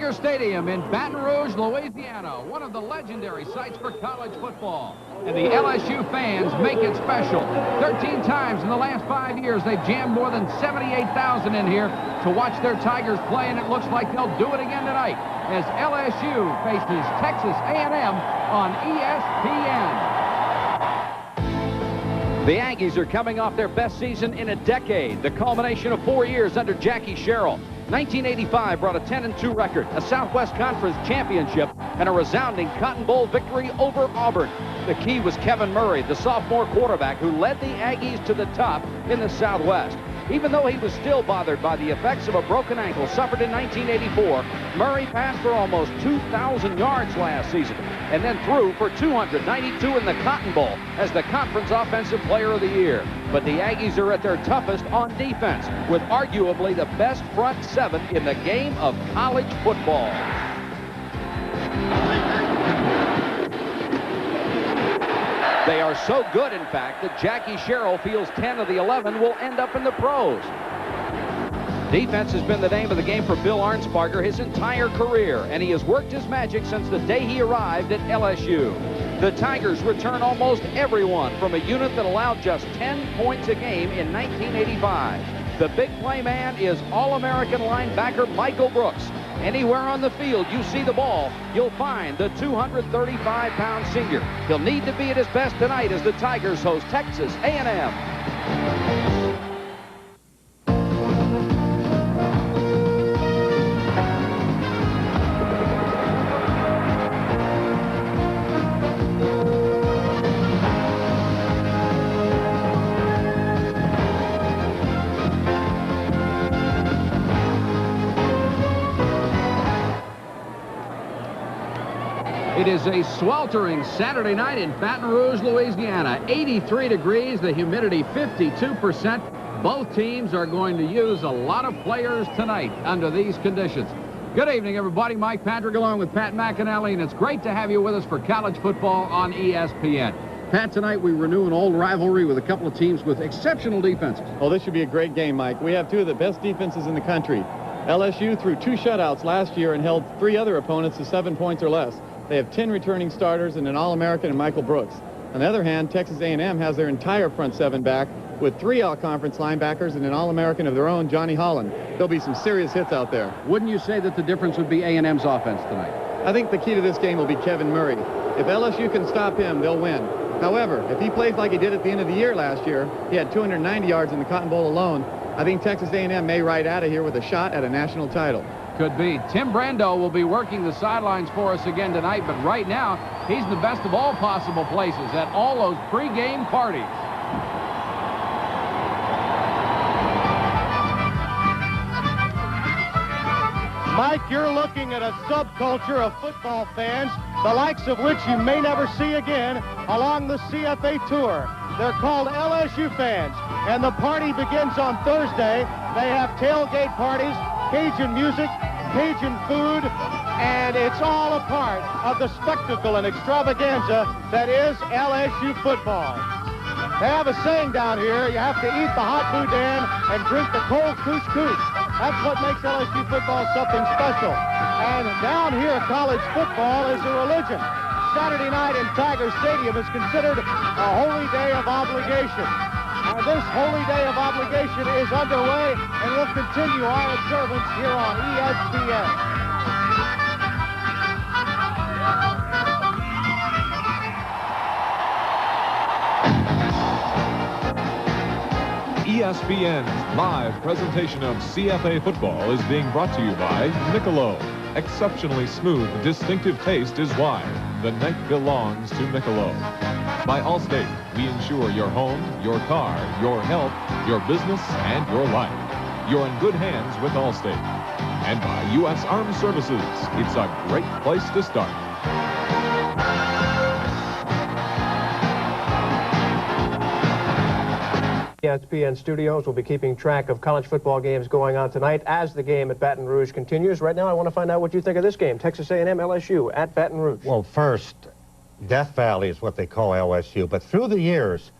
Tiger Stadium in Baton Rouge, Louisiana, one of the legendary sites for college football. And the LSU fans make it special. 13 times in the last 5 years, they've jammed more than 78,000 in here to watch their Tigers play, and it looks like they'll do it again tonight as LSU faces Texas A&M on ESPN. The Aggies are coming off their best season in a decade, the culmination of 4 years under Jackie Sherrill. 1985 brought a 10-2 record, a Southwest Conference championship, and a resounding Cotton Bowl victory over Auburn. The key was Kevin Murray, the sophomore quarterback who led the Aggies to the top in the Southwest. Even though he was still bothered by the effects of a broken ankle suffered in 1984, Murray passed for almost 2,000 yards last season and then threw for 292 in the Cotton Bowl as the conference offensive player of the year. But the Aggies are at their toughest on defense with arguably the best front seven in the game of college football. They are so good, in fact, that Jackie Sherrill feels 10 of the 11 will end up in the pros. Defense has been the name of the game for Bill Arnsparger his entire career, and he has worked his magic since the day he arrived at LSU. The Tigers return almost everyone from a unit that allowed just 10 points a game in 1985. The big play man is All-American linebacker Michael Brooks. Anywhere on the field you see the ball, you'll find the 235-pound senior. He'll need to be at his best tonight as the Tigers host Texas A&M. It is a sweltering Saturday night in Baton Rouge, Louisiana. 83 degrees, the humidity 52%. Both teams are going to use a lot of players tonight under these conditions. Good evening, everybody. Mike Patrick along with Pat McAnally, and it's great to have you with us for college football on ESPN. Pat, tonight we renew an old rivalry with a couple of teams with exceptional defenses. Oh, this should be a great game, Mike. We have two of the best defenses in the country. LSU threw 2 shutouts last year and held 3 other opponents to 7 points or less. They have 10 returning starters and an All-American in Michael Brooks. On the other hand, Texas A&M has their entire front 7 back with 3 all-conference linebackers and an All-American of their own, Johnny Holland. There'll be some serious hits out there. Wouldn't you say that the difference would be A&M's offense tonight? I think the key to this game will be Kevin Murray. If LSU can stop him, they'll win. However, if he plays like he did at the end of the year last year, he had 290 yards in the Cotton Bowl alone, I think Texas A&M may ride out of here with a shot at a national title. Could be. Tim Brando will be working the sidelines for us again tonight, but right now, he's the best of all possible places at all those pregame parties. Mike, you're looking at a subculture of football fans, the likes of which you may never see again along the CFA tour. They're called LSU fans, and the party begins on Thursday. They have tailgate parties, Cajun music, Cajun food, and it's all a part of the spectacle and extravaganza that is LSU football. They have a saying down here, you have to eat the hot boudin and drink the cold couscous. That's what makes LSU football something special. And down here, college football is a religion. Saturday night in Tiger Stadium is considered a holy day of obligation. And this holy day of obligation is underway, and we'll continue our observance here on ESPN. ESPN's live presentation of CFA football is being brought to you by Michelob. Exceptionally smooth, distinctive taste is why the night belongs to Michelob. By Allstate, we insure your home, your car, your health, your business, and your life. You're in good hands with Allstate. And by U.S. Armed Services, it's a great place to start. ESPN studios will be keeping track of college football games going on tonight as the game at Baton Rouge continues. Right now, I want to find out what you think of this game. Texas A&M LSU at Baton Rouge. Well, first, Death Valley is what they call LSU. But through the years,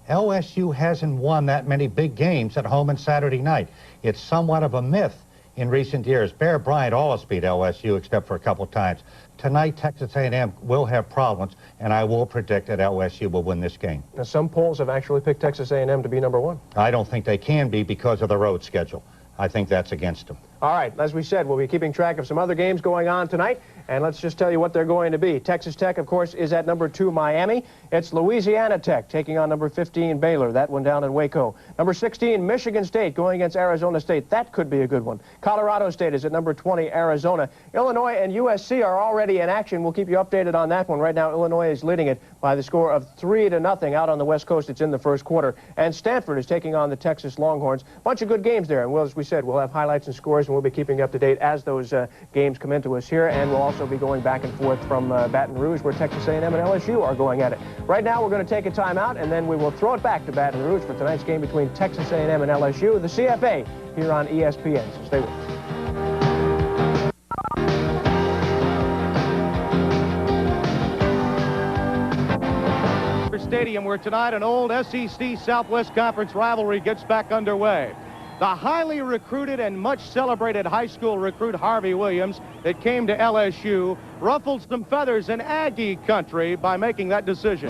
LSU hasn't won that many big games at home on Saturday night. It's somewhat of a myth in recent years. Bear Bryant always beat LSU except for a couple of times. Tonight, Texas A&M will have problems, and I will predict that LSU will win this game. Now, some polls have actually picked Texas A&M to be #1. I don't think they can be because of the road schedule. I think that's against them. All right, as we said, we'll be keeping track of some other games going on tonight, and let's just tell you what they're going to be. Texas Tech, of course, is at #2, Miami. It's Louisiana Tech taking on #15, Baylor. That one down in Waco. #16, Michigan State going against Arizona State. That could be a good one. Colorado State is at #20, Arizona. Illinois and USC are already in action. We'll keep you updated on that one. Right now, Illinois is leading it by the score of 3-0 out on the West Coast. It's in the first quarter. And Stanford is taking on the Texas Longhorns. Bunch of good games there, and as we said, we'll have highlights and scores, and we'll be keeping you up to date as those games come into us here, and we'll also be going back and forth from Baton Rouge, where Texas A&M and LSU are going at it. Right now, we're going to take a timeout, and then we will throw it back to Baton Rouge for tonight's game between Texas A&M and LSU, the CFA, here on ESPN. So stay with us. Stadium, where tonight an old SEC Southwest Conference rivalry gets back underway. The highly recruited and much celebrated high school recruit Harvey Williams that came to LSU ruffled some feathers in Aggie country by making that decision.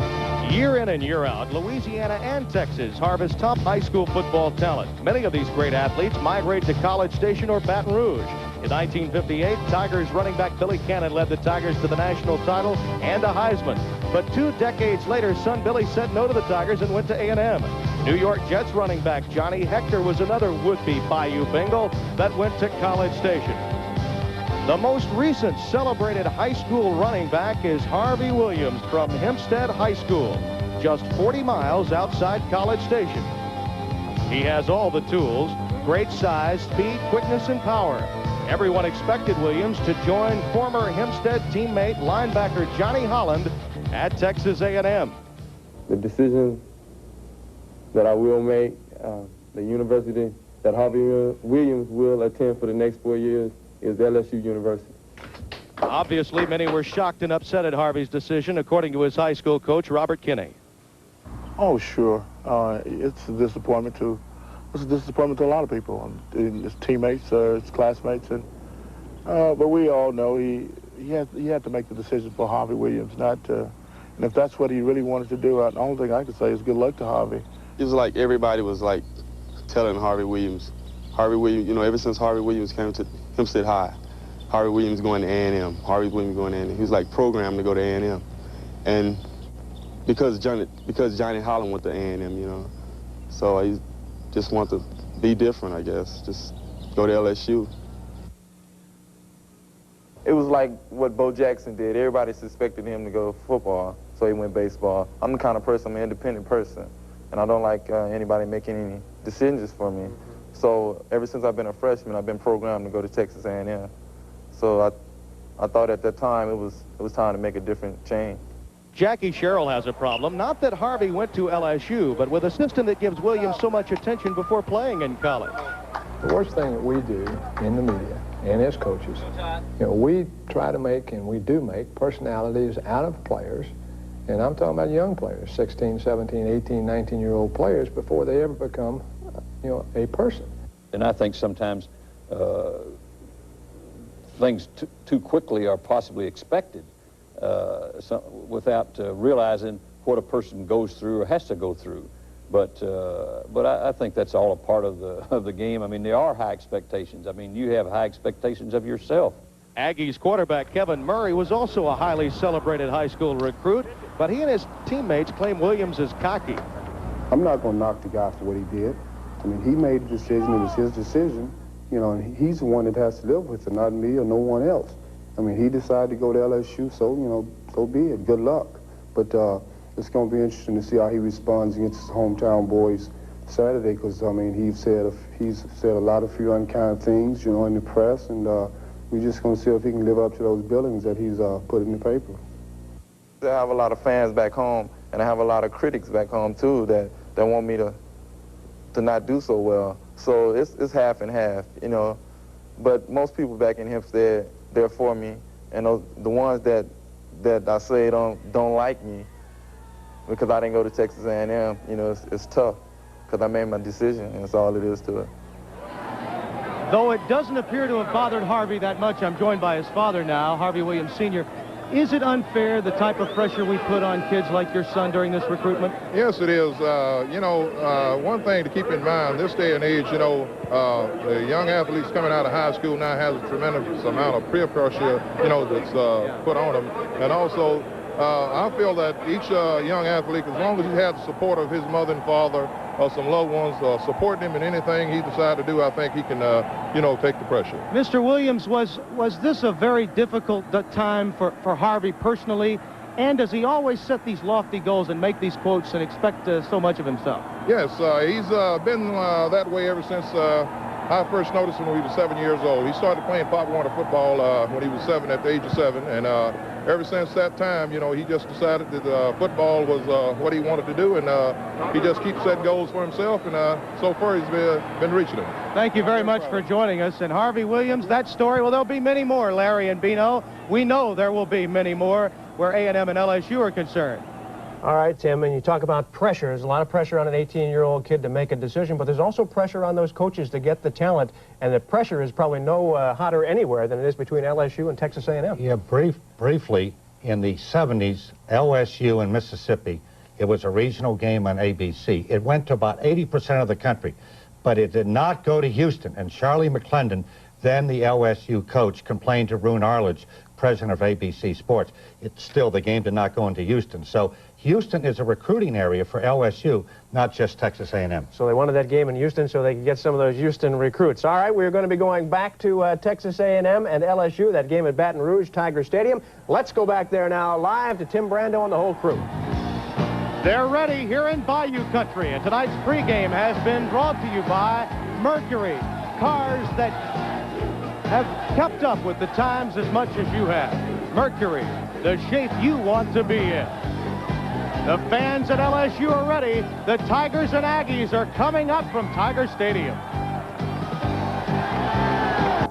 Year in and year out, Louisiana and Texas harvest top high school football talent. Many of these great athletes migrate to College Station or Baton Rouge. In 1958, Tigers running back Billy Cannon led the Tigers to the national title and a Heisman. But 2 decades later, son Billy said no to the Tigers and went to A&M. New York Jets running back Johnny Hector was another would-be Bayou Bengal that went to College Station. The most recent celebrated high school running back is Harvey Williams from Hempstead High School, just 40 miles outside College Station. He has all the tools: great size, speed, quickness, and power. Everyone expected Williams to join former Hempstead teammate linebacker Johnny Holland at Texas A&M. The decision that I will make, the university that Harvey Williams will attend for the next 4 years is LSU University. Obviously, many were shocked and upset at Harvey's decision, according to his high school coach, Robert Kinney. Oh, sure. It's a disappointment to a lot of people, his teammates, his classmates, and but we all know he had to make the decision for Harvey Williams, not to. And if that's what he really wanted to do, the only thing I can say is good luck to Harvey. It was like everybody was like telling Harvey Williams, you know, ever since Harvey Williams came to Hempstead High, Harvey Williams going to A&M, Harvey Williams going to A&M. He was like programmed to go to A&M, and because Johnny Holland went to A&M, you know, so I just want to be different, I guess. Just go to LSU. It was like what Bo Jackson did. Everybody suspected him to go football, so he went baseball. I'm the kind of person, I'm an independent person, and I don't like anybody making any decisions for me. So ever since I've been a freshman, I've been programmed to go to Texas A&M. So I thought at that time it was time to make a different change. Jackie Sherrill has a problem. Not that Harvey went to LSU, but with a system that gives Williams so much attention before playing in college. The worst thing that we do in the media and as coaches, you know, we try to make, and we do make, personalities out of players. And I'm talking about young players, 16, 17, 18, 19-year-old players, before they ever become, you know, a person. And I think sometimes things too quickly are possibly expected without realizing what a person goes through or has to go through. But I think that's all a part of the game. I mean, there are high expectations. I mean, you have high expectations of yourself. Aggies quarterback Kevin Murray was also a highly celebrated high school recruit, but he and his teammates claim Williams is cocky. I'm not going to knock the guy for what he did. I mean, he made the decision. It was his decision, you know, and he's the one that has to live with it, not me or no one else. I mean, he decided to go to LSU, so, you know, so be it. Good luck. But it's going to be interesting to see how he responds against his hometown boys Saturday, because, I mean, he's said a lot of few unkind things, you know, in the press, and we're just going to see if he can live up to those billings that he's put in the paper. I have a lot of fans back home, and I have a lot of critics back home, too, that want me to not do so well. So it's half and half, you know. But most people back in Hempstead, they're for me, and the ones that I say don't like me because I didn't go to Texas A&M, you know, it's tough because I made my decision, and that's all it is to it. Though it doesn't appear to have bothered Harvey that much, I'm joined by his father now, Harvey Williams Sr. Is it unfair, the type of pressure we put on kids like your son during this recruitment? Yes, it is. One thing to keep in mind, this day and age, the young athletes coming out of high school now has a tremendous amount of peer pressure, that's put on them. And also, I feel that each young athlete, as long as he has the support of his mother and father or some loved ones supporting him in anything he decides to do, I think he can, take the pressure. Mr. Williams, was this a very difficult time for Harvey personally? And does he always set these lofty goals and make these quotes and expect so much of himself? Yes, he's been that way ever since I first noticed him when he was 7 years old. He started playing Pop Warner football when he was 7, at the age of 7, and ever since that time, he just decided that football was what he wanted to do, and he just keeps setting goals for himself, and so far he's been reaching them. Thank you very much for joining us. And Harvey Williams, that story, well, there'll be many more, Larry and Bino. We know there will be many more where A&M and LSU are concerned. All right, Tim, and you talk about pressure. There's a lot of pressure on an 18-year-old kid to make a decision, but there's also pressure on those coaches to get the talent, and the pressure is probably no hotter anywhere than it is between LSU and Texas A&M. Yeah, briefly, in the 70s, LSU and Mississippi, it was a regional game on ABC. It went to about 80% of the country, but it did not go to Houston, and Charlie McClendon, then the LSU coach, complained to Roone Arledge, president of ABC Sports. The game did not go into Houston. So Houston is a recruiting area for LSU, not just Texas A&M. So they wanted that game in Houston so they could get some of those Houston recruits. All right, we're going to be going back to Texas A&M and LSU, that game at Baton Rouge, Tiger Stadium. Let's go back there now, live to Tim Brando and the whole crew. They're ready here in Bayou Country, and tonight's pregame has been brought to you by Mercury, cars that have kept up with the times as much as you have. Mercury, the shape you want to be in. The fans at LSU are ready. The Tigers and Aggies are coming up from Tiger Stadium.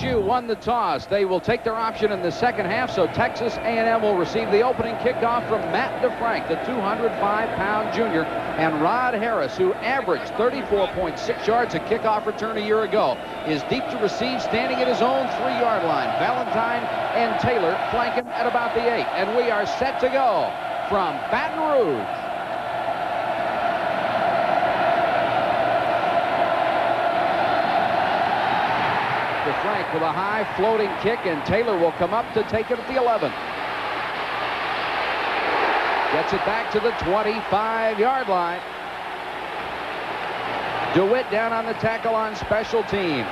LSU won the toss. They will take their option in the second half, so Texas A&M will receive the opening kickoff from Matt DeFrank, the 205-pound junior, and Rod Harris, who averaged 34.6 yards a kickoff return a year ago, is deep to receive, standing at his own 3-yard line. Valentine and Taylor flank him at about the 8, and we are set to go from Baton Rouge. DeFrank with a high floating kick, and Taylor will come up to take it at the 11. Gets it back to the 25-yard line. DeWitt down on the tackle on special teams.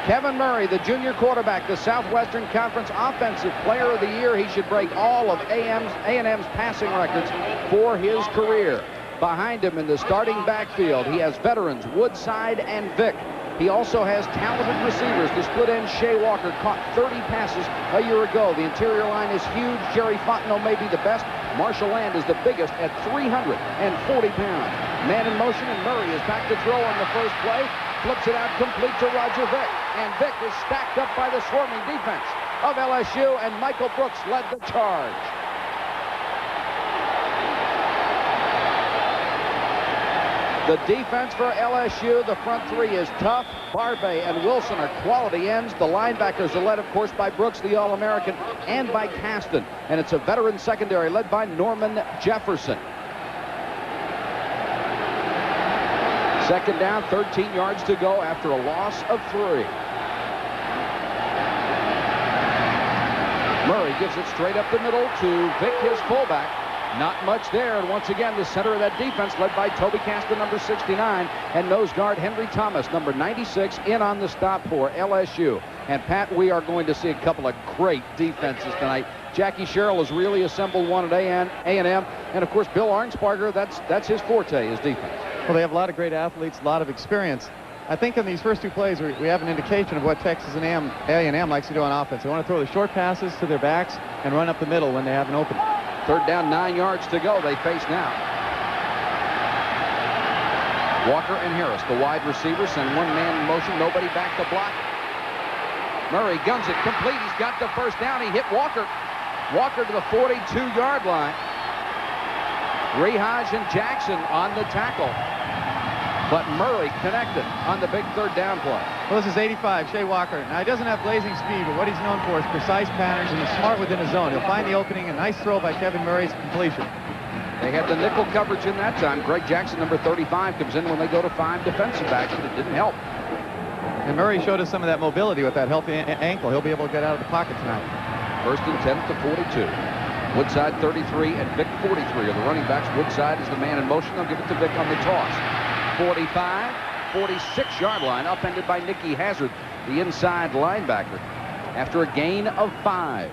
Kevin Murray, the junior quarterback, the Southwestern Conference Offensive Player of the Year. He should break all of A&M's passing records for his career. Behind him in the starting backfield, he has veterans Woodside and Vick. He also has talented receivers. The split end Shea Walker caught 30 passes a year ago. The interior line is huge. Jerry Fontenot may be the best. Marshall Land is the biggest at 340 pounds. Man in motion, and Murray is back to throw on the first play. Flips it out complete to Roger Vick. And Vick is stacked up by the swarming defense of LSU, and Michael Brooks led the charge. The defense for LSU, the front three is tough. Barbay and Wilson are quality ends. The linebackers are led, of course, by Brooks, the All-American, and by Caston. And it's a veteran secondary led by Norman Jefferson. Second down, 13 yards to go after a loss of 3. Murray gives it straight up the middle to Vick, his fullback. Not much there, and once again, the center of that defense led by Toby Caston, number 69, and nose guard Henry Thomas, number 96, in on the stop for LSU. And, Pat, we are going to see a couple of great defenses tonight. Jackie Sherrill has really assembled one at A&M, and, of course, Bill Arnsparger, that's his forte, his defense. Well, they have a lot of great athletes, a lot of experience. I think in these first two plays, we have an indication of what Texas A&M likes to do on offense. They want to throw the short passes to their backs and run up the middle when they have an opening. Third down, 9 yards to go. They face now. Walker and Harris, the wide receivers, send one man in motion. Nobody back to block. Murray guns it complete. He's got the first down. He hit Walker. Walker to the 42-yard line. Rehaj and Jackson on the tackle. but Murray connected on the big third down play. Well, this is 85, Shea Walker. Now, he doesn't have blazing speed, but what he's known for is precise patterns and he's smart within his zone. He'll find the opening, a nice throw by Kevin Murray's completion. They had the nickel coverage in that time. Greg Jackson, number 35, comes in when they go to 5 defensive backs, but it didn't help. And Murray showed us some of that mobility with that healthy ankle. He'll be able to get out of the pocket tonight. 1st and 10 to 42. Woodside 33 and Vic 43 are the running backs. Woodside is the man in motion. They'll give it to Vic on the toss. 45, 46-yard line, upended by Nicky Hazard, the inside linebacker, after a gain of 5.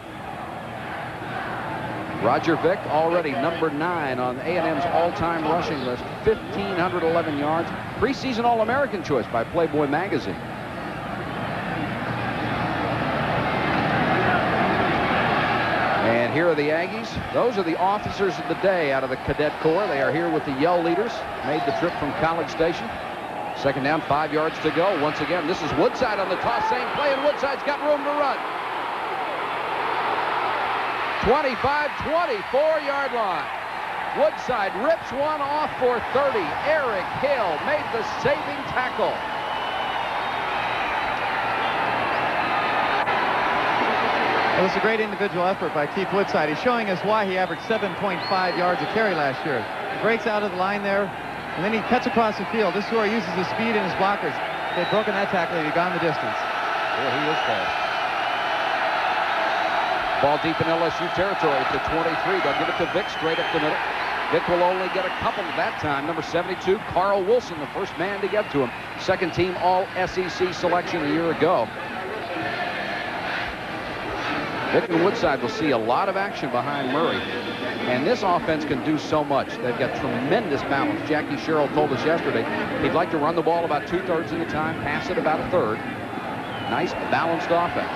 Roger Vick, already number 9 on A&M's all-time rushing list, 1,511 yards, preseason All-American choice by Playboy magazine. And here are the Aggies. Those are the officers of the day out of the Cadet Corps. They are here with the Yell leaders. Made the trip from College Station. 2nd down, 5 yards to go. Once again, this is Woodside on the toss. Same play, and Woodside's got room to run. 25, 24-yard line. Woodside rips one off for 30. Eric Hill made the saving tackle. It was a great individual effort by Keith Woodside. He's showing us why he averaged 7.5 yards a carry last year. He breaks out of the line there, and then he cuts across the field. This is where he uses his speed and his blockers. If they'd broken that tackle, he'd gone the distance. Yeah, he is fast. Ball deep in LSU territory at the 23. They'll give it to Vic straight up the middle. Vic will only get a couple at that time. Number 72, Carl Wilson, the first man to get to him. Second team All-SEC selection a year ago. Vic and Woodside will see a lot of action behind Murray. And this offense can do so much. They've got tremendous balance. Jackie Sherrill told us yesterday he'd like to run the ball about 2/3 of the time, pass it about 1/3. Nice balanced offense.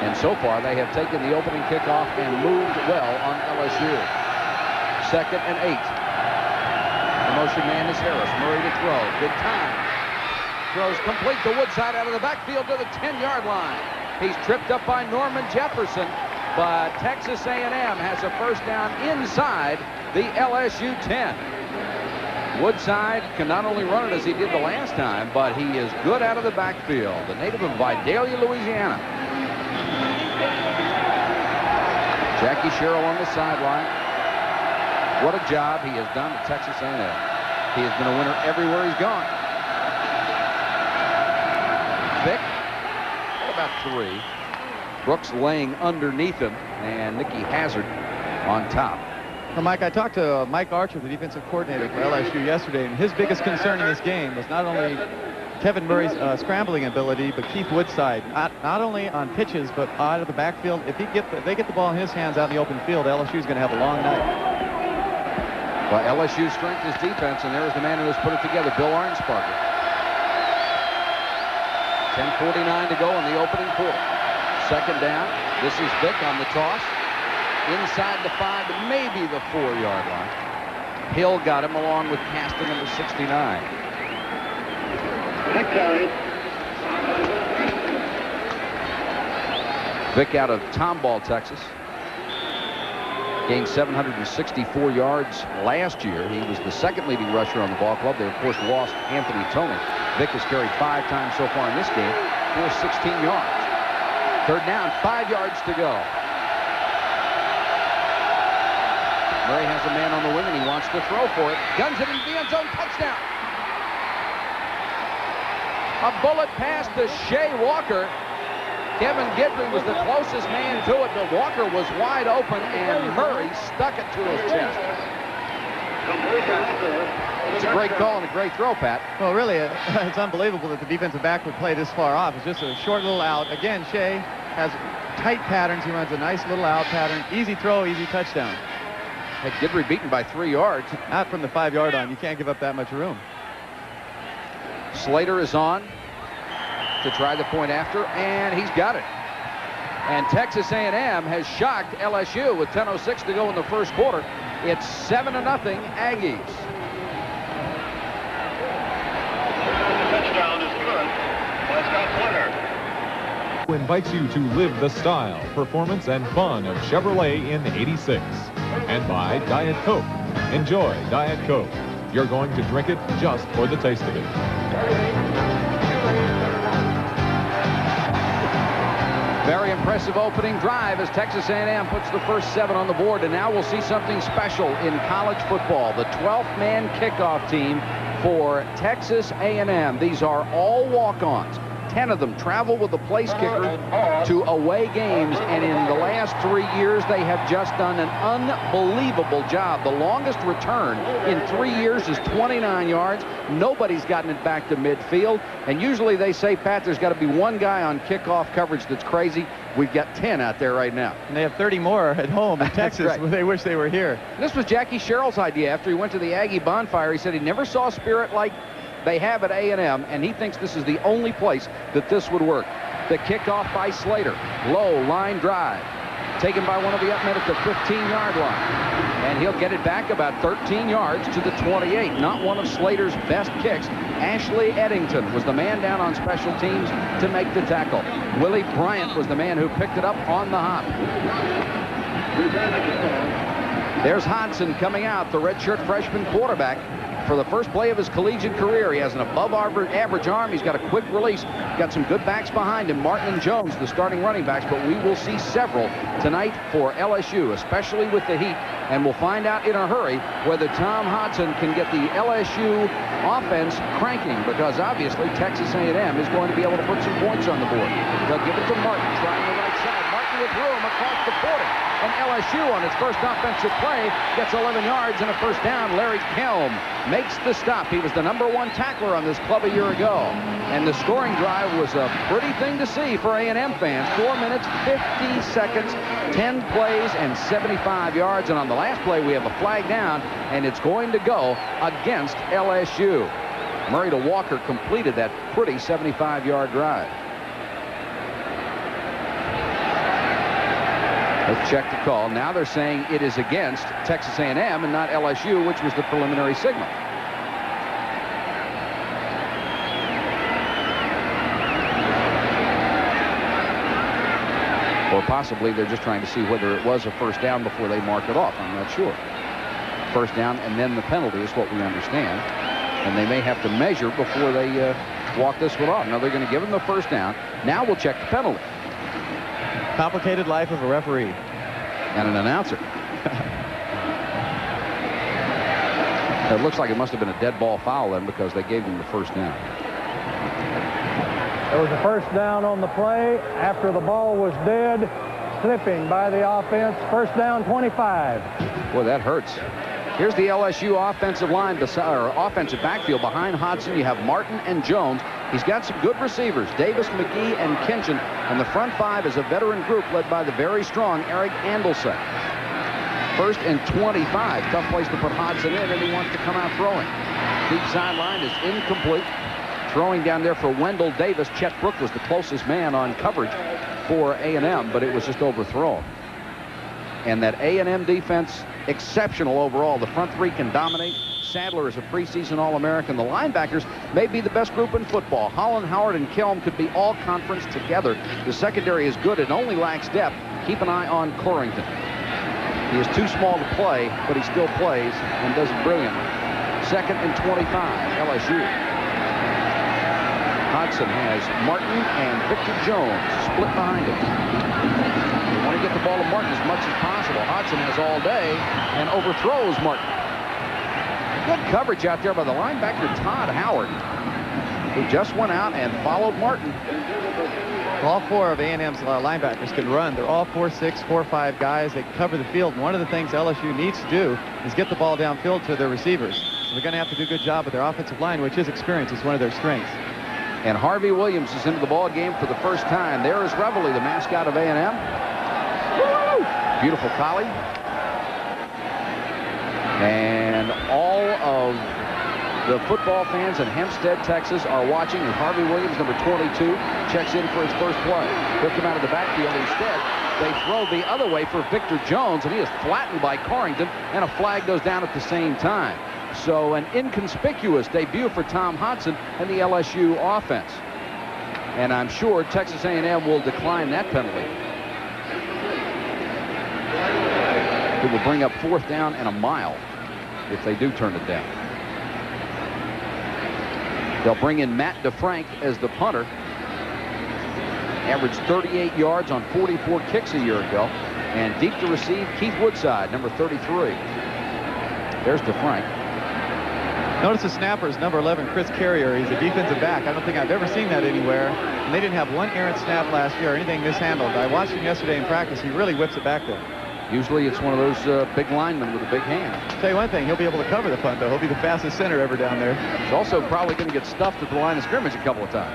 And so far, they have taken the opening kickoff and moved well on LSU. 2nd and 8. The motion man is Harris. Murray to throw. Good time. Throws complete to Woodside out of the backfield to the 10-yard line. He's tripped up by Norman Jefferson, but Texas A&M has a first down inside the LSU 10. Woodside can not only run it as he did the last time, but he is good out of the backfield. The native of Vidalia, Louisiana. Jackie Sherrill on the sideline. What a job he has done at Texas A&M. He has been a winner everywhere he's gone. Vic, about 3. Brooks laying underneath him, and Nicky Hazard on top. Well, Mike, I talked to Mike Archer, the defensive coordinator for LSU yesterday, and his biggest concern in this game was not only Kevin Murray's scrambling ability, but Keith Woodside, not only on pitches, but out of the backfield. If they get the ball in his hands out in the open field, LSU is going to have a long night. Well, LSU's strength is defense, and there's the man who has put it together, Bill Arnsparger. 10:49 to go in the opening quarter. 2nd down. This is Vic on the toss. Inside the 5, maybe the 4-yard line. Hill got him along with Caston, number 69. Vic out of Tomball, Texas. Gained 764 yards last year. He was the 2nd leading rusher on the ball club. They, of course, lost Anthony Tony. Vic has carried 5 times so far in this game for 16 yards. 3rd down, 5 yards to go. Murray has a man on the wing, and he wants to throw for it. Guns it into the end zone. Touchdown. A bullet pass to Shea Walker. Kevin Guidry was the closest man to it, but Walker was wide open, and Murray stuck it to his chest. It's a great call and a great throw, Pat. Well, really, it's unbelievable that the defensive back would play this far off. It's just a short little out. Again, Shea has tight patterns. He runs a nice little out pattern. Easy throw, easy touchdown. Had Guidry beaten by 3 yards. Not from the 5-yard line. You can't give up that much room. Slater is on to try the point after, and he's got it. And Texas A&M has shocked LSU with 10:06 to go in the first quarter. It's 7-0 Aggies. Touchdown is good. Westcott winner. Invites you to live the style, performance, and fun of Chevrolet in '86. And by Diet Coke. Enjoy Diet Coke. You're going to drink it just for the taste of it. Very impressive opening drive as Texas A&M puts the first 7 on the board, and now we'll see something special in college football. The 12th man kickoff team for Texas A&M. These are all walk-ons. 10 of them travel with the place kicker to away games, and in the last 3 years they have just done an unbelievable job. The longest return in 3 years is 29 yards. Nobody's gotten it back to midfield, and usually they say, Pat, there's got to be one guy on kickoff coverage that's crazy. We've got 10 out there right now. And they have 30 more at home in Texas. Right. They wish they were here. This was Jackie Sherrill's idea after he went to the Aggie bonfire. He said he never saw spirit like they have at A&M, and he thinks this is the only place that this would work. The kickoff by Slater. Low line drive. Taken by one of the up men at the 15-yard line. And he'll get it back about 13 yards to the 28. Not one of Slater's best kicks. Ashley Eddington was the man down on special teams to make the tackle. Willie Bryant was the man who picked it up on the hop. There's Hodson coming out, the redshirt freshman quarterback. For the first play of his collegiate career, he has an above-average arm. He's got a quick release. Got some good backs behind him. Martin and Jones, the starting running backs, but we will see several tonight for LSU, especially with the heat, and we'll find out in a hurry whether Tom Hodson can get the LSU offense cranking, because obviously Texas A&M is going to be able to put some points on the board. They'll give it to Martin, trying the right side. Martin with room across the 40. And LSU on its first offensive play gets 11 yards and a first down. Larry Kelm makes the stop. He was the #1 tackler on this club a year ago. And the scoring drive was a pretty thing to see for A&M fans. 4 minutes, 50 seconds, 10 plays, and 75 yards. And on the last play, we have a flag down, and it's going to go against LSU. Murray to Walker completed that pretty 75-yard drive. Let's check the call. Now they're saying it is against Texas A&M and not LSU, which was the preliminary signal. Or possibly they're just trying to see whether it was a first down before they mark it off. I'm not sure. First down and then the penalty is what we understand. And they may have to measure before they walk this one off. Now they're going to give him the first down. Now we'll check the penalty. Complicated life of a referee. And an announcer. It looks like it must have been a dead ball foul then, because they gave him the first down. There was a first down on the play after the ball was dead. Slipping by the offense. First down, 25. Boy, that hurts. Here's the LSU offensive line, or offensive backfield. Behind Hodson, you have Martin and Jones. He's got some good receivers, Davis, McGee, and Kinchin. And the front five is a veteran group led by the very strong Eric Andelson. First and 25. Tough place to put Hodson in, and he wants to come out throwing. Deep sideline is incomplete. Throwing down there for Wendell Davis. Chet Brook was the closest man on coverage for A&M, but it was just overthrown. And that A&M defense, exceptional overall. The front three can dominate. Sadler is a preseason All-American. The linebackers may be the best group in football. Holland, Howard, and Kelm could be all conference together. The secondary is good. It only lacks depth. Keep an eye on Corrington. He is too small to play, but he still plays and does it brilliantly. Second and 25, LSU. Hodson has Martin and Victor Jones split behind him. They want to get the ball to Martin as much as possible. Hodson has all day and overthrows Martin. Good coverage out there by the linebacker, Todd Howard, who just went out and followed Martin. All four of A&M's linebackers can run. They're all 4'6", 4'5" guys. They cover the field. And one of the things LSU needs to do is get the ball downfield to their receivers. So they're going to have to do a good job with their offensive line, which is experience. It's one of their strengths. And Harvey Williams is into the ball game for the first time. There is Reveille, the mascot of A&M. Beautiful collie. And all of the football fans in Hempstead, Texas are watching as Harvey Williams, number 22, checks in for his first play. He'll come out of the backfield instead. They throw the other way for Victor Jones, and he is flattened by Corrington, and a flag goes down at the same time. So an inconspicuous debut for Tom Hodson and the LSU offense. And I'm sure Texas A&M will decline that penalty. It will bring up 4th down and a mile if they do turn it down. They'll bring in Matt DeFrank as the punter. Averaged 38 yards on 44 kicks a year ago. And deep to receive, Keith Woodside, number 33. There's DeFrank. Notice the snapper is number 11, Chris Carrier. He's a defensive back. I don't think I've ever seen that anywhere. And they didn't have one errant snap last year or anything mishandled. I watched him yesterday in practice. He really whips it back there. Usually it's one of those big linemen with a big hand. I'll tell you one thing, he'll be able to cover the punt, though. He'll be the fastest center ever down there. He's also probably going to get stuffed at the line of scrimmage a couple of times.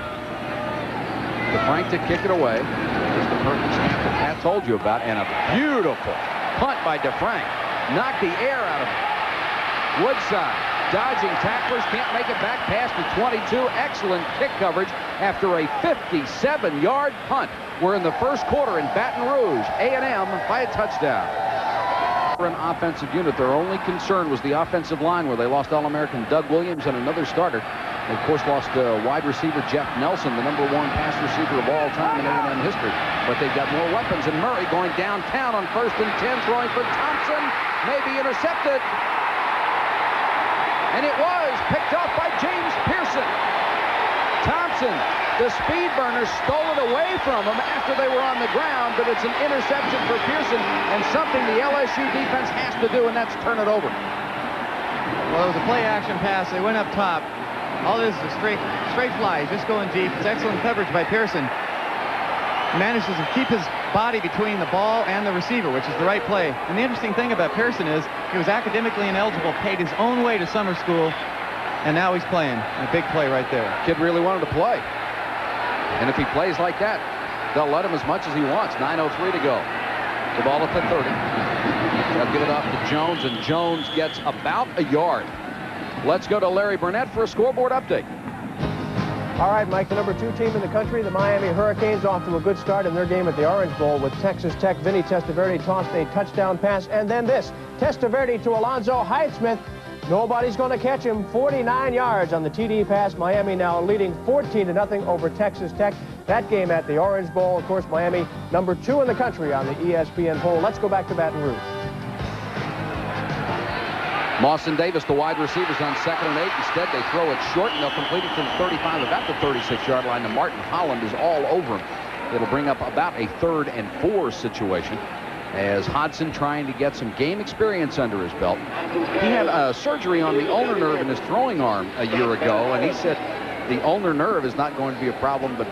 DeFrank to kick it away. There's the perfect snap that Pat told you about, and a beautiful punt by DeFrank. Knocked the air out of Woodside. Dodging tacklers, can't make it back past the 22. Excellent kick coverage after a 57-yard punt. We're in the first quarter in Baton Rouge. A&M by a touchdown. For an offensive unit, their only concern was the offensive line, where they lost All-American Doug Williams and another starter. They, of course, lost wide receiver Jeff Nelson, the #1 pass receiver of all time in A&M history. But they've got more weapons, and Murray going downtown on 1st and 10, throwing for Thompson, maybe intercepted. And it was picked off by James Pearson. Thompson, the speed burner, stole it away from him after they were on the ground, but it's an interception for Pearson and something the LSU defense has to do, and that's turn it over. Well, it was a play-action pass. They went up top. All this is a straight fly. Just going deep. It's excellent coverage by Pearson. He manages to keep his body between the ball and the receiver, which is the right play. And the interesting thing about Pearson is he was academically ineligible, paid his own way to summer school, and now he's playing. A big play right there. Kid really wanted to play. And if he plays like that, they'll let him as much as he wants. 9:03 to go. The ball at the 30. They'll give it off to Jones, and Jones gets about a yard. Let's go to Larry Burnett for a scoreboard update. All right, Mike, the #2 team in the country, the Miami Hurricanes, off to a good start in their game at the Orange Bowl with Texas Tech. Vinny Testaverde tossed a touchdown pass, and then this. Testaverde to Alonzo Highsmith. Nobody's going to catch him. 49 yards on the TD pass. Miami now leading 14-0 over Texas Tech. That game at the Orange Bowl. Of course, Miami #2 in the country on the ESPN poll. Let's go back to Baton Rouge. Moss and Davis, the wide receivers, on 2nd and 8. Instead, they throw it short, and they'll complete it to the 35, about the 36-yard line. And Martin Holland is all over him. It'll bring up about a 3rd and 4 situation, as Hodson trying to get some game experience under his belt. He had surgery on the ulnar nerve in his throwing arm a year ago, and he said the ulnar nerve is not going to be a problem, but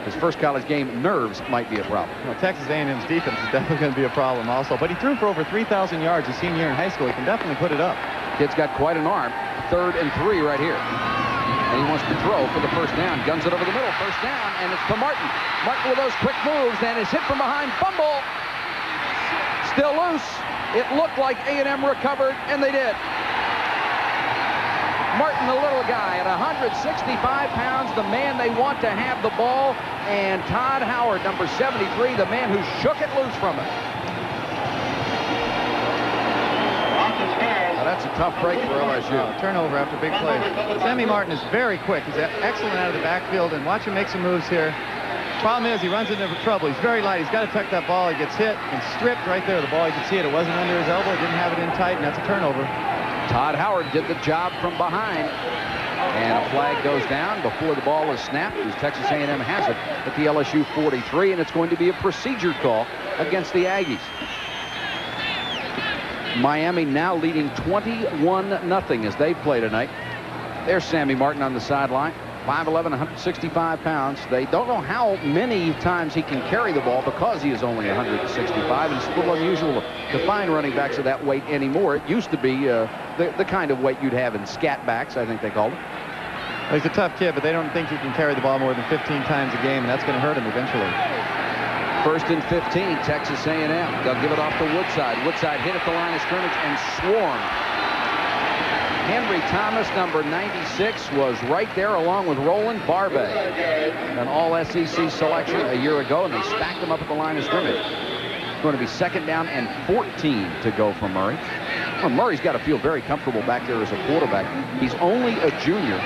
his first college game, nerves might be a problem. Well, Texas A&M's defense is definitely going to be a problem also, but he threw for over 3,000 yards his senior year in high school. He can definitely put it up. Kid's got quite an arm. 3rd and 3 right here. And he wants to throw for the first down. Guns it over the middle. First down, and it's to Martin. Martin with those quick moves, and is hit from behind. Fumble. Still loose. It looked like A&M recovered, and they did. Martin, the little guy, at 165 pounds, the man they want to have the ball, and Todd Howard, number 73, the man who shook it loose from him. Now, that's a tough break for LSU. Turnover after big play. Sammy Martin is very quick. He's excellent out of the backfield, and watch him make some moves here. Problem is, he runs into trouble. He's very light. He's got to tuck that ball. He gets hit and stripped right there. The ball, you can see it. It wasn't under his elbow. He didn't have it in tight, and that's a turnover. Todd Howard did the job from behind, and a flag goes down before the ball is snapped, as Texas A&M has it at the LSU 43, and it's going to be a procedure call against the Aggies. Miami now leading 21-0 as they play tonight. There's Sammy Martin on the sideline. 5'11", 165 pounds. They don't know how many times he can carry the ball because he is only 165, and it's a little unusual to find running backs of that weight anymore. It used to be the kind of weight you'd have in scat backs, I think they called it. Well, he's a tough kid, but they don't think he can carry the ball more than 15 times a game, and that's going to hurt him eventually. 1st and 15, Texas A&M. They'll give it off to Woodside. Woodside hit at the line of scrimmage and swarmed. Henry Thomas, number 96, was right there along with Roland Barbe, an all-SEC selection a year ago, and they stacked him up at the line of scrimmage. It's going to be 2nd down and 14 to go for Murray. Well, Murray's got to feel very comfortable back there as a quarterback. He's only a junior,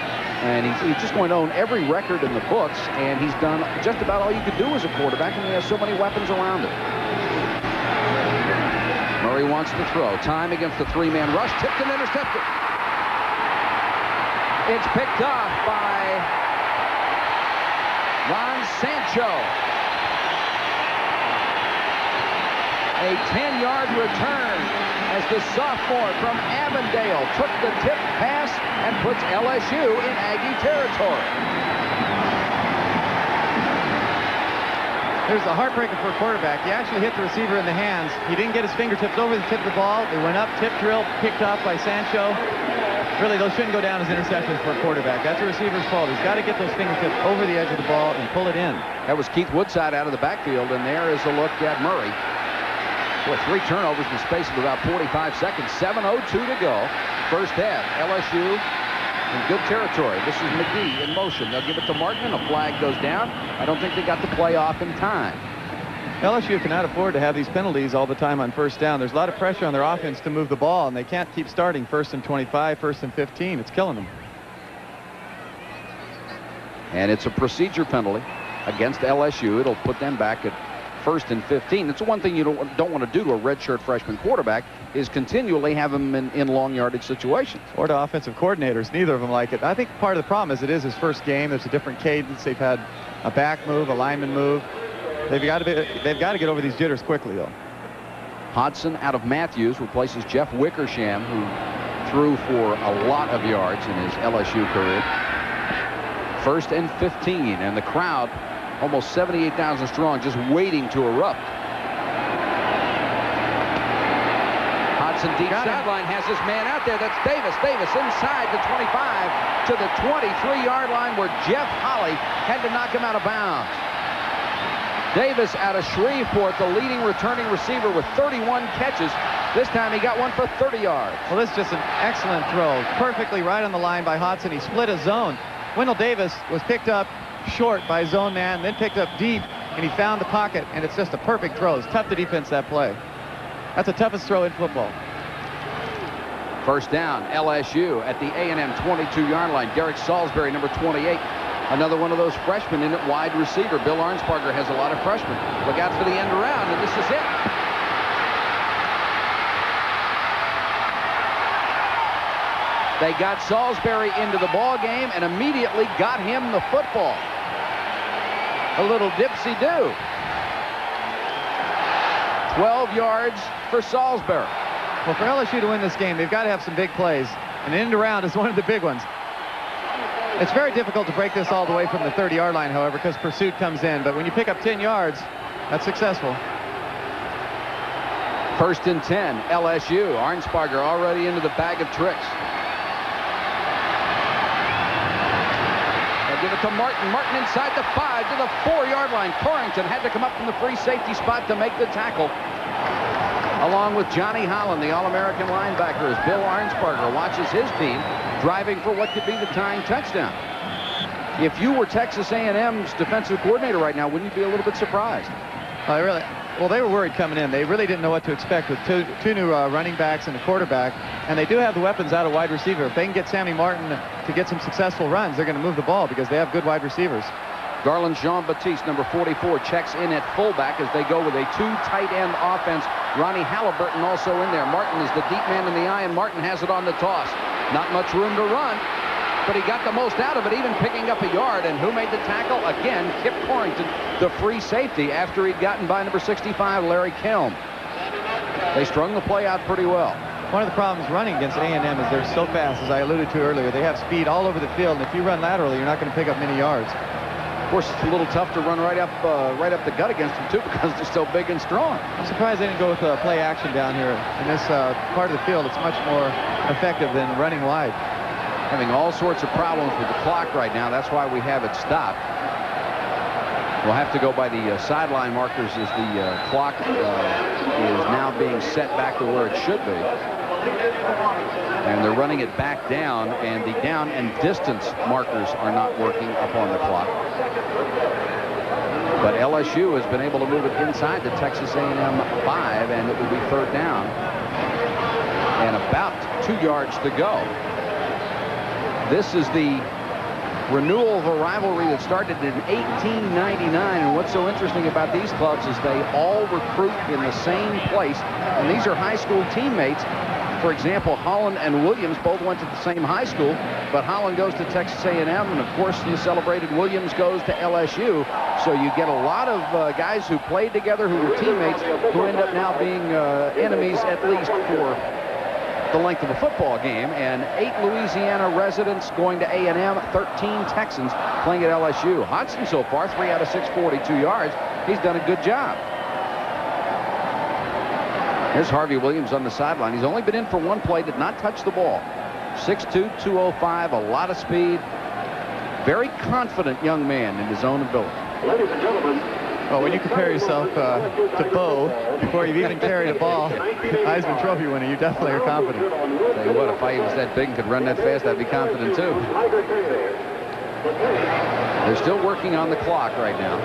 and he's just going to own every record in the books, and he's done just about all you could do as a quarterback, and he has so many weapons around him. Murray wants to throw. Time against the 3-man rush. Tipped and intercepted. It's picked off by Ron Sancho. A 10-yard return as the sophomore from Avondale took the tip pass and puts LSU in Aggie territory. There's the heartbreaker for a quarterback. He actually hit the receiver in the hands. He didn't get his fingertips over the tip of the ball. They went up, tip drill, picked off by Sancho. Really, those shouldn't go down as interceptions for a quarterback. That's a receiver's fault. He's got to get those fingertips over the edge of the ball and pull it in. That was Keith Woodside out of the backfield, and there is a look at Murray. With 3 turnovers in the space of about 45 seconds. 7:02 to go. First half. LSU in good territory. This is McGee in motion. They'll give it to Martin, and a flag goes down. I don't think they got the play off in time. LSU cannot afford to have these penalties all the time on first down. There's a lot of pressure on their offense to move the ball, and they can't keep starting 1st and 25, 1st and 15. It's killing them. And it's a procedure penalty against LSU. It'll put them back at 1st and 15. It's the one thing you don't want to do to a redshirt freshman quarterback is continually have him in long yardage situations. Or to offensive coordinators. Neither of them like it. I think part of the problem is it is his first game. There's a different cadence. They've had a back move, a lineman move. They've got to get over these jitters quickly, though. Hodson out of Matthews replaces Jeff Wickersham, who threw for a lot of yards in his LSU career. 1st and 15, and the crowd almost 78,000 strong, just waiting to erupt. Hodson deep sideline has his man out there. That's Davis. Davis inside the 25 to the 23-yard line where Jeff Holley had to knock him out of bounds. Davis out of Shreveport, the leading returning receiver with 31 catches. This time he got one for 30 yards. Well, this is just an excellent throw. Perfectly right on the line by Hodson. He split a zone. Wendell Davis was picked up short by zone man, then picked up deep, and he found the pocket, and it's just a perfect throw. It's tough to defense that play. That's the toughest throw in football. First down, LSU at the A&M 22-yard line. Derek Salisbury, number 28. Another one of those freshmen in at wide receiver. Bill Arnsparger has a lot of freshmen. Look out for the end around, and this is it. They got Salisbury into the ball game and immediately got him the football. A little dipsy-do. 12 yards for Salisbury. Well, for LSU to win this game, they've got to have some big plays. And end around is one of the big ones. It's very difficult to break this all the way from the 30-yard line, however, because pursuit comes in. But when you pick up 10 yards, that's successful. 1st and 10, LSU. Arnsparger already into the bag of tricks. They'll give it to Martin. Martin inside the 5 to the 4-yard line. Corrington had to come up from the free safety spot to make the tackle. Along with Johnny Holland, the All-American linebacker, as Bill Arnsparger watches his team driving for what could be the tying touchdown. If you were Texas A&M's defensive coordinator right now, wouldn't you be a little bit surprised? Well, they were worried coming in. They really didn't know what to expect with two new running backs and a quarterback. And they do have the weapons out of wide receiver. If they can get Sammy Martin to get some successful runs, they're going to move the ball because they have good wide receivers. Garland Jean-Baptiste, number 44, checks in at fullback as they go with a 2 tight end offense. Ronnie Halliburton also in there. Martin is the deep man in the eye, and Martin has it on the toss. Not much room to run, but he got the most out of it, even picking up a yard. And who made the tackle? Again, Kip Corrington, the free safety, after he'd gotten by number 65, Larry Kelm. They strung the play out pretty well. One of the problems running against A&M is they're so fast, as I alluded to earlier. They have speed all over the field, and if you run laterally, you're not going to pick up many yards. Of course, it's a little tough to run right up the gut against them, too, because they're so big and strong. I'm surprised they didn't go with play action down here. In this part of the field, it's much more effective than running wide. Having all sorts of problems with the clock right now. That's why we have it stopped. We'll have to go by the sideline markers as the clock is now being set back to where it should be. And they're running it back down, and the down and distance markers are not working up on the clock. But LSU has been able to move it inside the Texas A&M 5, and it will be 3rd down. And about 2 yards to go. This is the renewal of a rivalry that started in 1899, and what's so interesting about these clubs is they all recruit in the same place, and these are high school teammates For example, Holland and Williams both went to the same high school, but Holland goes to Texas A&M, and of course you celebrated Williams goes to LSU. So you get a lot of guys who played together, who were teammates, who end up now being enemies at least for the length of a football game. And 8 Louisiana residents going to A&M, 13 Texans playing at LSU. Hodson so far, 3 out of 6, 42 yards. He's done a good job. Here's Harvey Williams on the sideline. He's only been in for one play, did not touch the ball. 6'2", 205, a lot of speed. Very confident young man in his own ability. Ladies and gentlemen, well, when you compare yourself to Bo before you've even carried a ball, Heisman Trophy winner, you definitely are confident. Tell you what, if I was that big and could run that fast, I'd be confident too. They're still working on the clock right now,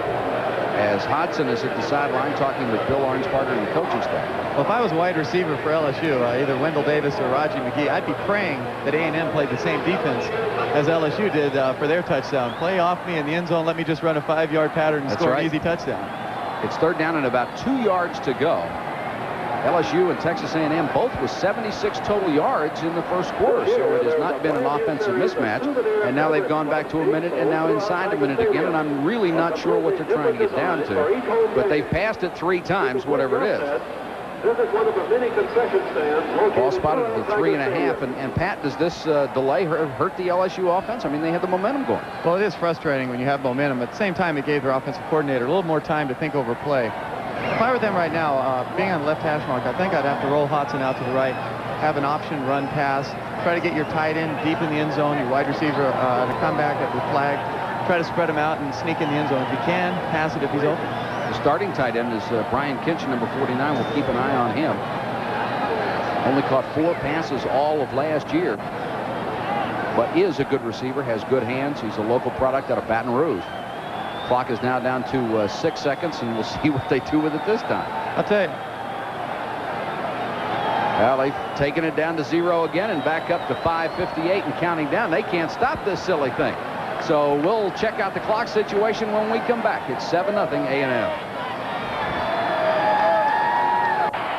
as Hodson is at the sideline talking with Bill Arnsparger and the coaching staff. Well, if I was wide receiver for LSU, either Wendell Davis or Raji McGee, I'd be praying that A&M played the same defense as LSU did for their touchdown. Play off me in the end zone, let me just run a 5-yard pattern and score an easy touchdown. It's 3rd down and about 2 yards to go. LSU and Texas A&M both with 76 total yards in the first quarter, so it has not been an offensive mismatch. And now they've gone back to a minute and now inside a minute again, and I'm really not sure what they're trying to get down to. But they've passed it 3 times, whatever it is. This is one of the many concession stands. Ball spotted at the 3.5, and Pat, does this delay hurt the LSU offense? I mean, they had the momentum going. Well, it is frustrating when you have momentum. At the same time, it gave their offensive coordinator a little more time to think over play. If I were them right now, being on the left hash mark, I think I'd have to roll Hodson out to the right, have an option run pass, try to get your tight end deep in the end zone, your wide receiver to come back at the flag, try to spread him out and sneak in the end zone. If you can, pass it if he's open. The starting tight end is Brian Kinchin, number 49. We'll keep an eye on him. Only caught 4 passes all of last year, but is a good receiver, has good hands. He's a local product out of Baton Rouge. Clock is now down to 6 seconds, and we'll see what they do with it this time. I'll tell you. Well, they've taken it down to 0 again and back up to 5:58 and counting down. They can't stop this silly thing. So we'll check out the clock situation when we come back. It's 7-0 A&M.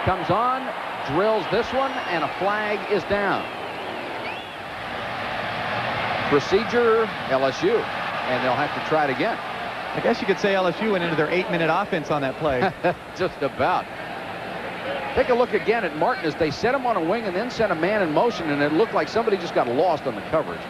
Comes on, drills this one, and a flag is down. Procedure, LSU, and they'll have to try it again. I guess you could say LSU went into their 8-minute offense on that play. Just about. Take a look again at Martin as they set him on a wing and then sent a man in motion, and it looked like somebody just got lost on the coverage.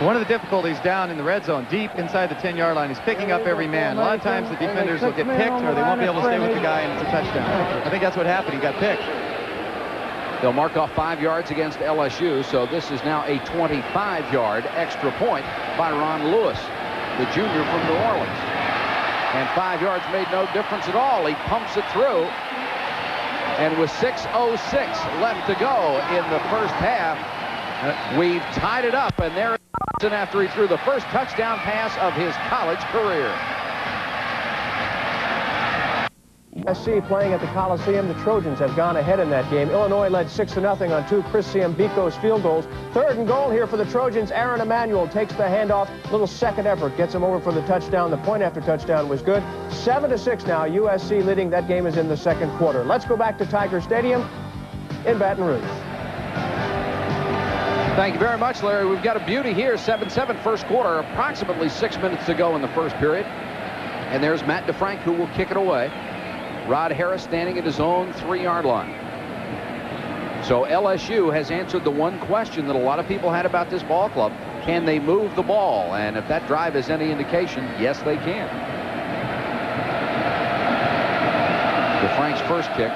One of the difficulties down in the red zone, deep inside the 10-yard line, is picking up every man. A lot of times the defenders will get picked or they won't be able to stay with the guy, and it's a touchdown. I think that's what happened. He got picked. They'll mark off 5 yards against LSU, so this is now a 25-yard extra point by Ron Lewis, the junior from New Orleans. And 5 yards made no difference at all. He pumps it through. And with 6:06 left to go in the first half, we've tied it up, and there is after he threw the first touchdown pass of his college career. USC playing at the Coliseum. The Trojans have gone ahead in that game. Illinois led 6-0 on 2 Chris Ciambico's field goals. 3rd and goal here for the Trojans. Aaron Emanuel takes the handoff. Little second effort gets him over for the touchdown. The point after touchdown was good. 7-6 now. USC leading. That game is in the 2nd quarter. Let's go back to Tiger Stadium in Baton Rouge. Thank you very much, Larry. We've got a beauty here. 7-7 first quarter. Approximately 6 minutes to go in the first period. And there's Matt DeFrank, who will kick it away. Rod Harris standing at his own 3-yard line. So LSU has answered the one question that a lot of people had about this ball club. Can they move the ball? And if that drive is any indication, yes, they can. DeFrank's first kick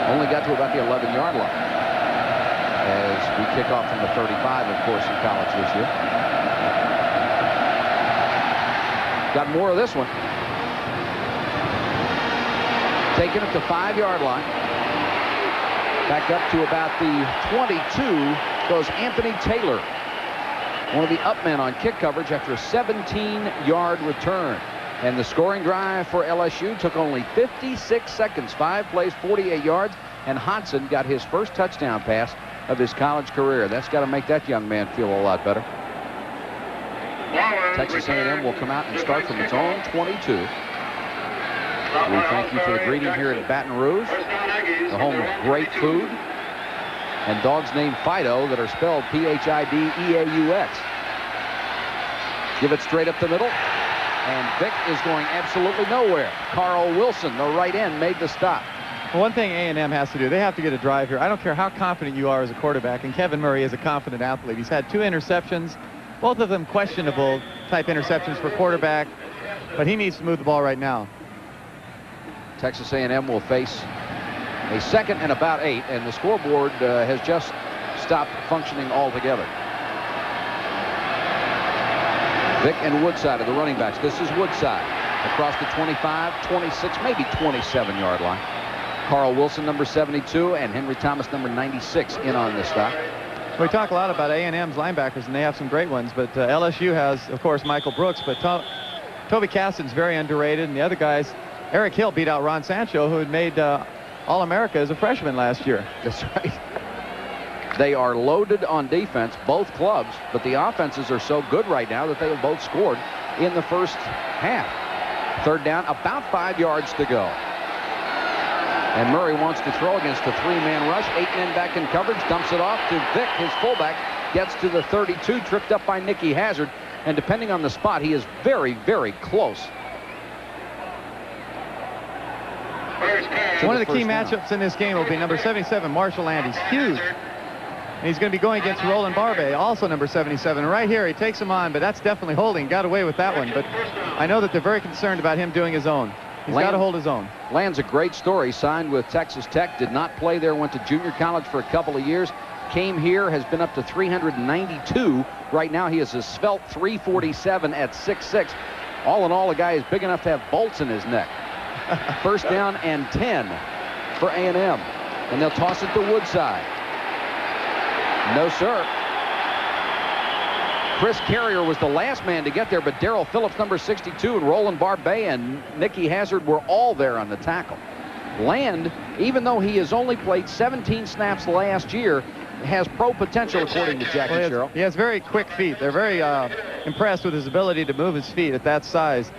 only got to about the 11-yard line, as we kick off from the 35, of course, in college this year. Got more of this one. Taking it to 5-yard line. Back up to about the 22 goes Anthony Taylor, one of the up men on kick coverage after a 17-yard return. And the scoring drive for LSU took only 56 seconds, 5 plays, 48 yards, and Hodson got his first touchdown pass of his college career. That's got to make that young man feel a lot better. Texas A&M will come out and start from its own 22. We thank you for the greeting here in Baton Rouge, the home of great food, and dogs named Fido that are spelled P-H-I-D-E-A-U-X. Give it straight up the middle, and Vic is going absolutely nowhere. Carl Wilson, the right end, made the stop. Well, one thing A&M has to do, they have to get a drive here. I don't care how confident you are as a quarterback, and Kevin Murray is a confident athlete. He's had 2 interceptions, both of them questionable type interceptions for quarterback, but he needs to move the ball right now. Texas A&M will face a 2nd and about 8, and the scoreboard has just stopped functioning altogether. Vic and Woodside are the running backs. This is Woodside across the 25, 26, maybe 27-yard line. Carl Wilson, number 72, and Henry Thomas, number 96, in on the stop. We talk a lot about A&M's linebackers, and they have some great ones, but LSU has, of course, Michael Brooks, but Toby Caston's very underrated, and the other guys, Eric Hill beat out Ron Sancho, who had made All-America as a freshman last year. That's right. They are loaded on defense, both clubs, but the offenses are so good right now that they have both scored in the first half. 3rd down, about 5 yards to go. And Murray wants to throw against a 3-man rush. 8 men back in coverage, dumps it off to Vic, his fullback, gets to the 32, tripped up by Nicky Hazard, and depending on the spot, he is very, very close. One of the key matchups in this game will be number 77, Marshall Land. He's huge. And he's going to be going against Roland Barbe, also number 77. Right here, he takes him on, but that's definitely holding. Got away with that one, but I know that they're very concerned about him doing his own. He's got to hold his own. Land's a great story. Signed with Texas Tech, did not play there, went to junior college for a couple of years, came here, has been up to 392. Right now, he is a svelte 347 at 6'6". All in all, a guy is big enough to have bolts in his neck. 1st down and 10 for A&M. And they'll toss it to Woodside. No, sir. Chris Carrier was the last man to get there, but Darrell Phillips, number 62, and Roland Barbe and Nicky Hazard were all there on the tackle. Land, even though he has only played 17 snaps last year, has pro potential, according to Jackie Sherrill. He has very quick feet. They're very impressed with his ability to move his feet at that size.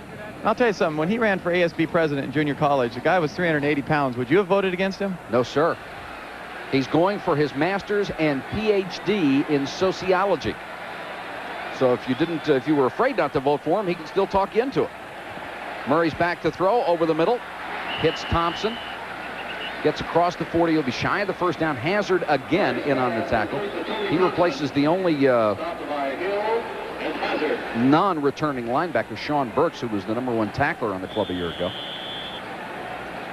I'll tell you something. When he ran for ASB president in junior college, the guy was 380 pounds. Would you have voted against him? No, sir. He's going for his master's and PhD in sociology. So if you were afraid not to vote for him, he can still talk you into it. Murray's back to throw over the middle. Hits Thompson. Gets across the 40. He'll be shy of the 1st down. Hazard again in on the tackle. He replaces the only non-returning linebacker, Sean Burks, who was the #1 tackler on the club a year ago.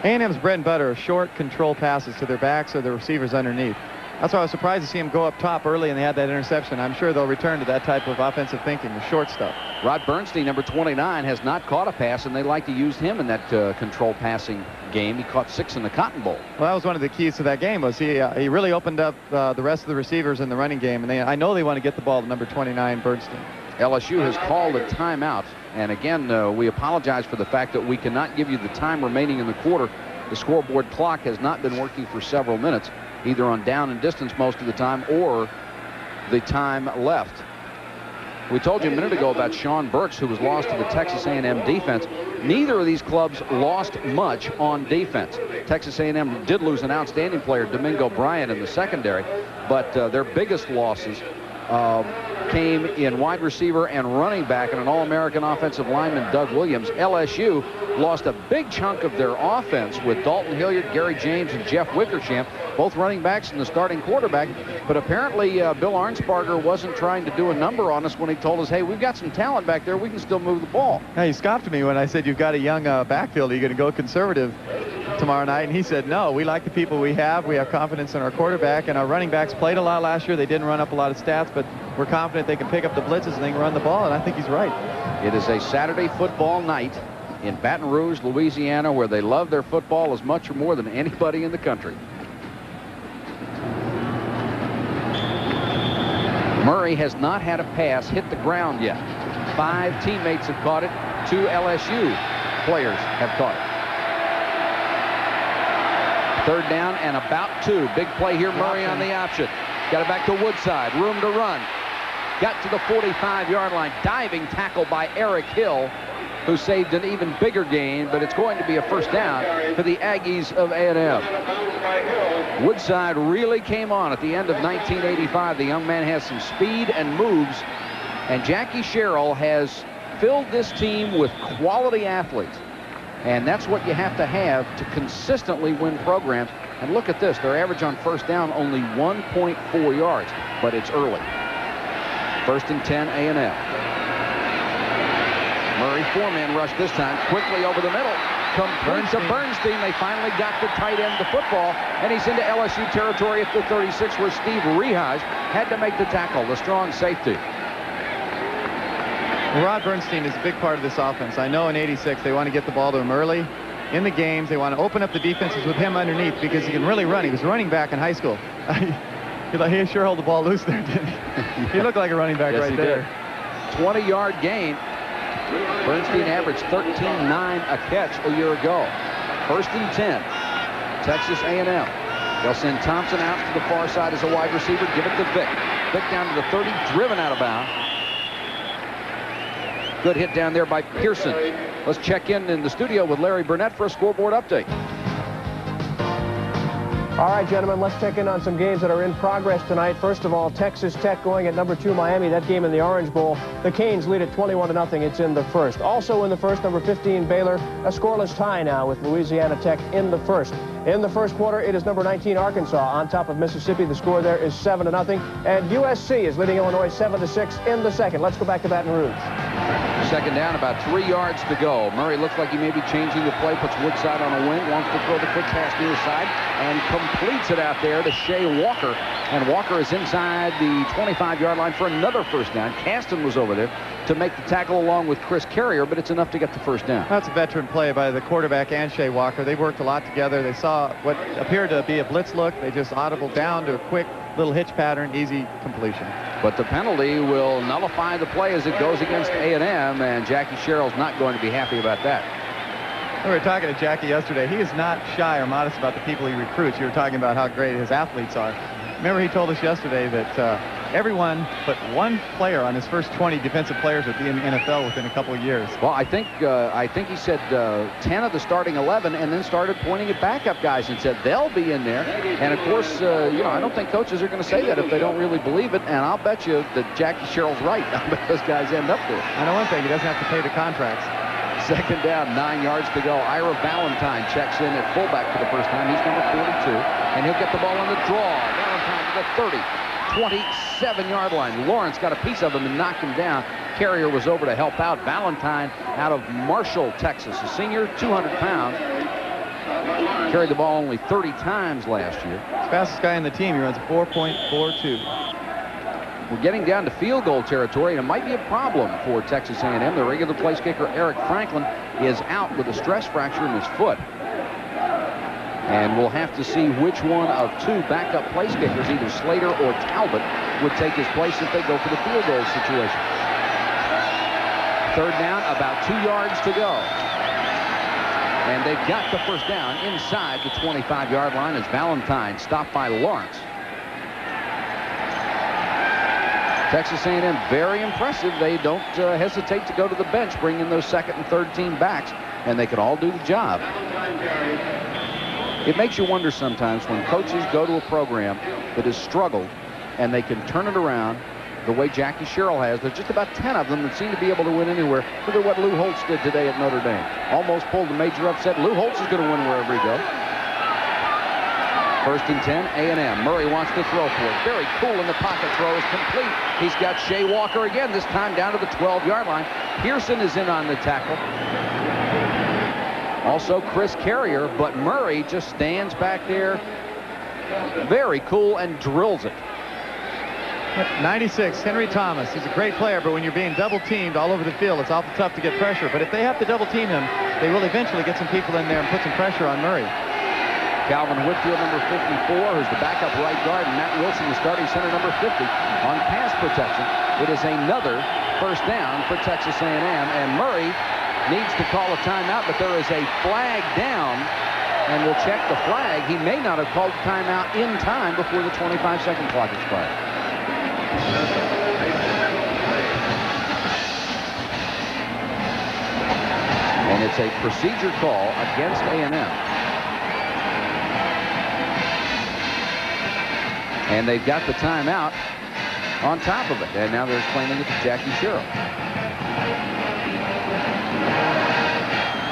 A&M's bread and butter are short control passes to their backs or the receivers underneath. That's why I was surprised to see him go up top early and they had that interception. I'm sure they'll return to that type of offensive thinking, the short stuff. Rod Bernstein, number 29, has not caught a pass, and they like to use him in that control passing game. He caught 6 in the Cotton Bowl. Well, that was one of the keys to that game, was he really opened up the rest of the receivers in the running game, and I know they want to get the ball to number 29, Bernstein. LSU has called a timeout, and again, we apologize for the fact that we cannot give you the time remaining in the quarter. The scoreboard clock has not been working for several minutes, either on down and distance most of the time or the time left. We told you a minute ago about Sean Burks, who was lost to the Texas A&M defense. Neither of these clubs lost much on defense. Texas A&M did lose an outstanding player, Domingo Bryant, in the secondary, but their biggest losses came in wide receiver and running back, and an All-American offensive lineman, Doug Williams. LSU lost a big chunk of their offense with Dalton Hilliard, Gary James, and Jeff Wickersham, both running backs and the starting quarterback. But apparently Bill Arnsparger wasn't trying to do a number on us when he told us, hey, we've got some talent back there. We can still move the ball. Hey, he scoffed me when I said, you've got a young backfield. Are you going to go conservative tomorrow night? And he said, no, we like the people we have. We have confidence in our quarterback, and our running backs played a lot last year. They didn't run up a lot of stats, but we're confident they can pick up the blitzes and they can run the ball, and I think he's right. It is a Saturday football night in Baton Rouge, Louisiana, where they love their football as much or more than anybody in the country. Murray has not had a pass hit the ground yet. 5 teammates have caught it. 2 LSU players have caught it. 3rd down and about 2. Big play here, Murray on the option. Got it back to Woodside. Room to run. Got to the 45-yard line. Diving tackle by Eric Hill. who saved an even bigger gain, but it's going to be a first down for the Aggies of A&M. Woodside really came on at the end of 1985. The young man has some speed and moves, and Jackie Sherrill has filled this team with quality athletes. And that's what you have to consistently win programs. And look at this. Their average on first down only 1.4 yards, but it's early. First and 10, A&M. Murray, four-man rush this time, quickly over the middle. Complete to Bernstein. They finally got the tight end the football, and he's into LSU territory at the 36, where Steve Rehage had to make the tackle, the strong safety. Well, Rod Bernstein is a big part of this offense. I know in '86 they want to get the ball to him early in the games. They want to open up the defenses with him underneath because he can really run. He was a running back in high school. He sure held the ball loose there, didn't he? He looked like a running back right there. 20-yard gain. Bernstein averaged 13.9 a catch a year ago. First and 10, Texas A&M. They'll send Thompson out to the far side as a wide receiver. Give it to Vick. Vick down to the 30, driven out of bounds. Good hit down there by Pearson. Let's check in the studio with Larry Burnett for a scoreboard update. All right, gentlemen, let's check in on some games that are in progress tonight. First of all, Texas Tech going at number 2 Miami. That game in the Orange Bowl. The Canes lead at 21-0. It's in the first. Also in the first, number 15 Baylor. A scoreless tie now with Louisiana Tech in the first. In the first quarter, it is number 19 Arkansas on top of Mississippi. The score there is 7-0. And USC is leading Illinois 7-6 in the second. Let's go back to Baton Rouge. Second down, about 3 yards to go. Murray looks like he may be changing the play, puts Woodside on a wing, wants to throw the quick pass near side, and completes it out there to Shea Walker. And Walker is inside the 25-yard line for another first down. Caston was over there to make the tackle along with Chris Carrier, but it's enough to get the first down. That's a veteran play by the quarterback and Shea Walker. They worked a lot together. They saw what appeared to be a blitz look. They just audible down to a quick little hitch pattern, easy completion. But the penalty will nullify the play as it goes against A&M, and Jackie Sherrill's not going to be happy about that. We were talking to Jackie yesterday. He is not shy or modest about the people he recruits. You were talking about how great his athletes are. Remember, he told us yesterday that everyone but one player on his first 20 defensive players would be in the NFL within a couple of years. Well, I think he said 10 of the starting 11, and then started pointing at backup guys and said they'll be in there. And of course, I don't think coaches are going to say that if they don't really believe it. And I'll bet you that Jackie Sherrill's right. I bet those guys end up there. I know one thing: he doesn't have to pay the contracts. Second down, 9 yards to go. Ira Valentine checks in at fullback for the first time. He's number 42, and he'll get the ball on the draw. Valentine to the 30, 27-yard line. Lawrence got a piece of him and knocked him down. Carrier was over to help out. Valentine out of Marshall, Texas, a senior, 200 pounds. Carried the ball only 30 times last year. Fastest guy in the team. He runs a 4.42. We're getting down to field goal territory, and it might be a problem for Texas A&M. The regular place kicker, Eric Franklin, is out with a stress fracture in his foot. And we'll have to see which one of two backup place kickers, either Slater or Talbot, would take his place if they go for the field goal situation. Third down, about 2 yards to go. And they've got the first down inside the 25-yard line as Valentine stopped by Lawrence. Texas A&M very impressive. They don't hesitate to go to the bench, bring in those second and third team backs, and they can all do the job. It makes you wonder sometimes when coaches go to a program that has struggled and they can turn it around the way Jackie Sherrill has. There's just about 10 of them that seem to be able to win anywhere. Look at what Lou Holtz did today at Notre Dame. Almost pulled a major upset. Lou Holtz is going to win wherever he goes. First and 10, A&M. Murray wants to throw for it. Very cool in the pocket. Throw is complete. He's got Shea Walker again, this time down to the 12-yard line. Pearson is in on the tackle. Also Chris Carrier, but Murray just stands back there. Very cool and drills it. 96, Henry Thomas. He's a great player, but when you're being double-teamed all over the field, it's awful tough to get pressure. But if they have to double-team him, they will eventually get some people in there and put some pressure on Murray. Calvin Whitfield, number 54, who's the backup right guard, and Matt Wilson, the starting center, number 50, on pass protection. It is another first down for Texas A&M, and Murray needs to call a timeout, but there is a flag down, and we'll check the flag. He may not have called the timeout in time before the 25-second clock expired. And it's a procedure call against A&M. And they've got the timeout on top of it. And now they're explaining it to Jackie Sherrill.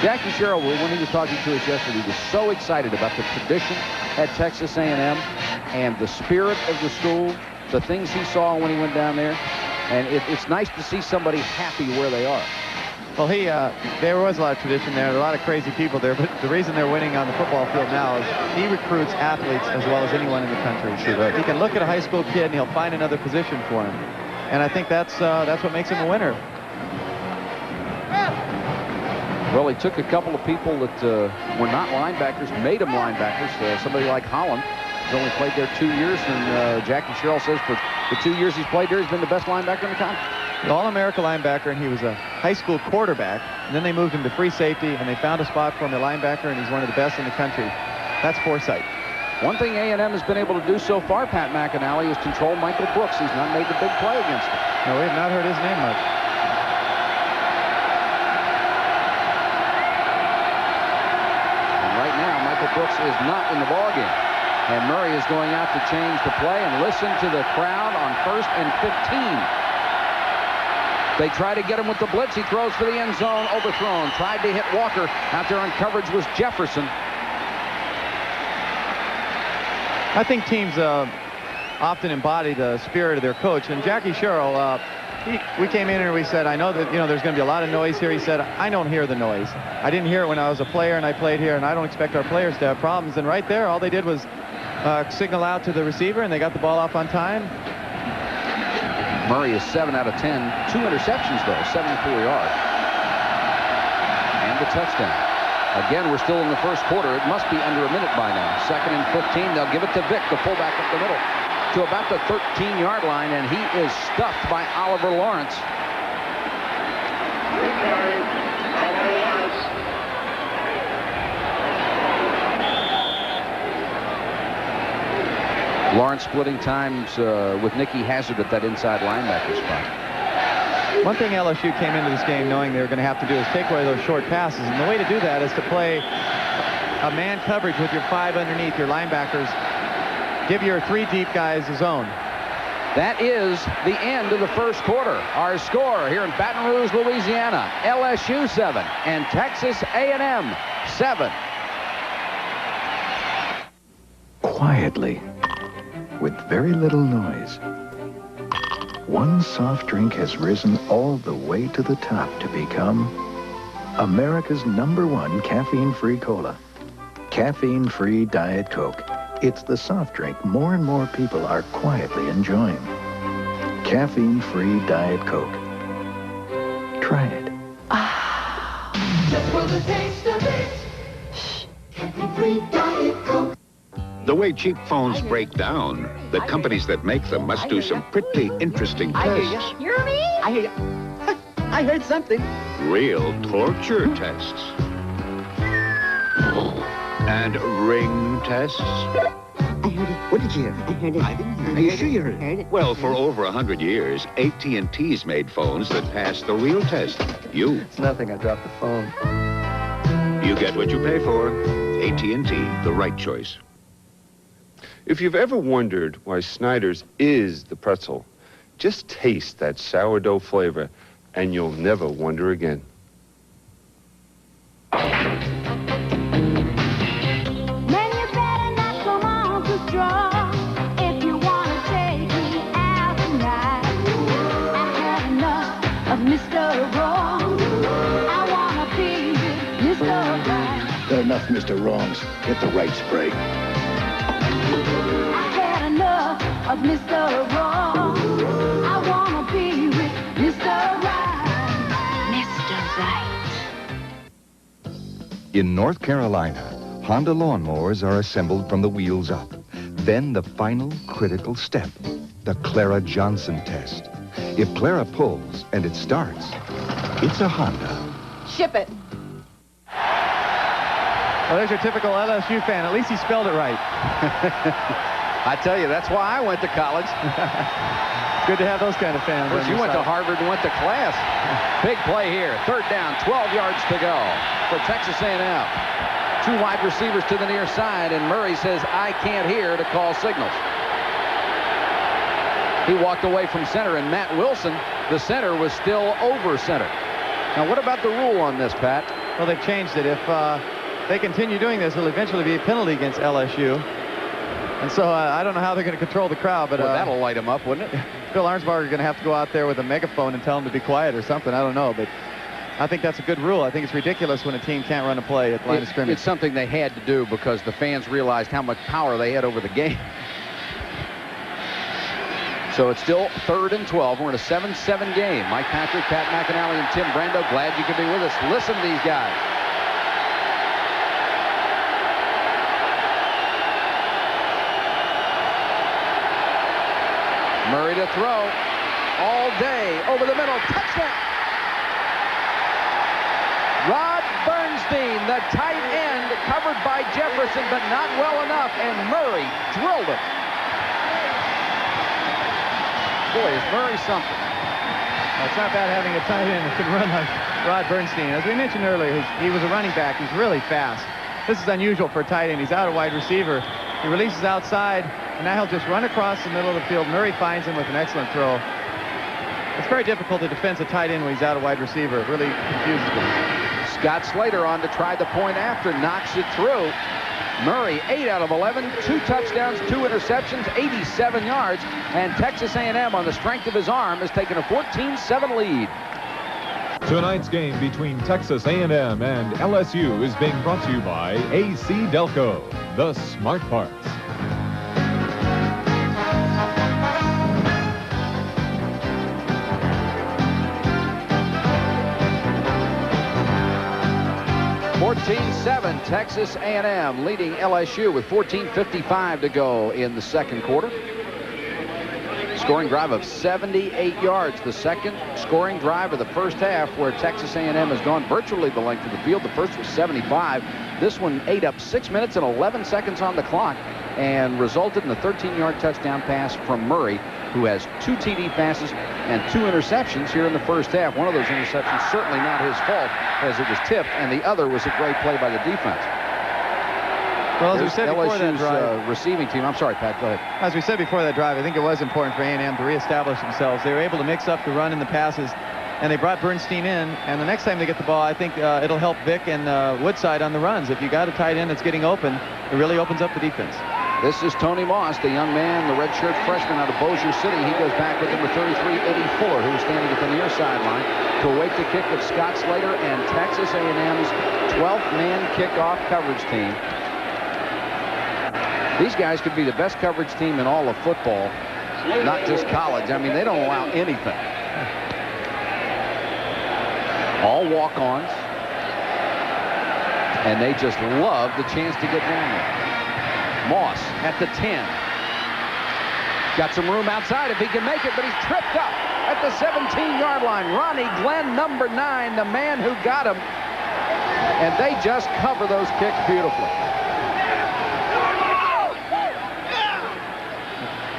Jackie Sherrill, when he was talking to us yesterday, was so excited about the tradition at Texas A&M and the spirit of the school, the things he saw when he went down there. And it's nice to see somebody happy where they are. Well, there was a lot of tradition there, a lot of crazy people there, but the reason they're winning on the football field now is he recruits athletes as well as anyone in the country. Sure. He can look at a high school kid and he'll find another position for him. And I think that's what makes him a winner. Well, he took a couple of people that were not linebackers, made them linebackers. Somebody like Holland has only played there 2 years, and Jackie Sherrill says for the 2 years he's played there, he's been the best linebacker in the country. The All-America linebacker, and he was a high school quarterback, and then they moved him to free safety, and they found a spot for him at linebacker, and he's one of the best in the country. That's foresight. One thing A&M has been able to do so far, Pat McAnally, is control Michael Brooks. He's not made the big play against him. No, we have not heard his name much. And right now, Michael Brooks is not in the ballgame. And Murray is going out to change the play, and listen to the crowd on 1st and 15. They try to get him with the blitz. He throws for the end zone, overthrown. Tried to hit Walker. Out there on coverage was Jefferson. I think teams often embody the spirit of their coach. And Jackie Sherrill, we came in and we said, I know that there's going to be a lot of noise here. He said, I don't hear the noise. I didn't hear it when I was a player and I played here, and I don't expect our players to have problems. And right there, all they did was signal out to the receiver, and they got the ball off on time. Murray is 7 out of 10. 2 interceptions, though, 74 yards. And the touchdown. Again, we're still in the first quarter. It must be under a minute by now. 2nd and 15. They'll give it to Vick, the fullback up the middle, to about the 13-yard line, and he is stuffed by Oliver Lawrence. Lawrence splitting times with Nicky Hazard at that inside linebacker spot. One thing LSU came into this game knowing they were going to have to do is take away those short passes. And the way to do that is to play a man coverage with your 5 underneath your linebackers. Give your 3 deep guys a zone. That is the end of the first quarter. Our score here in Baton Rouge, Louisiana, LSU 7 and Texas A&M 7. Quietly, with very little noise, one soft drink has risen all the way to the top to become America's #1 caffeine-free cola. Caffeine-free Diet Coke. It's the soft drink more and more people are quietly enjoying. Caffeine-free Diet Coke. Try it. Just for the taste of it. Caffeine-free Diet Coke. The way cheap phones break down, the companies that make them must do some pretty interesting tests. You hear me? I hear you. I heard something. Real torture tests. And ring tests. I heard it. What did you hear? I heard it. I didn't hear it. Are you sure you heard it? Well, for over 100 years, AT&T's made phones that pass the real test. It's nothing. I dropped the phone. You get what you pay for. AT&T, the right choice. If you've ever wondered why Snyder's is the pretzel, just taste that sourdough flavor, and you'll never wonder again. Man, you better not come on too strong if you want to take me out tonight. I've had enough of Mr. Wrong. I want to be with Mr. Right. There are enough Mr. Wrongs. Get the right spray. I've had enough of Mr. Wrong. I want to be with Mr. Right. Mr. Right. In North Carolina, Honda lawnmowers are assembled from the wheels up. Then the final critical step, the Clara Johnson test. If Clara pulls and it starts, it's a Honda. Ship it. Well, there's your typical LSU fan. At least he spelled it right. I tell you, that's why I went to college. Good to have those kind of fans. Of course, you went to Harvard and went to class. Big play here. 3rd down, 12 yards to go for Texas A&M. 2 wide receivers to the near side, and Murray says, I can't hear to call signals. He walked away from center, and Matt Wilson, the center, was still over center. Now, what about the rule on this, Pat? Well, they've changed it. If they continue doing this, it'll eventually be a penalty against LSU. And so I don't know how they're going to control the crowd, but well, that'll light them up, wouldn't it? Phil Arnsparger is going to have to go out there with a megaphone and tell them to be quiet or something. I don't know, but I think that's a good rule. I think it's ridiculous when a team can't run a play at the line of scrimmage. It's something they had to do because the fans realized how much power they had over the game. So it's still 3rd and 12. We're in a 7-7 game. Mike Patrick, Pat McInally, and Tim Brando, glad you could be with us. Listen to these guys. Murray to throw all day over the middle. Touchdown. Rod Bernstein, the tight end, covered by Jefferson, but not well enough, and Murray drilled it. Boy, is Murray something. Well, it's not bad having a tight end that can run like Rod Bernstein. As we mentioned earlier, he was a running back. He's really fast. This is unusual for a tight end. He's out a wide receiver. He releases outside, and now he'll just run across the middle of the field. Murray finds him with an excellent throw. It's very difficult to defend a tight end when he's out a wide receiver. It really confuses him. Scott Slater on to try the point after, knocks it through. Murray, 8 out of 11, 2 touchdowns, 2 interceptions, 87 yards, and Texas A&M, on the strength of his arm, has taken a 14-7 lead. Tonight's game between Texas A&M and LSU is being brought to you by AC Delco, the smart parts. Texas A&M leading LSU with 14:55 to go in the 2nd quarter. Scoring drive of 78 yards. The second scoring drive of the first half, where Texas A&M has gone virtually the length of the field. The first was 75. This one ate up 6 minutes and 11 seconds on the clock and resulted in a 13-yard touchdown pass from Murray, who has 2 TD passes and 2 interceptions here in the first half. One of those interceptions certainly not his fault, as it was tipped, and the other was a great play by the defense. Well, as we said before that drive, receiving team. I'm sorry, Pat, go ahead. As we said before that drive, I think it was important for A&M to reestablish themselves. They were able to mix up the run and the passes, and they brought Bernstein in. And the next time they get the ball, I think it'll help Vic and Woodside on the runs. If you got a tight end that's getting open, it really opens up the defense. This is Tony Moss, the young man, the redshirt freshman out of Bossier City. He goes back with number 33, Eddie Fuller, who is standing at the near sideline to await the kick of Scott Slater and Texas A&M's 12th man kickoff coverage team. These guys could be the best coverage team in all of football, not just college. I mean, they don't allow anything. All walk-ons, and they just love the chance to get down there. Moss at the 10. Got some room outside if he can make it, but he's tripped up at the 17-yard line. Ronnie Glenn, number 9, the man who got him. And they just cover those kicks beautifully.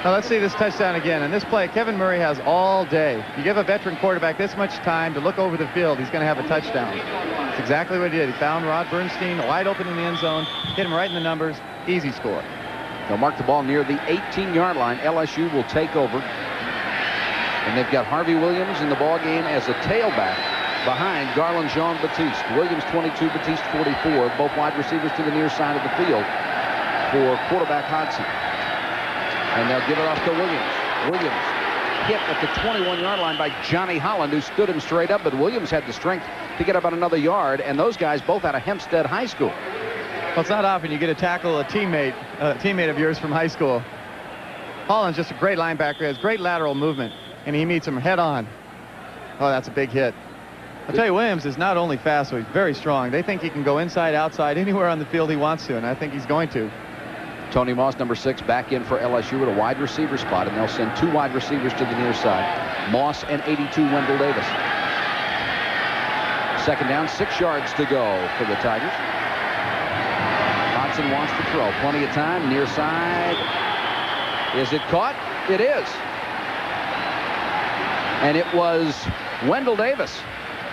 Now let's see this touchdown again. And this play, Kevin Murray has all day. You give a veteran quarterback this much time to look over the field, he's going to have a touchdown. That's exactly what he did. He found Rod Bernstein wide open in the end zone, hit him right in the numbers, easy score. They'll mark the ball near the 18-yard line. LSU will take over. And they've got Harvey Williams in the ball game as a tailback behind Garland Jean-Baptiste. Williams 22, Baptiste 44. Both wide receivers to the near side of the field for quarterback Hodson. And they'll give it off to Williams. Williams hit at the 21-yard line by Johnny Holland, who stood him straight up, but Williams had the strength to get about another yard, and those guys both out of Hempstead High School. Well, it's not often you get to tackle a teammate of yours from high school. Holland's just a great linebacker, has great lateral movement, and he meets him head on. Oh, that's a big hit. I'll tell you, Williams is not only fast, but he's very strong. They think he can go inside, outside, anywhere on the field he wants to, and I think he's going to. Tony Moss, number 6, back in for LSU at a wide receiver spot, and they'll send 2 wide receivers to the near side. Moss and 82, Wendell Davis. Second down, 6 yards to go for the Tigers. Hodson wants to throw. Plenty of time, near side. Is it caught? It is. And it was Wendell Davis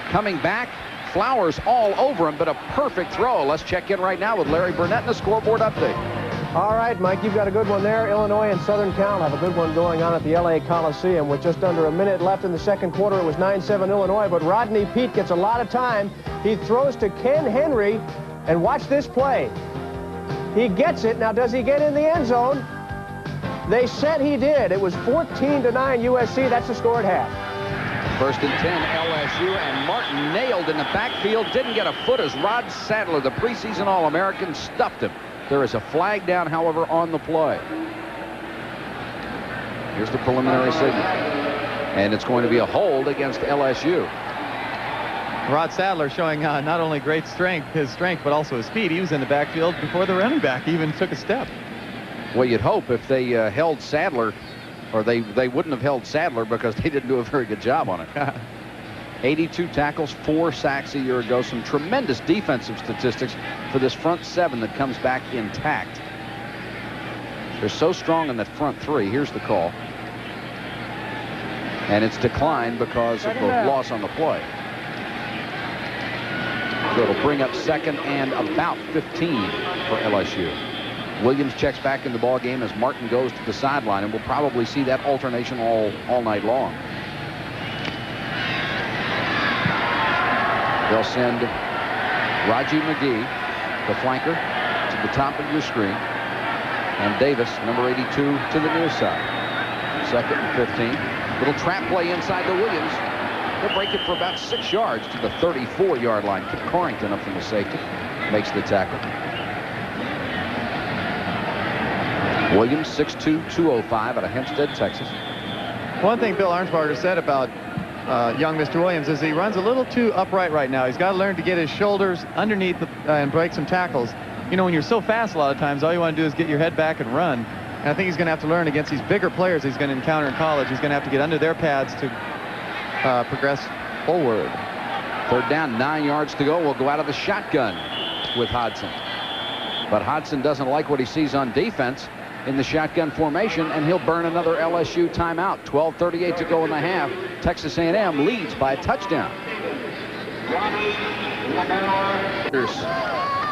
coming back. Flowers all over him, but a perfect throw. Let's check in right now with Larry Burnett and the scoreboard update. All right, Mike, you've got a good one there. Illinois and Southern Cal have a good one going on at the L.A. Coliseum. With just under a minute left in the second quarter, it was 9-7 Illinois, but Rodney Peete gets a lot of time. He throws to Ken Henry, and watch this play. He gets it. Now, does he get in the end zone? They said he did. It was 14-9 USC. That's the score at half. First and 10, LSU, and Martin nailed in the backfield. Didn't get a foot as Rod Sadler, the preseason All-American, stuffed him. There is a flag down, however, on the play. Here's the preliminary signal. And it's going to be a hold against LSU. Rod Sadler showing not only great strength, but also his speed. He was in the backfield before the running back. He even took a step. Well, you'd hope if they held Sadler, or they wouldn't have held Sadler because they didn't do a very good job on it. 82 tackles, 4 sacks a year ago. Some tremendous defensive statistics for this front seven that comes back intact. They're so strong in that front three. Here's the call. And it's declined because of the loss on the play. So it'll bring up second and about 15 for LSU. Williams checks back in the ball game as Martin goes to the sideline, and we'll probably see that alternation all night long. They'll send Raji McGee, the flanker, to the top of your screen, and Davis, number 82, to the near side. Second and 15. Little trap play inside to Williams. He'll break it for about 6 yards to the 34-yard line. Kip Corrington up from the safety makes the tackle. Williams, 6'2", 205 out of Hempstead, Texas. One thing Bill Arnsparger said about young Mr. Williams is he runs a little too upright right now. He's got to learn to get his shoulders underneath and break some tackles. You know, when you're so fast a lot of times, all you want to do is get your head back and run. And I think he's going to have to learn against these bigger players he's going to encounter in college. He's going to have to get under their pads to progress forward. Third down, 9 yards to go. We'll go out of the shotgun with Hodson. But Hodson doesn't like what he sees on defense in the shotgun formation, and he'll burn another LSU timeout. 12:38 to go in the half. Texas A&M leads by a touchdown.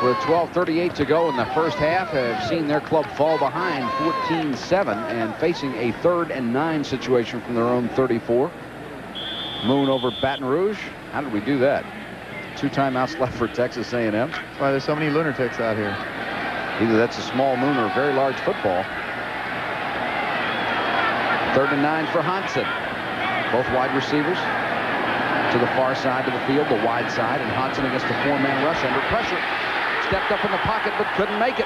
With 12:38 to go in the first half, have seen their club fall behind 14-7 and facing a 3rd and 9 situation from their own 34. Moon over Baton Rouge. How did we do that? 2 timeouts left for Texas A&M. That's why there's so many lunatics out here. Either that's a small moon or a very large football. 3rd and 9 for Hodson. Both wide receivers to the far side of the field, the wide side, and Hodson against the 4-man rush under pressure. Stepped up in the pocket but couldn't make it.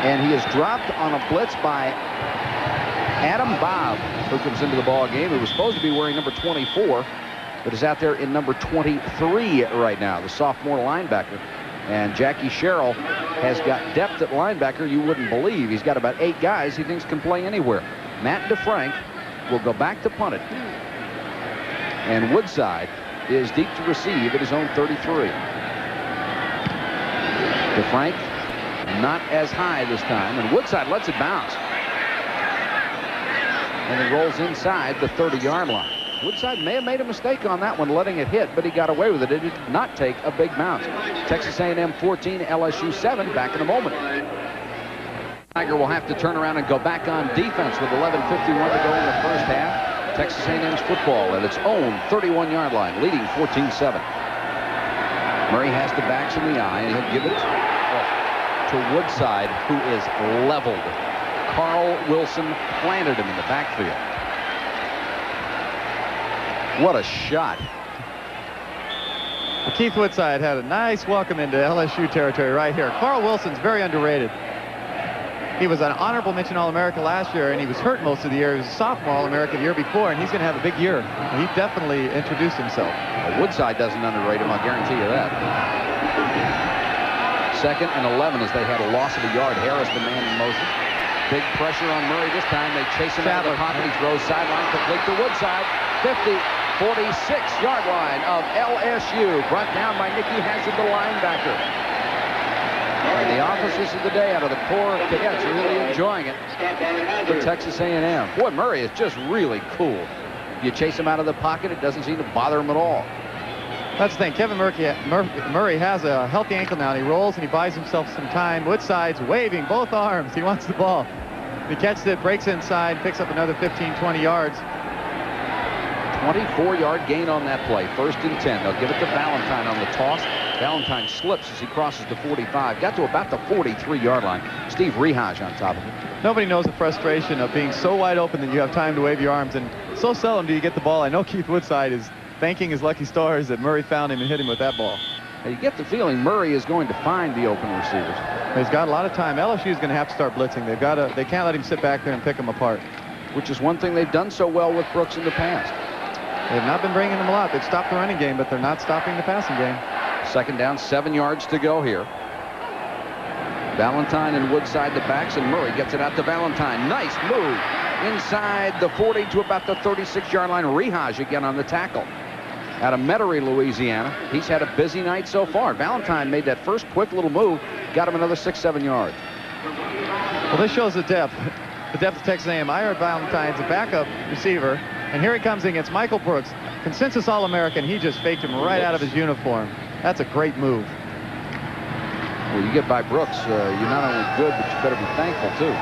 And he is dropped on a blitz by Adam Bob, who comes into the ball game, who was supposed to be wearing number 24, but is out there in number 23 right now, the sophomore linebacker. And Jackie Sherrill has got depth at linebacker you wouldn't believe. He's got about 8 guys he thinks can play anywhere. Matt DeFrank will go back to punt it. And Woodside is deep to receive at his own 33. DeFrank not as high this time, and Woodside lets it bounce. And it rolls inside the 30-yard line. Woodside may have made a mistake on that one, letting it hit, but he got away with it. It did not take a big bounce. Texas A&M 14, LSU 7. Back in a moment. Tiger will have to turn around and go back on defense with 11:51 to go in the first half. Texas A&M's football at its own 31-yard line, leading 14-7. Murray has the backs in the eye, and he'll give it to Woodside, who is leveled. Carl Wilson planted him in the backfield. What a shot. Well, Keith Woodside had a nice welcome into LSU territory right here. Carl Wilson's very underrated. He was an honorable mention All-America last year, and he was hurt most of the year. He was a sophomore All-America the year before, and he's going to have a big year. He definitely introduced himself. Well, Woodside doesn't underrate him, I'll guarantee you that. 2nd and 11 as they had a loss of a yard. Harris, the man in motion. Big pressure on Murray this time. They chase him out of the pocket. He throws sideline complete to Woodside. 46-yard line of LSU. Brought down by Nicky Hazard, the linebacker. And the officers of the day out of the Corps of Cadets are really enjoying it for Texas A&M. Boy, Murray is just really cool. You chase him out of the pocket, it doesn't seem to bother him at all. That's the thing. Kevin Murray has a healthy ankle now, and he rolls and he buys himself some time. Woodside's waving both arms. He wants the ball. He catches it, breaks inside, picks up another 15, 20 yards. 24-yard gain on that play. 1st and 10. They'll give it to Valentine on the toss. Valentine slips as he crosses the 45. Got to about the 43-yard line. Steve Rehaj on top of it. Nobody knows the frustration of being so wide open that you have time to wave your arms, and so seldom do you get the ball. I know Keith Woodside is thanking his lucky stars that Murray found him and hit him with that ball. Now you get the feeling Murray is going to find the open receivers. He's got a lot of time. LSU is going to have to start blitzing. They can't let him sit back there and pick him apart. Which is one thing they've done so well with Brooks in the past. They've not been bringing him a lot. They've stopped the running game, but they're not stopping the passing game. 2nd down, 7 yards to go here. Valentine and Woodside the backs, and Murray gets it out to Valentine. Nice move inside the 40 to about the 36-yard line. Rehaj again on the tackle. Out of Metairie, Louisiana. He's had a busy night so far. Valentine made that first quick little move, got him another 6-7 yards. Well, this shows the depth of Texas A&M. I heard Valentine's a backup receiver, and here he comes against Michael Brooks, consensus All-American. He just faked him right out of his uniform. That's a great move. Well, you get by Brooks, you're not only good, but you better be thankful, too.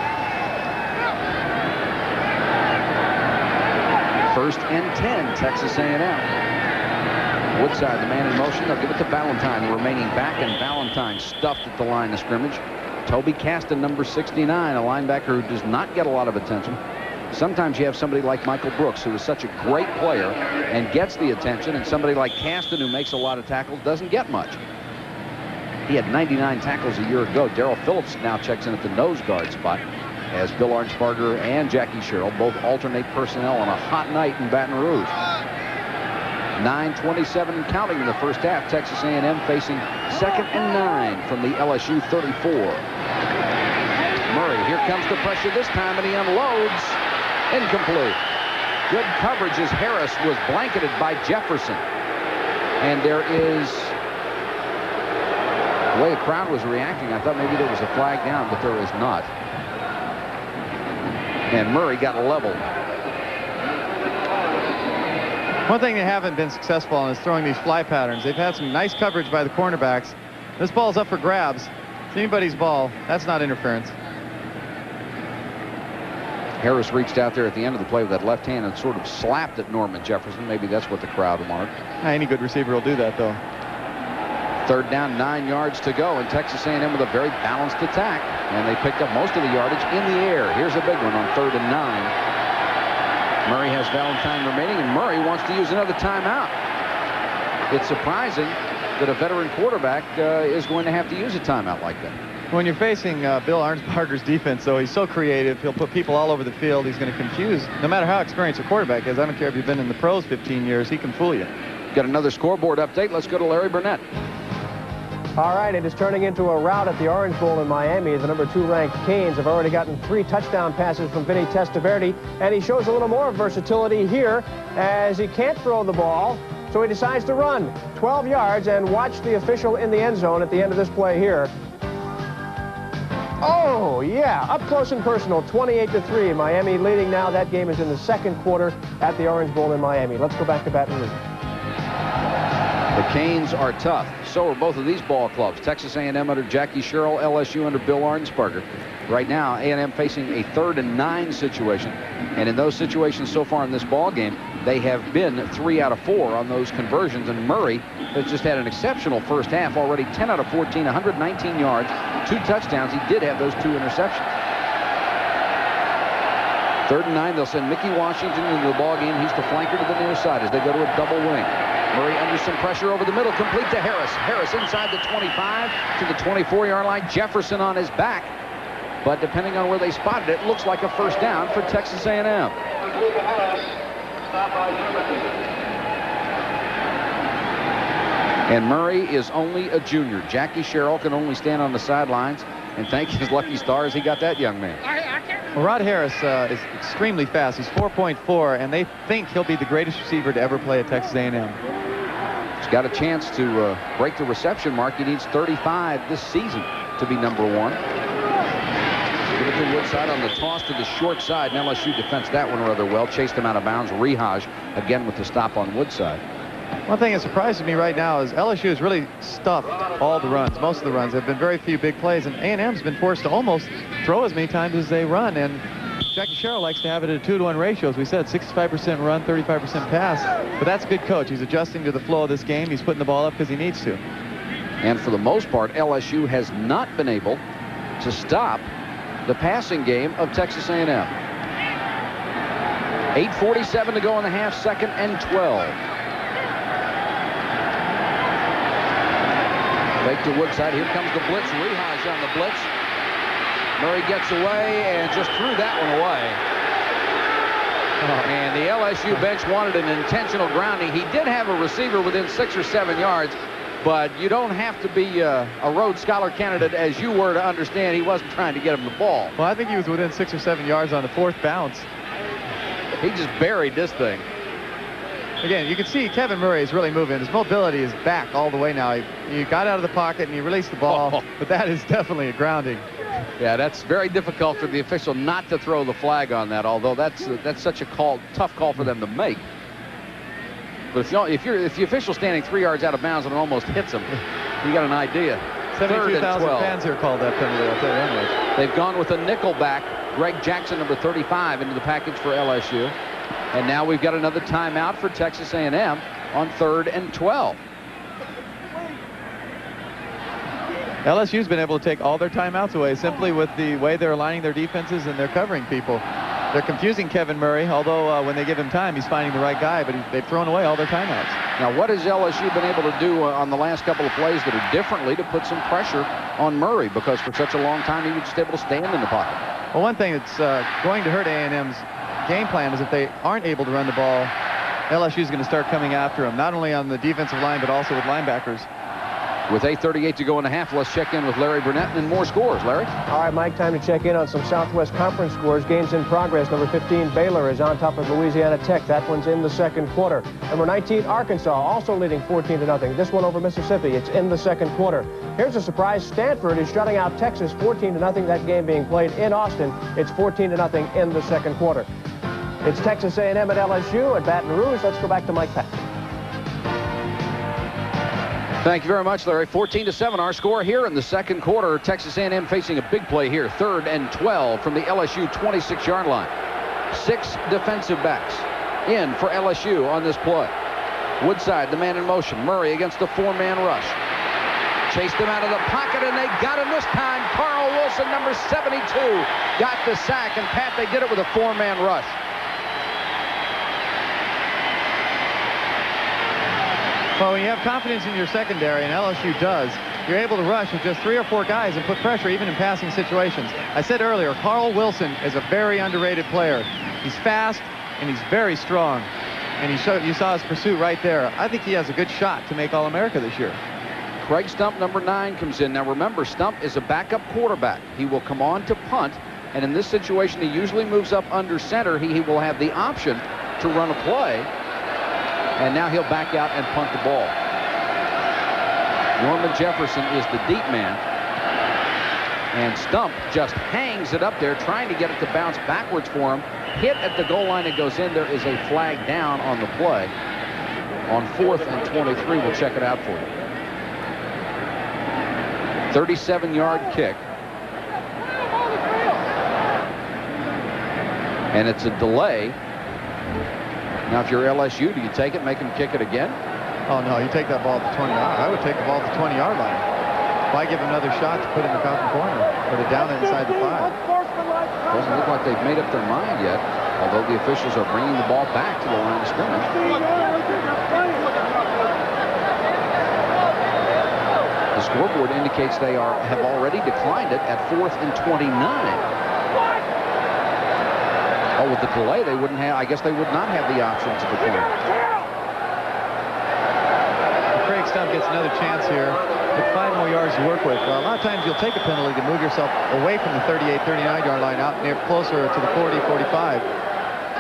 1st and 10, Texas A&M. Woodside, the man in motion. They'll give it to Valentine, the remaining back, and Valentine stuffed at the line of scrimmage. Toby Caston, number 69, a linebacker who does not get a lot of attention. Sometimes you have somebody like Michael Brooks, who is such a great player and gets the attention, and somebody like Caston, who makes a lot of tackles, doesn't get much. He had 99 tackles a year ago. Darrell Phillips now checks in at the nose guard spot as Bill Arnsparger and Jackie Sherrill both alternate personnel on a hot night in Baton Rouge. 9:27 and counting in the first half. Texas A&M facing 2nd and 9 from the LSU 34. Murray, here comes the pressure this time, and he unloads. Incomplete. Good coverage as Harris was blanketed by Jefferson. And there is, the way the crowd was reacting, I thought maybe there was a flag down, but there is not. And Murray got leveled. One thing they haven't been successful on is throwing these fly patterns. They've had some nice coverage by the cornerbacks. This ball's up for grabs. It's anybody's ball. That's not interference. Harris reached out there at the end of the play with that left hand and sort of slapped at Norman Jefferson. Maybe that's what the crowd wanted. Any good receiver will do that, though. 3rd down, 9 yards to go, and Texas A&M with a very balanced attack. And they picked up most of the yardage in the air. Here's a big one on 3rd and 9. Murray has Valentine remaining, and Murray wants to use another timeout. It's surprising that a veteran quarterback is going to have to use a timeout like that. When you're facing Bill Arnsparger's defense, though, he's so creative. He'll put people all over the field. He's going to confuse, no matter how experienced a quarterback is. I don't care if you've been in the pros 15 years. He can fool you. Got another scoreboard update. Let's go to Larry Burnett. All right, it is turning into a rout at the Orange Bowl in Miami. The number 2 ranked Canes have already gotten 3 touchdown passes from Vinny Testaverde, and he shows a little more versatility here as he can't throw the ball, so he decides to run 12 yards, and watch the official in the end zone at the end of this play here. Oh, yeah, up close and personal, 28-3. Miami leading now. That game is in the 2nd quarter at the Orange Bowl in Miami. Let's go back to Baton Rouge. The Canes are tough. So are both of these ball clubs. Texas A&M under Jackie Sherrill, LSU under Bill Arnsparger. Right now, A&M facing a 3rd and 9 situation. And in those situations so far in this ball game, they have been 3 out of 4 on those conversions. And Murray has just had an exceptional first half, already 10 out of 14, 119 yards, 2 touchdowns. He did have those 2 interceptions. 3rd and 9, they'll send Mickey Washington into the ball game. He's the flanker to the near side as they go to a double wing. Murray under some pressure over the middle, complete to Harris. Harris inside the 25 to the 24-yard line. Jefferson on his back. But depending on where they spotted it, looks like a first down for Texas A&M. And Murray is only a junior. Jackie Sherrill can only stand on the sidelines and thank his lucky stars he got that young man. Well, Rod Harris is extremely fast. He's 4.4, and they think he'll be the greatest receiver to ever play at Texas A&M. He's got a chance to break the reception mark. He needs 35 this season. to be number 1. Give it to Woodside on the toss to the short side, and LSU defends that one rather well. Chased him out of bounds. Rehaj again with the stop on Woodside. One thing that surprises me right now is LSU has really stuffed all the runs. Most of the runs. There have been very few big plays, and A&M's been forced to almost throw as many times as they run. And Jackie Sherrill likes to have it at a 2-to-1 ratio. As we said, 65% run, 35% pass. But that's a good coach. He's adjusting to the flow of this game. He's putting the ball up because he needs to. And for the most part, LSU has not been able to stop the passing game of Texas A&M. 8:47 to go in the half, 2nd and 12. Fake to Woodside. Here comes the blitz. Rehaj on the blitz. Murray gets away and just threw that one away. And the LSU bench wanted an intentional grounding. He did have a receiver within 6 or 7 yards, but you don't have to be a Rhodes Scholar candidate as you were to understand he wasn't trying to get him the ball. Well, I think he was within 6 or 7 yards on the 4th bounce. He just buried this thing. Again, you can see Kevin Murray is really moving. His mobility is back all the way now. He got out of the pocket and he released the ball, but that is definitely a grounding. Yeah, that's very difficult for the official not to throw the flag on that, although that's such a tough call for them to make. But if the official's standing 3 yards out of bounds and it almost hits him, you got an idea. 72,000 fans here called that penalty, I'll tell you anyway. They've gone with a nickel back, Greg Jackson, number 35, into the package for LSU. And now we've got another timeout for Texas A&M on 3rd and 12. LSU's been able to take all their timeouts away simply with the way they're aligning their defenses and they're covering people. They're confusing Kevin Murray, although when they give him time, he's finding the right guy, but they've thrown away all their timeouts. Now, what has LSU been able to do on the last couple of plays that are differently to put some pressure on Murray? Because for such a long time, he was just able to stand in the pocket. Well, one thing that's going to hurt A&M's game plan is if they aren't able to run the ball, LSU is going to start coming after them, not only on the defensive line, but also with linebackers. With 8:38 to go in the half, let's check in with Larry Burnett and more scores. Larry? All right, Mike, time to check in on some Southwest Conference scores. Games in progress. Number 15, Baylor is on top of Louisiana Tech. That one's in the 2nd quarter. Number 19, Arkansas, also leading 14-0. This one over Mississippi. It's in the 2nd quarter. Here's a surprise. Stanford is shutting out Texas 14-0. That game being played in Austin. It's 14-0 in the 2nd quarter. It's Texas A&M at LSU at Baton Rouge. Let's go back to Mike Peck. Thank you very much, Larry. 14-7 our score here in the 2nd quarter. Texas A&M facing a big play here. 3rd and 12 from the LSU 26-yard line. 6 defensive backs in for LSU on this play. Woodside, the man in motion. Murray against the 4-man rush. Chased him out of the pocket, and they got him this time. Carl Wilson, number 72, got the sack. And, Pat, they did it with a 4-man rush. Well, when you have confidence in your secondary, and LSU does, you're able to rush with just 3 or 4 guys and put pressure even in passing situations. I said earlier, Carl Wilson is a very underrated player. He's fast, and he's very strong. And you saw his pursuit right there. I think he has a good shot to make All-America this year. Craig Stump, number 9, comes in. Now, remember, Stump is a backup quarterback. He will come on to punt, and in this situation, he usually moves up under center. He will have the option to run a play. And now he'll back out and punt the ball. Norman Jefferson is the deep man. And Stump just hangs it up there, trying to get it to bounce backwards for him. Hit at the goal line, it goes in. There is a flag down on the play. On 4th and 23, we'll check it out for you. 37-yard kick. And it's a delay. Now, if you're LSU, do you take it, make him kick it again? Oh, no, you take that ball at the 20-yard. I would take the ball at the 20-yard line. Why give him another shot to put in the Falcon corner? Put it down inside the 5. Doesn't look like they've made up their mind yet, although the officials are bringing the ball back to the line of scrimmage. The scoreboard indicates they have already declined it at 4th and 29. Oh, with the delay, they wouldn't have. I guess they would not have the option to decline. Craig Stump gets another chance here with 5 more yards to work with. Well, a lot of times you'll take a penalty to move yourself away from the 38, 39-yard line out near closer to the 40, 45.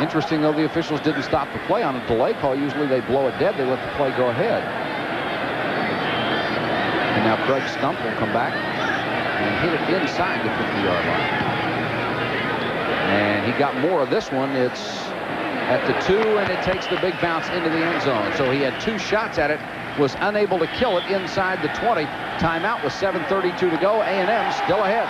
Interesting, though, the officials didn't stop the play on a delay call. Usually they blow it dead. They let the play go ahead. And now Craig Stump will come back. and hit it inside the 50-yard line. And he got more of this one. It's at the 2, and it takes the big bounce into the end zone. So he had 2 shots at it, was unable to kill it inside the 20. Timeout with 7:32 to go. A&M still ahead.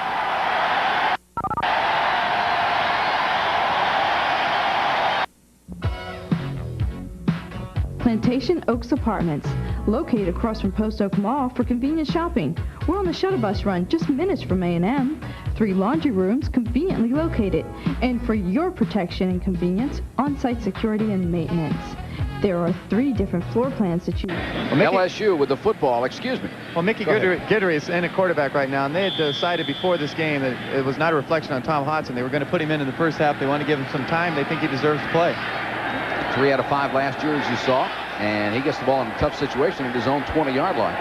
Plantation Oaks Apartments, located across from Post Oak Mall for convenient shopping. We're on the shuttle bus run just minutes from A&M. 3 laundry rooms conveniently located. And for your protection and convenience, on-site security and maintenance. There are 3 different floor plans that you... LSU with the football, excuse me. Well, Mickey Guidry is in a quarterback right now, and they had decided before this game that it was not a reflection on Tom Hodson. They were going to put him in the first half. They want to give him some time. They think he deserves to play. 3 out of 5 last year, as you saw, and he gets the ball in a tough situation at his own 20-yard line.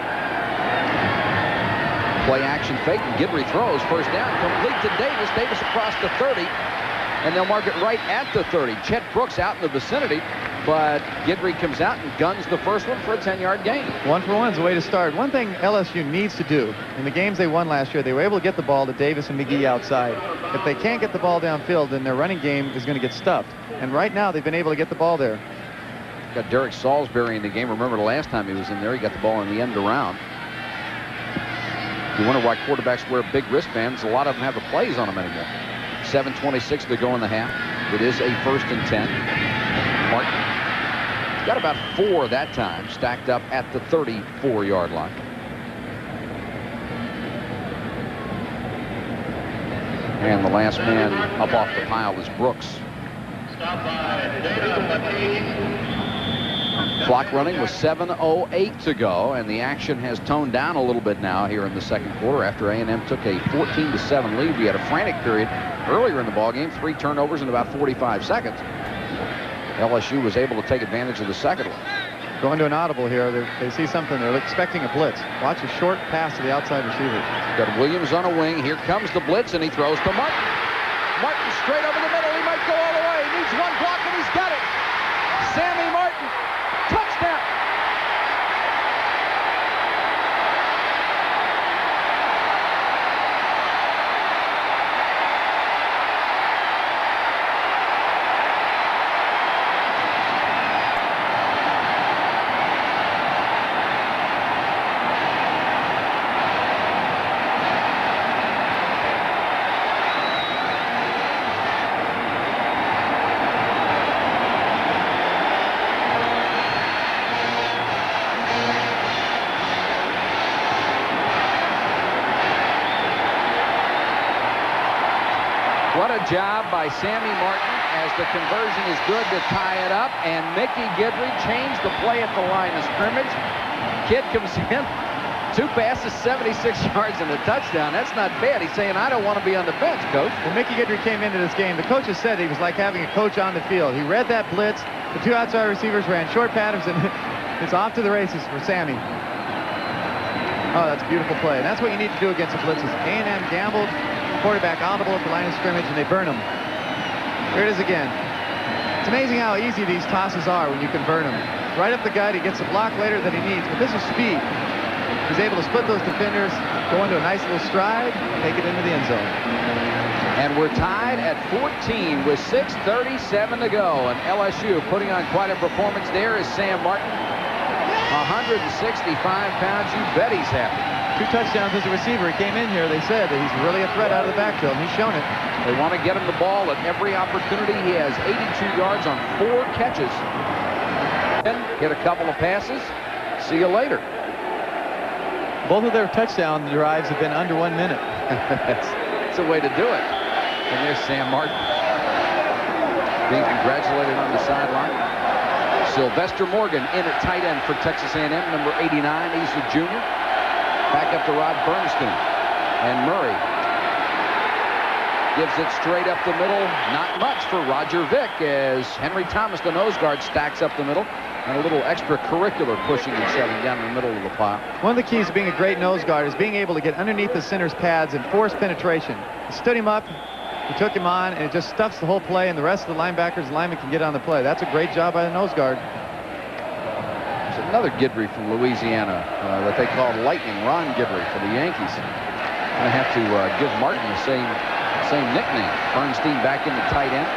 Play action fake, and Guidry throws. First down, complete to Davis. Davis across the 30, and they'll mark it right at the 30. Chet Brooks out in the vicinity, but Guidry comes out and guns the first one for a 10-yard gain. 1 for 1 is the way to start. One thing LSU needs to do, in the games they won last year, they were able to get the ball to Davis and McGee outside. If they can't get the ball downfield, then their running game is going to get stuffed. And right now, they've been able to get the ball there. Got Derek Salisbury in the game. Remember the last time he was in there, he got the ball in the end around. You wonder why quarterbacks wear big wristbands. A lot of them have the plays on them anymore. 7:26 to go in the half. It is a 1st and 10. Martin got about 4 that time, stacked up at the 34-yard line. And the last man up off the pile is Brooks. Clock running with 7:08 to go, and the action has toned down a little bit now here in the second quarter after A&M took a 14-7 lead. We had a frantic period earlier in the ballgame, 3 turnovers in about 45 seconds. LSU was able to take advantage of the second one. Going to an audible here. They see something. They're expecting a blitz. Watch a short pass to the outside receiver. Got Williams on a wing. Here comes the blitz, and he throws to Martin. Martin straight over the middle. He might go all the way. He needs 1 block, and he's got it. Sammy Martin. Touchdown. What a job by Sammy Martin as the conversion is good to tie it up, and Mickey Guidry changed the play at the line of scrimmage. Kid comes in, 2 passes, 76 yards and a touchdown. That's not bad. He's saying, I don't want to be on the bench, Coach. Well, Mickey Guidry came into this game. The coaches said he was like having a coach on the field. He read that blitz. The 2 outside receivers ran short patterns, and it's off to the races for Sammy. Oh, that's a beautiful play. And that's what you need to do against the blitzes. A&M gambled. Quarterback audible at the line of scrimmage, and they burn them. Here it is again. It's amazing how easy these tosses are when you convert them. Right up the gut, he gets the block later that he needs, but this is speed. He's able to split those defenders, go into a nice little stride, take it into the end zone. And we're tied at 14 with 6:37 to go, and LSU putting on quite a performance. There is Sam Martin, 165 pounds. You bet he's happy. 2 touchdowns as a receiver. He came in here, they said that he's really a threat out of the backfield, and he's shown it. They want to get him the ball at every opportunity. He has 82 yards on 4 catches. And hit a couple of passes. See you later. Both of their touchdown drives have been under 1 minute. That's a way to do it. And there's Sam Martin being congratulated on the sideline. Sylvester Morgan in at tight end for Texas A&M, number 89. He's a junior. Back up to Rod Bernstein, and Murray gives it straight up the middle. Not much for Roger Vick as Henry Thomas, the nose guard, stacks up the middle, and a little extracurricular pushing and shoving down in the middle of the pile. One of the keys to being a great nose guard is being able to get underneath the center's pads and force penetration. He stood him up, he took him on, and it just stuffs the whole play, and the rest of the linebackers and linemen can get on the play. That's a great job by the nose guard. Another Guidry from Louisiana that they call Lightning, Ron Guidry for the Yankees. I have to give Martin the same nickname. Bernstein back in the tight end.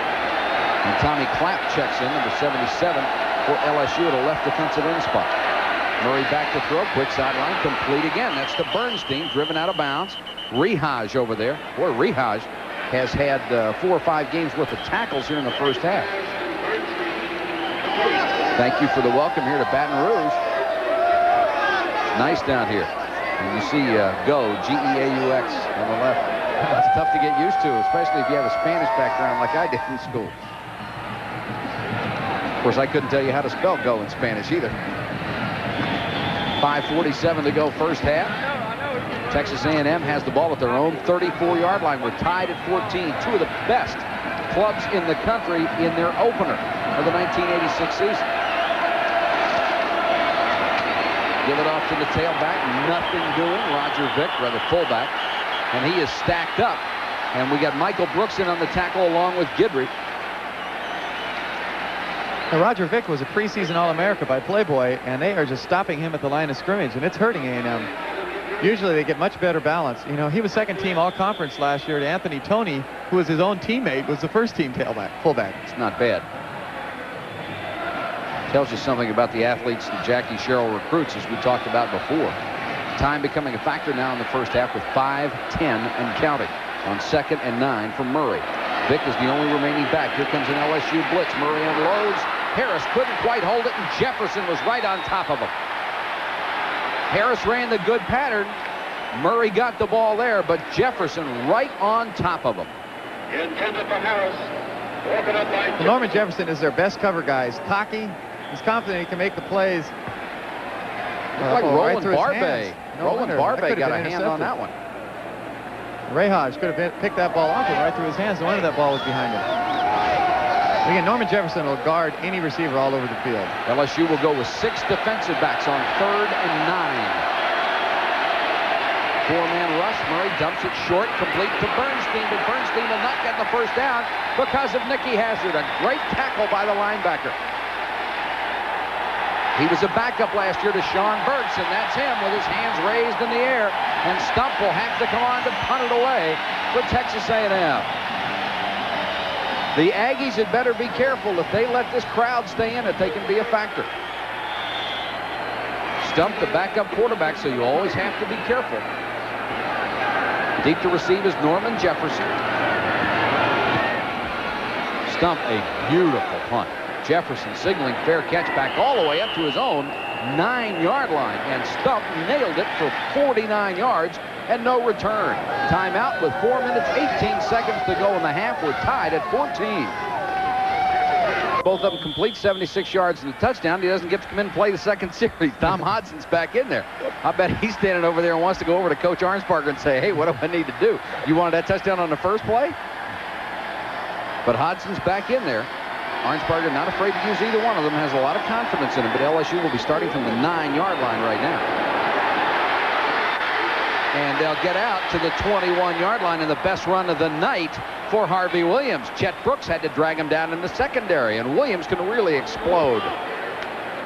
And Tommy Clapp checks in, number 77, for LSU at a left defensive end spot. Murray back to throw, quick sideline, complete again. That's to Bernstein, driven out of bounds. Rehaj over there. Boy, Rehaj has had 4 or 5 games worth of tackles here in the first half. Thank you for the welcome here to Baton Rouge. Nice down here. And you see Go, G-E-A-U-X on the left. That's tough to get used to, especially if you have a Spanish background like I did in school. Of course, I couldn't tell you how to spell go in Spanish either. 5:47 to go first half. Texas A&M has the ball at their own 34-yard line. We're tied at 14. Two of the best clubs in the country in their opener of the 1986 season. Give it off to the tailback. Nothing doing. Roger Vick, rather fullback. And he is stacked up. And we got Michael Brooks in on the tackle along with Guidry. Now, Roger Vick was a preseason All-America by Playboy, and they are just stopping him at the line of scrimmage, and it's hurting A&M. Usually they get much better balance. You know, he was second team All-Conference last year. Anthony Toney, who was his own teammate, was the first team fullback. It's not bad. Tells you something about the athletes and Jackie Sherrill recruits, as we talked about before. Time becoming a factor now in the first half with 5, 10, and counting on 2nd and 9 for Murray. Vick is the only remaining back. Here comes an LSU blitz. Murray unloads. Harris couldn't quite hold it, and Jefferson was right on top of him. Harris ran the good pattern. Murray got the ball there, but Jefferson right on top of him. Intended for Harris. Well, Norman Jefferson is their best cover guy. He's cocky. He's confident he can make the plays. Like Roland right Barbay. Roland Barbay got a hand on that one. Rehaj could have picked that ball off right through his hands. No wonder that ball was behind him. Again, Norman Jefferson will guard any receiver all over the field. LSU will go with 6 defensive backs on 3rd and 9. 4-man rush. Murray dumps it short, complete to Bernstein, but Bernstein will not get the first down because of Nicky Hazard. A great tackle by the linebacker. He was a backup last year to Sean Burks, and that's him with his hands raised in the air. And Stump will have to come on to punt it away for Texas A&M. The Aggies had better be careful. If they let this crowd stay in it, they can be a factor. Stump, the backup quarterback, so you always have to be careful. Deep to receive is Norman Jefferson. Stump, a beautiful punt. Jefferson signaling fair catch back all the way up to his own 9-yard line, and Stump nailed it for 49 yards and no return. Timeout with 4 minutes, 18 seconds to go in the half. We're tied at 14. Both of them complete, 76 yards and a touchdown. He doesn't get to come in and play the second series. Tom Hodson's back in there. I bet he's standing over there and wants to go over to Coach Arnsparger and say, hey, what do I need to do? You wanted that touchdown on the first play? But Hodson's back in there. Arnsparger not afraid to use either one of them, has a lot of confidence in him, but LSU will be starting from the 9-yard line right now. And they'll get out to the 21-yard line in the best run of the night for Harvey Williams. Chet Brooks had to drag him down in the secondary, and Williams can really explode.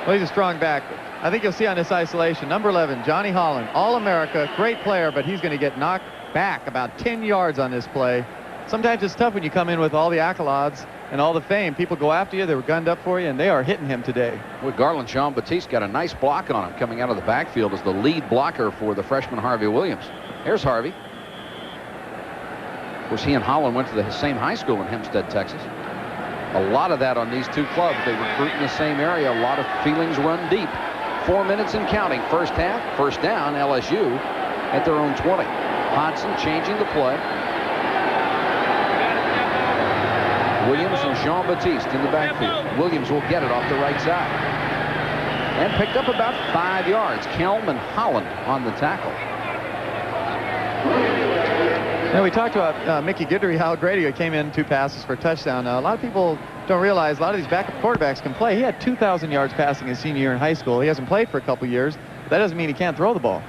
Well, he's a strong back. I think you'll see on this isolation, number 11, Johnny Holland, All-America, great player, but he's going to get knocked back about 10 yards on this play. Sometimes it's tough when you come in with all the accolades and all the fame. People go after you. They were gunned up for you, and they are hitting him today. With Garland, Jean-Baptiste got a nice block on him coming out of the backfield as the lead blocker for the freshman Harvey Williams. Here's Harvey. Of course, he and Holland went to the same high school in Hempstead, Texas. A lot of that on these two clubs. They recruit in the same area. A lot of feelings run deep. 4 minutes and counting. First half, first down, LSU at their own 20. Hodson changing the play. Williams and Jean-Baptiste in the backfield. Williams will get it off the right side. And picked up about 5 yards. Kelm and Holland on the tackle. Now, we talked about Mickey Guidry, how great he came in 2 passes for a touchdown. Now, a lot of people don't realize a lot of these backup quarterbacks can play. He had 2,000 yards passing his senior year in high school. He hasn't played for a couple years. That doesn't mean he can't throw the ball.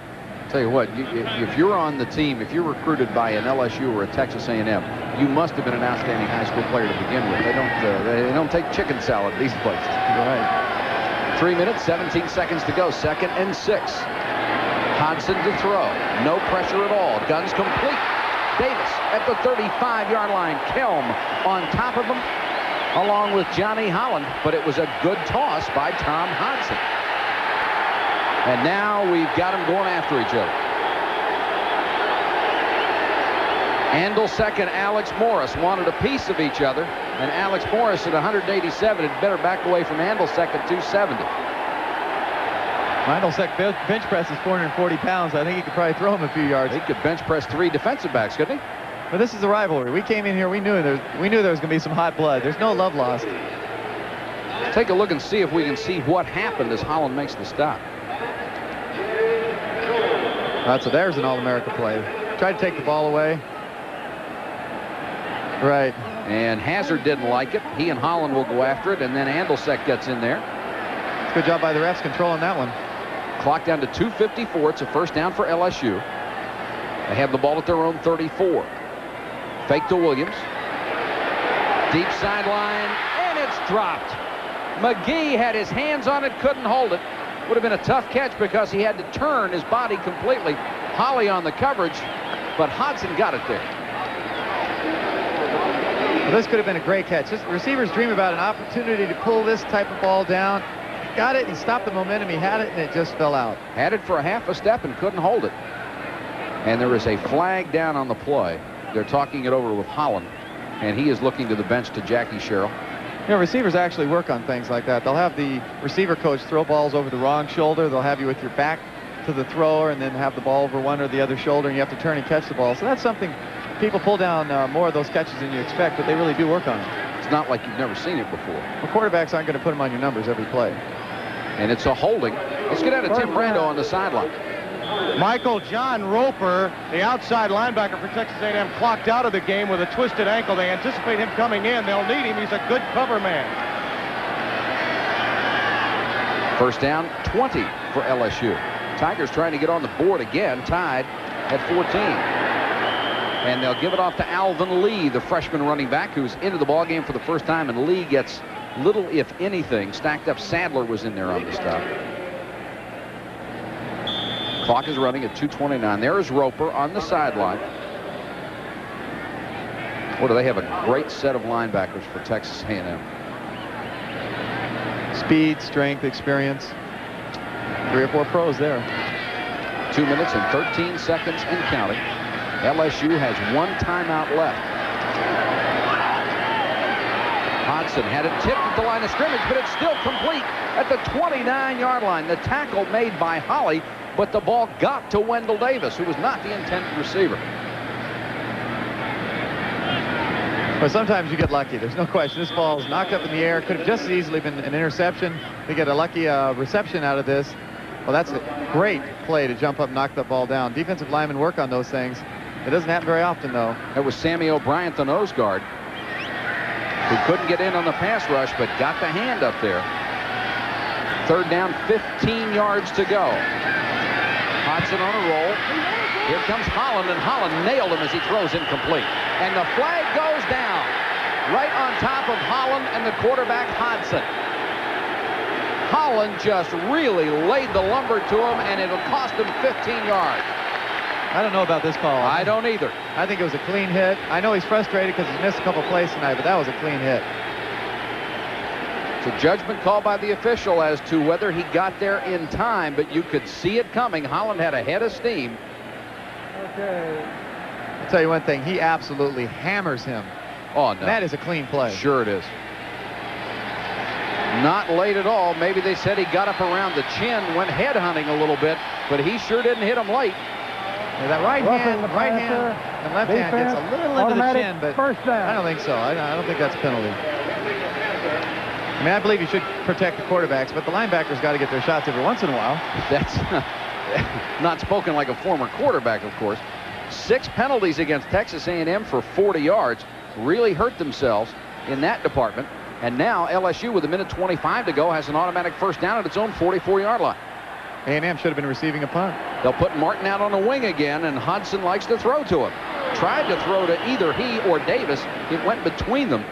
Tell you what, if you're on the team, if you're recruited by an LSU or a Texas A&M, you must have been an outstanding high school player to begin with. They don't take chicken salad these places. You're right. 3 minutes, 17 seconds to go. 2nd and 6. Hodgson to throw. No pressure at all. Guns complete. Davis at the 35-yard line. Kelm on top of him, along with Johnny Holland. But it was a good toss by Tom Hodgson. And now we've got them going after each other. Andelsek and Alex Morris wanted a piece of each other. And Alex Morris at 187 had better back away from Andelsek at 270. Andelsek bench press is 440 pounds. I think he could probably throw him a few yards. He could bench press 3 defensive backs, couldn't he? But this is a rivalry. We came in here, we knew there was going to be some hot blood. There's no love lost. Take a look and see if we can see what happened as Holland makes the stop. So there's an All-America play. Tried to take the ball away. Right. And Hazard didn't like it. He and Holland will go after it, and then Andelsek gets in there. Good job by the refs controlling that one. Clock down to 2:54. It's a first down for LSU. They have the ball at their own 34. Fake to Williams. Deep sideline, and it's dropped. McGee had his hands on it, couldn't hold it. Would have been a tough catch because he had to turn his body completely. Holly on the coverage, but Hodgson got it there. Well, this could have been a great catch. Receivers dream about an opportunity to pull this type of ball down. He got it, he stopped the momentum, he had it, and it just fell out. Had it for a half a step and couldn't hold it. And there is a flag down on the play. They're talking it over with Holland, and he is looking to the bench to Jackie Sherrill. You know, receivers actually work on things like that. They'll have the receiver coach throw balls over the wrong shoulder. They'll have you with your back to the thrower and then have the ball over one or the other shoulder, and you have to turn and catch the ball. So that's something people pull down more of those catches than you expect, but they really do work on it. It's not like you've never seen it before. Well, quarterbacks aren't going to put them on your numbers every play. And it's a holding. Let's get out of Tim Brando on the sideline. Michael John Roper, the outside linebacker for Texas A&M, clocked out of the game with a twisted ankle. They anticipate him coming in. They'll need him. He's a good cover man. First down, 20 for LSU. Tigers trying to get on the board again, tied at 14. And they'll give it off to Alvin Lee, the freshman running back, who's into the ballgame for the first time, and Lee gets little, if anything. Stacked up Sadler was in there on the stop. Clock is running at 2:29. There is Roper on the sideline. Boy, do they have a great set of linebackers for Texas A&M. Speed, strength, experience. 3 or 4 pros there. 2 minutes and 13 seconds and counting. LSU has 1 timeout left. Hodgson had it tipped at the line of scrimmage, but it's still complete at the 29-yard line. The tackle made by Holly, but the ball got to Wendell Davis, who was not the intended receiver. But sometimes you get lucky. There's no question. This ball is knocked up in the air. Could have just as easily been an interception. They get a lucky reception out of this. Well, that's a great play to jump up and knock the ball down. Defensive linemen work on those things. It doesn't happen very often, though. That was Sammy O'Brien, the nose guard, who couldn't get in on the pass rush, but got the hand up there. Third down, 15 yards to go. Hodgson on a roll. Here comes Holland, and Holland nailed him as he throws incomplete. And the flag goes down right on top of Holland and the quarterback Hodgson. Holland just really laid the lumber to him, and it'll cost him 15 yards. I don't know about this call. I don't either. I think it was a clean hit. I know he's frustrated because he's missed a couple plays tonight, but that was a clean hit. It's a judgment call by the official as to whether he got there in time, but you could see it coming. Holland had a head of steam. Okay. I'll tell you one thing. He absolutely hammers him. Oh, no. That is a clean play. Sure it is. Not late at all. Maybe they said he got up around the chin, went head hunting a little bit, but he sure didn't hit him late. Yeah, that right hand and left hand gets a little into the chin, but I don't think so. I don't think that's a penalty. I mean, I believe you should protect the quarterbacks, but the linebackers got to get their shots every once in a while. That's not spoken like a former quarterback, of course. 6 penalties against Texas A&M for 40 yards. Really hurt themselves in that department. And now LSU, with 1:25 to go, has an automatic first down at its own 44-yard line. A&M should have been receiving a punt. They'll put Martin out on the wing again, and Hodgson likes to throw to him. Tried to throw to either he or Davis. It went between them.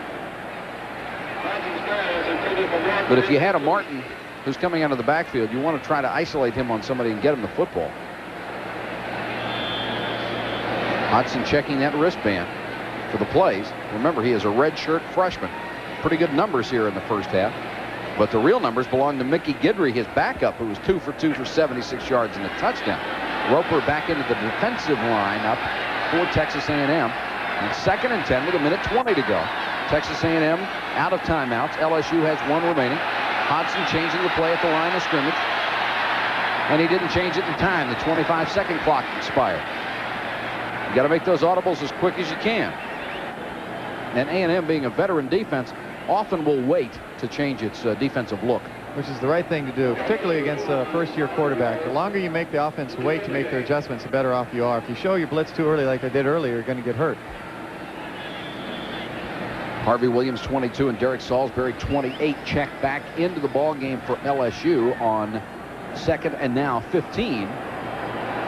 But if you had a Martin who's coming out of the backfield, you want to try to isolate him on somebody and get him the football. Hodson checking that wristband for the plays. Remember, he is a redshirt freshman. Pretty good numbers here in the first half. But the real numbers belong to Mickey Guidry, his backup, who was 2 for 2 for 76 yards and a touchdown. Roper back into the defensive lineup for Texas A&M. And 2nd and 10 with 1:20 to go. Texas A&M out of timeouts. LSU has 1 remaining. Hodson changing the play at the line of scrimmage. And he didn't change it in time. The 25-second clock expired. You got to make those audibles as quick as you can. And A&M, being a veteran defense, often will wait to change its defensive look. Which is the right thing to do, particularly against a first-year quarterback. The longer you make the offense wait to make their adjustments, the better off you are. If you show your blitz too early like they did earlier, you're going to get hurt. Harvey Williams 22 and Derek Salisbury 28 check back into the ball game for LSU on 2nd and now 15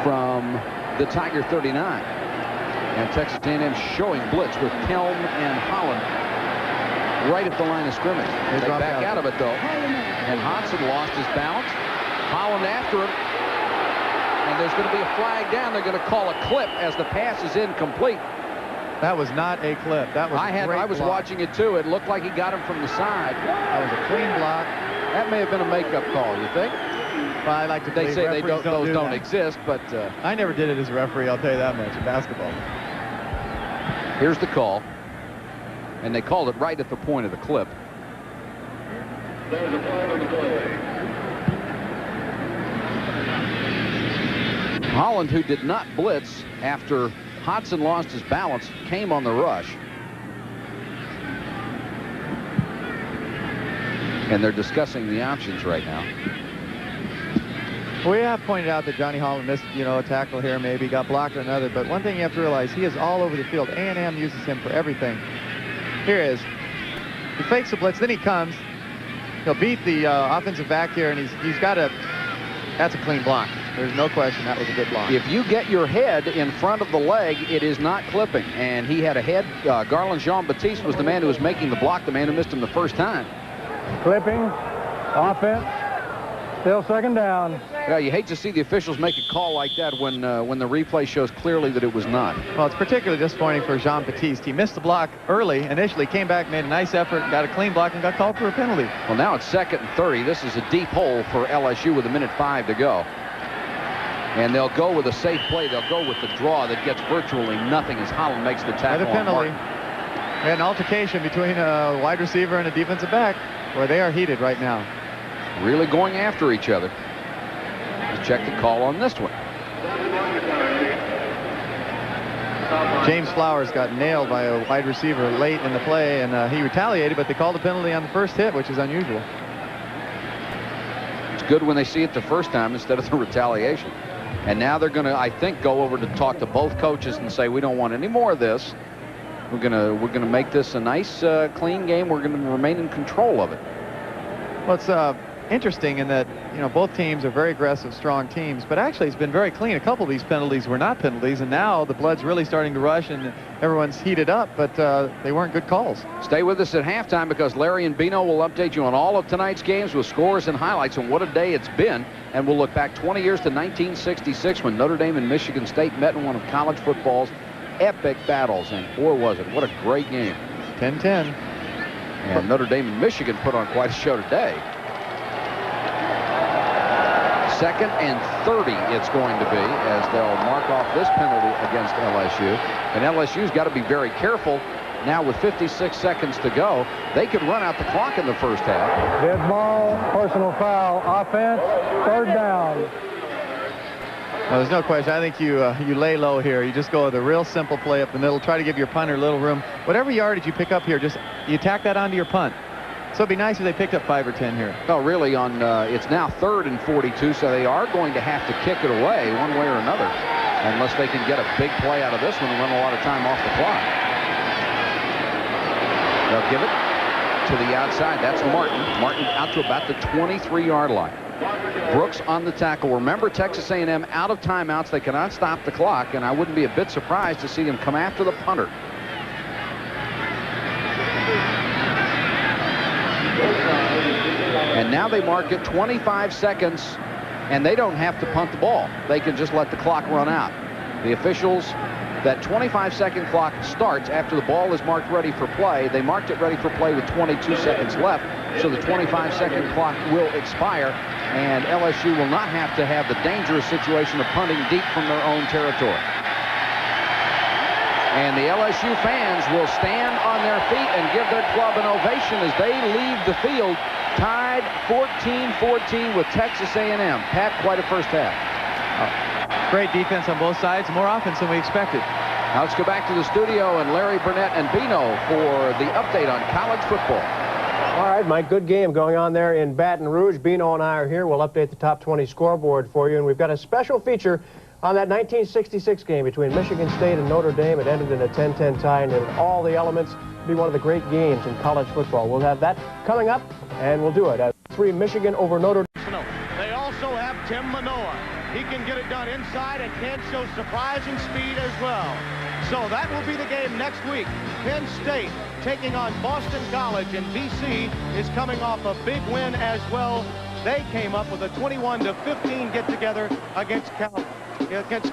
from the Tiger 39. And Texas A&M showing blitz with Kelm and Holland right at the line of scrimmage. They back out of it, though. And Hodson lost his balance. Holland after him. And there's going to be a flag down. They're going to call a clip as the pass is incomplete. That was not a clip. That was I was watching it, too. It looked like he got him from the side. That was a clean block. That may have been a makeup call, you think? Well, I like to believe they say those don't exist, but... I never did it as a referee, I'll tell you that much, in basketball. Here's the call. And they called it right at the point of the clip. There's a flag on the play. Holland, who did not blitz after Hodson lost his balance, came on the rush. And they're discussing the options right now. We have pointed out that Johnny Holland missed, a tackle here, maybe got blocked or another. But one thing you have to realize, he is all over the field. A&M uses him for everything. Here he is. He fakes the blitz, then he comes. He'll beat the offensive back here, and he's got a... That's a clean block. There's no question that was a good block. If you get your head in front of the leg, it is not clipping. And he had a head. Garland Jean-Baptiste was the man who was making the block, the man who missed him the first time. Clipping, offense, still 2nd down. Yeah, you hate to see the officials make a call like that when the replay shows clearly that it was not. Well, it's particularly disappointing for Jean-Baptiste. He missed the block early, initially, came back, made a nice effort, got a clean block, and got called for a penalty. Well, now it's 2nd and 30. This is a deep hole for LSU with 1:05 to go. And they'll go with a safe play. They'll go with the draw that gets virtually nothing as Holland makes the tackle. And a penalty. We had an altercation between a wide receiver and a defensive back where they are heated right now. Really going after each other. Let's check the call on this one. James Flowers got nailed by a wide receiver late in the play, and he retaliated, but they called a penalty on the first hit, which is unusual. It's good when they see it the first time instead of the retaliation. And now they're going to, I think, go over to talk to both coaches and say, we don't want any more of this. We're gonna make this a nice, clean game. We're going to remain in control of it. Well, it's interesting in that, both teams are very aggressive, strong teams, but actually it's been very clean. A couple of these penalties were not penalties, and now the blood's really starting to rush and everyone's heated up, but they weren't good calls. Stay with us at halftime because Larry and Bino will update you on all of tonight's games with scores and highlights on what a day it's been, and we'll look back 20 years to 1966 when Notre Dame and Michigan State met in one of college football's epic battles, and boy was it, what a great game. 10-10. And Notre Dame and Michigan put on quite a show today. 2nd and 30 it's going to be as they'll mark off this penalty against LSU. And LSU's got to be very careful now with 56 seconds to go. They could run out the clock in the first half. Dead ball, personal foul, offense, 3rd down. Well, there's no question. I think you lay low here. You just go with a real simple play up the middle. Try to give your punter a little room. Whatever yardage you pick up here, just you tack that onto your punt. So it'd be nice if they picked up 5 or 10 here. No, really, it's now 3rd and 42, so they are going to have to kick it away one way or another, unless they can get a big play out of this one and run a lot of time off the clock. They'll give it to the outside. That's Martin. Martin out to about the 23-yard line. Brooks on the tackle. Remember, Texas A&M out of timeouts. They cannot stop the clock, and I wouldn't be a bit surprised to see them come after the punter. And now they mark it 25 seconds, and they don't have to punt the ball. They can just let the clock run out. The officials That 25-second clock starts after the ball is marked ready for play. They marked it ready for play with 22 seconds left, so the 25-second clock will expire, and LSU will not have to have the dangerous situation of punting deep from their own territory. And the LSU fans will stand on their feet and give their club an ovation as they leave the field, tied 14-14 with Texas A&M. Pat, quite a first half. Great defense on both sides, more offense than we expected. Now let's go back to the studio and Larry Burnett and Bino for the update on college football. All right, Mike, good game going on there in Baton Rouge. Bino and I are here. We'll update the top 20 scoreboard for you, and we've got a special feature on that 1966 game between Michigan State and Notre Dame. It ended in a 10-10 tie, and in all the elements, it'll be one of the great games in college football. We'll have that coming up, and we'll do it at 3 Michigan over Notre Dame. They also have Tim Manoa. He can get it done inside and can show surprising speed as well. So that will be the game next week. Penn State taking on Boston College, and BC is coming off a big win as well. They came up with a 21-15 get-together against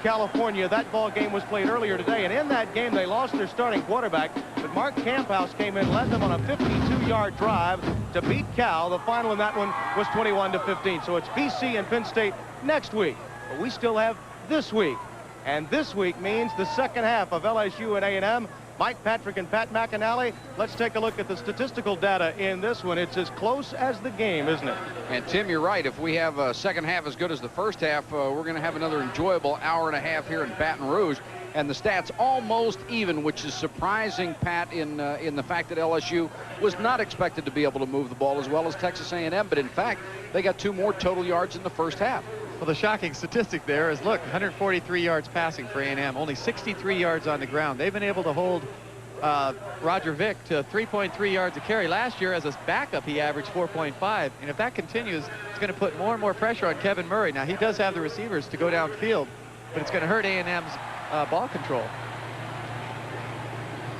California. That ball game was played earlier today, and in that game they lost their starting quarterback, but Mark Camphouse came in, led them on a 52-yard drive to beat Cal. The final in that one was 21-15. So it's BC and Penn State next week, but we still have this week, and this week means the second half of LSU and A&M. Mike Patrick and Pat McAnally, let's take a look at the statistical data in this one. It's as close as the game, isn't it? And Tim, you're right. If we have a second half as good as the first half, we're going to have another enjoyable hour and a half here in Baton Rouge. And the stats almost even, which is surprising, Pat, in the fact that LSU was not expected to be able to move the ball as well as Texas A&M. But in fact, they got 2 more total yards in the first half. Well, the shocking statistic there is, look, 143 yards passing for A&M, only 63 yards on the ground. They've been able to hold Roger Vick to 3.3 yards a carry. Last year, as a backup, he averaged 4.5. And if that continues, it's going to put more and more pressure on Kevin Murray. Now, he does have the receivers to go downfield, but it's going to hurt A&M's ball control.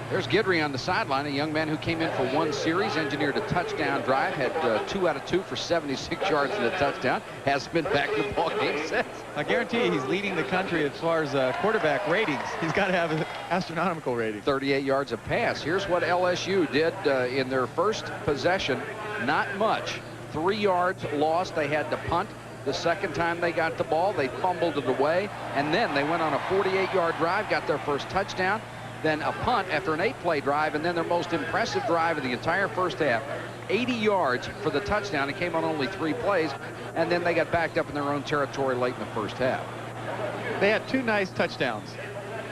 There's Guidry on the sideline, a young man who came in for 1 series, engineered a touchdown drive, had 2 out of 2 for 76 yards and a touchdown. Hasn't been back in the ball game since. I guarantee you he's leading the country as far as quarterback ratings. He's got to have an astronomical rating. 38 yards a pass. Here's what LSU did in their first possession. Not much. 3 yards lost. They had to punt. The second time they got the ball, they fumbled it away, and then they went on a 48-yard drive, got their first touchdown, then a punt after an 8-play drive, and then their most impressive drive of the entire first half, 80 yards for the touchdown. It came on only 3 plays, and then they got backed up in their own territory late in the first half. They had 2 nice touchdowns.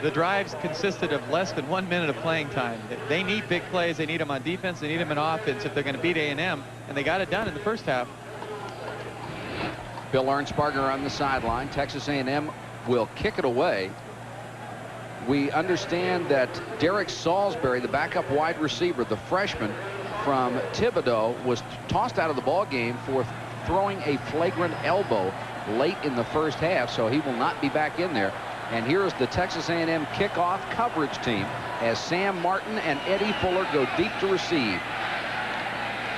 The drives consisted of less than 1 minute of playing time. They need big plays. They need them on defense. They need them in offense if they're going to beat A&M, and they got it done in the first half. Bill Arnsparger on the sideline. Texas A&M will kick it away. We understand that Derek Salisbury, the backup wide receiver, the freshman from Thibodeau, was tossed out of the ball game for throwing a flagrant elbow late in the first half, so he will not be back in there. And here is the Texas A&M kickoff coverage team as Sam Martin and Eddie Fuller go deep to receive.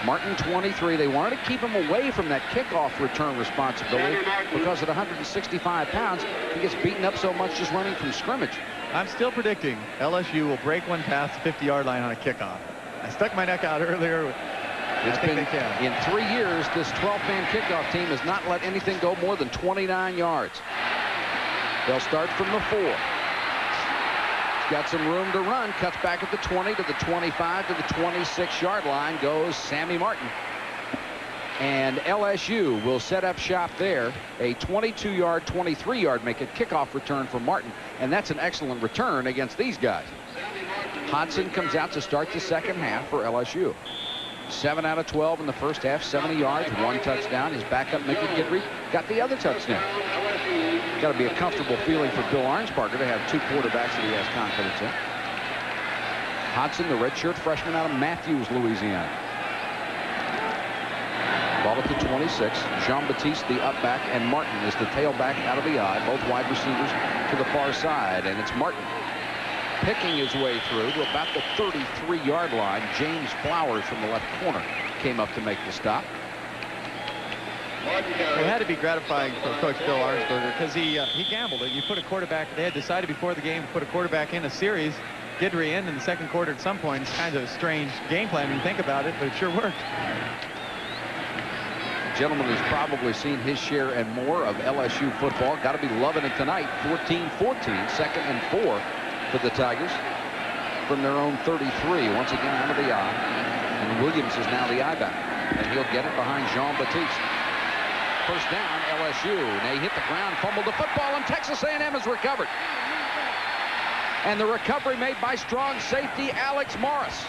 Martin, 23. They wanted to keep him away from that kickoff return responsibility because at 165 pounds, he gets beaten up so much just running from scrimmage. I'm still predicting LSU will break one past the 50-yard line on a kickoff. I stuck my neck out earlier. It's been, in 3 years, this 12-man kickoff team has not let anything go more than 29 yards. They'll start from the 4. Got some room to run, cuts back at the 20 to the 25 to the 26-yard line goes Sammy Martin. And LSU will set up shop there. A 22-yard, 23-yard make it kickoff return for Martin. And that's an excellent return against these guys. Hodson comes out to start the second half for LSU. 7 out of 12 in the first half, 70 yards, 1 touchdown. His backup, Mickey Guidry, got the other touchdown. Got to be a comfortable feeling for Bill Arnsparger to have 2 quarterbacks that he has confidence in. Hodson, the redshirt freshman out of Matthews, Louisiana. Ball at the 26. Jean-Baptiste, the up back, and Martin is the tailback out of the I. Both wide receivers to the far side, and it's Martin picking his way through to about the 33-yard line. James Flowers from the left corner came up to make the stop. Well, it had to be gratifying for Coach Bill Arnsberger because he gambled it. You put a quarterback, they had decided before the game to put a quarterback in a series. Guidry in the second quarter at some point. It's kind of a strange game plan when you think about it, but it sure worked. Gentleman has probably seen his share and more of LSU football. Got to be loving it tonight. 14-14, second and 4 for the Tigers from their own 33. Once again out of the I. And Williams is now the I back. And he'll get it behind Jean-Baptiste. First down, LSU. They hit the ground, fumbled the football, and Texas A&M has recovered. And the recovery made by strong safety Alex Morris.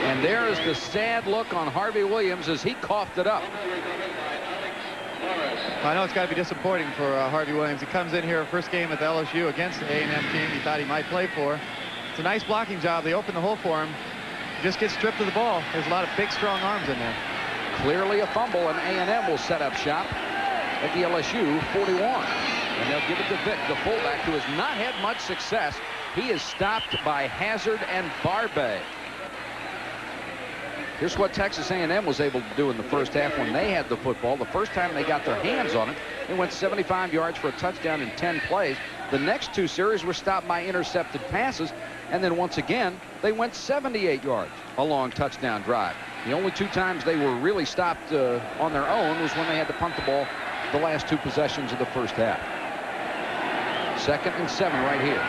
And there's the sad look on Harvey Williams as he coughed it up. I know it's got to be disappointing for Harvey Williams. He comes in here, first game at the LSU against the A&M team he thought he might play for. It's a nice blocking job. They open the hole for him. He just gets stripped of the ball. There's a lot of big, strong arms in there. Clearly a fumble, and A&M will set up shop at the LSU 41. And they'll give it to Vick, the fullback, who has not had much success. He is stopped by Hazard and Barbe. Here's what Texas A&M was able to do in the first half when they had the football. The first time they got their hands on it, they went 75 yards for a touchdown in 10 plays. The next two series were stopped by intercepted passes, and then once again, they went 78 yards, a long touchdown drive. The only two times they were really stopped on their own was when they had to punt the ball the last two possessions of the first half. 2nd and 7 right here.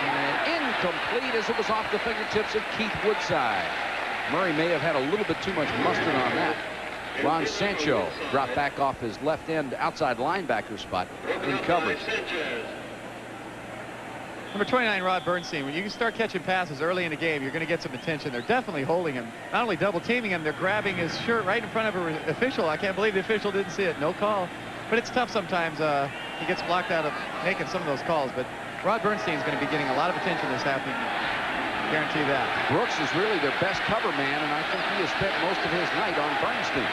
And incomplete as it was off the fingertips of Keith Woodside. Murray may have had a little bit too much mustard on that. Ron Sancho dropped back off his left end outside linebacker spot in coverage. Number 29, Rod Bernstein. When you start catching passes early in the game, you're going to get some attention. They're definitely holding him. Not only double teaming him, they're grabbing his shirt right in front of an official. I can't believe the official didn't see it. No call. But it's tough sometimes. He gets blocked out of making some of those calls. But Rod Bernstein is going to be getting a lot of attention this afternoon. Guarantee that. Brooks is really their best cover man, and I think he has spent most of his night on Bernstein.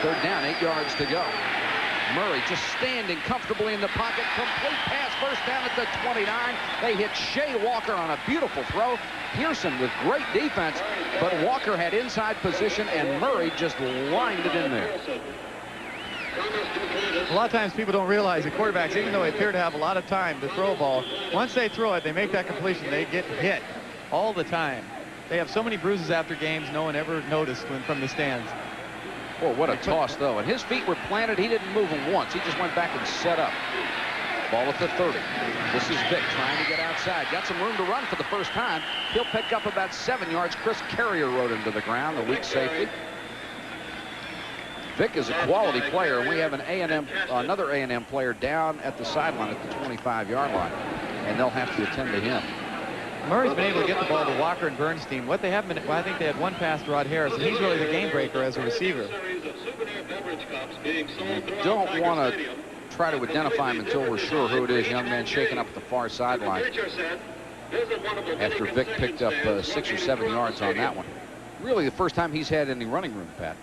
3rd down, 8 yards to go. Murray just standing comfortably in the pocket. Complete pass, first down at the 29. They hit Shea Walker on a beautiful throw. Pearson with great defense, but Walker had inside position, and Murray just lined it in there. A lot of times people don't realize the quarterbacks, even though they appear to have a lot of time to throw a ball, once they throw it, they make that completion, they get hit all the time. They have so many bruises after games no one ever noticed when from the stands. Boy, what a toss, though. And his feet were planted. He didn't move them once. He just went back and set up. Ball at the 30. This is Vick trying to get outside. Got some room to run for the first time. He'll pick up about 7 yards. Chris Carrier rode him to the ground, the weak safety. Vick is a quality player, and we have another A&M player down at the sideline at the 25-yard line, and they'll have to attend to him. Murray's been able to get the ball to Walker and Bernstein. What they haven't been, well, I think they had one pass to Rod Harris, and he's really the game breaker as a receiver. You don't want to try to identify him until we're sure who it is. Young man shaking up at the far sideline after Vick picked up 6 or 7 yards on that one. Really the first time he's had any running room, Pat.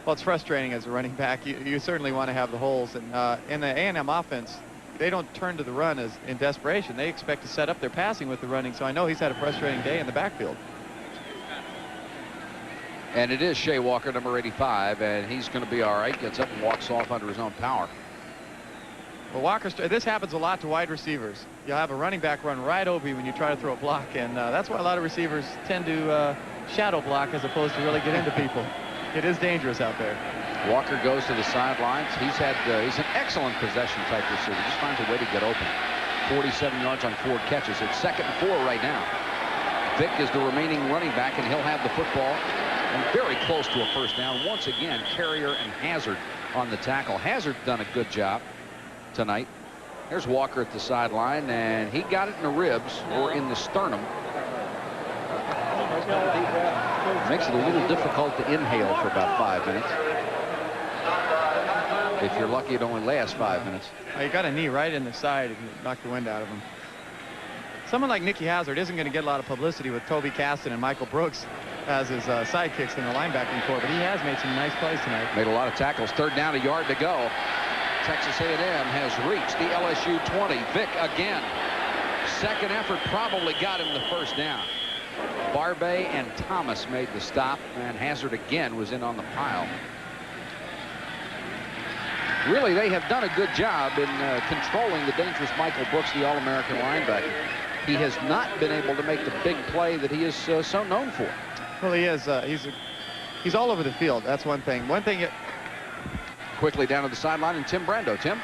Well, it's frustrating as a running back. You certainly want to have the holes. And in the A&M offense, they don't turn to the run as in desperation. They expect to set up their passing with the running. So I know he's had a frustrating day in the backfield. And it is Shea Walker, number 85, and he's going to be all right. Gets up and walks off under his own power. Well, Walker, this happens a lot to wide receivers. You'll have a running back run right over you when you try to throw a block, and that's why a lot of receivers tend to shadow block as opposed to really get into people. It is dangerous out there. Walker goes to the sidelines. He's an excellent possession type receiver. Just finds a way to get open. 47 yards on 4 catches. It's 2nd and 4 right now. Vick is the remaining running back, and he'll have the football and very close to a first down. Once again, Carrier and Hazard on the tackle. Hazard done a good job tonight. There's Walker at the sideline, and he got it in the ribs or in the sternum. Makes it a little difficult to inhale for about 5 minutes. If you're lucky, it only lasts 5 minutes. He got a knee right in the side and knocked the wind out of him. Someone like Nicky Hazard isn't going to get a lot of publicity with Toby Caston and Michael Brooks as his sidekicks in the linebacking corps, but he has made some nice plays tonight. Made a lot of tackles. 3rd down, a yard to go. Texas A&M has reached the LSU 20. Vick again. Second effort probably got him the first down. Barbay and Thomas made the stop, and Hazard again was in on the pile. Really, they have done a good job in controlling the dangerous Michael Brooks, the All-American linebacker. He has not been able to make the big play that he is so known for. Well, he is. He's all over the field. That's one thing. Quickly down to the sideline, and Tim Brando. Tim?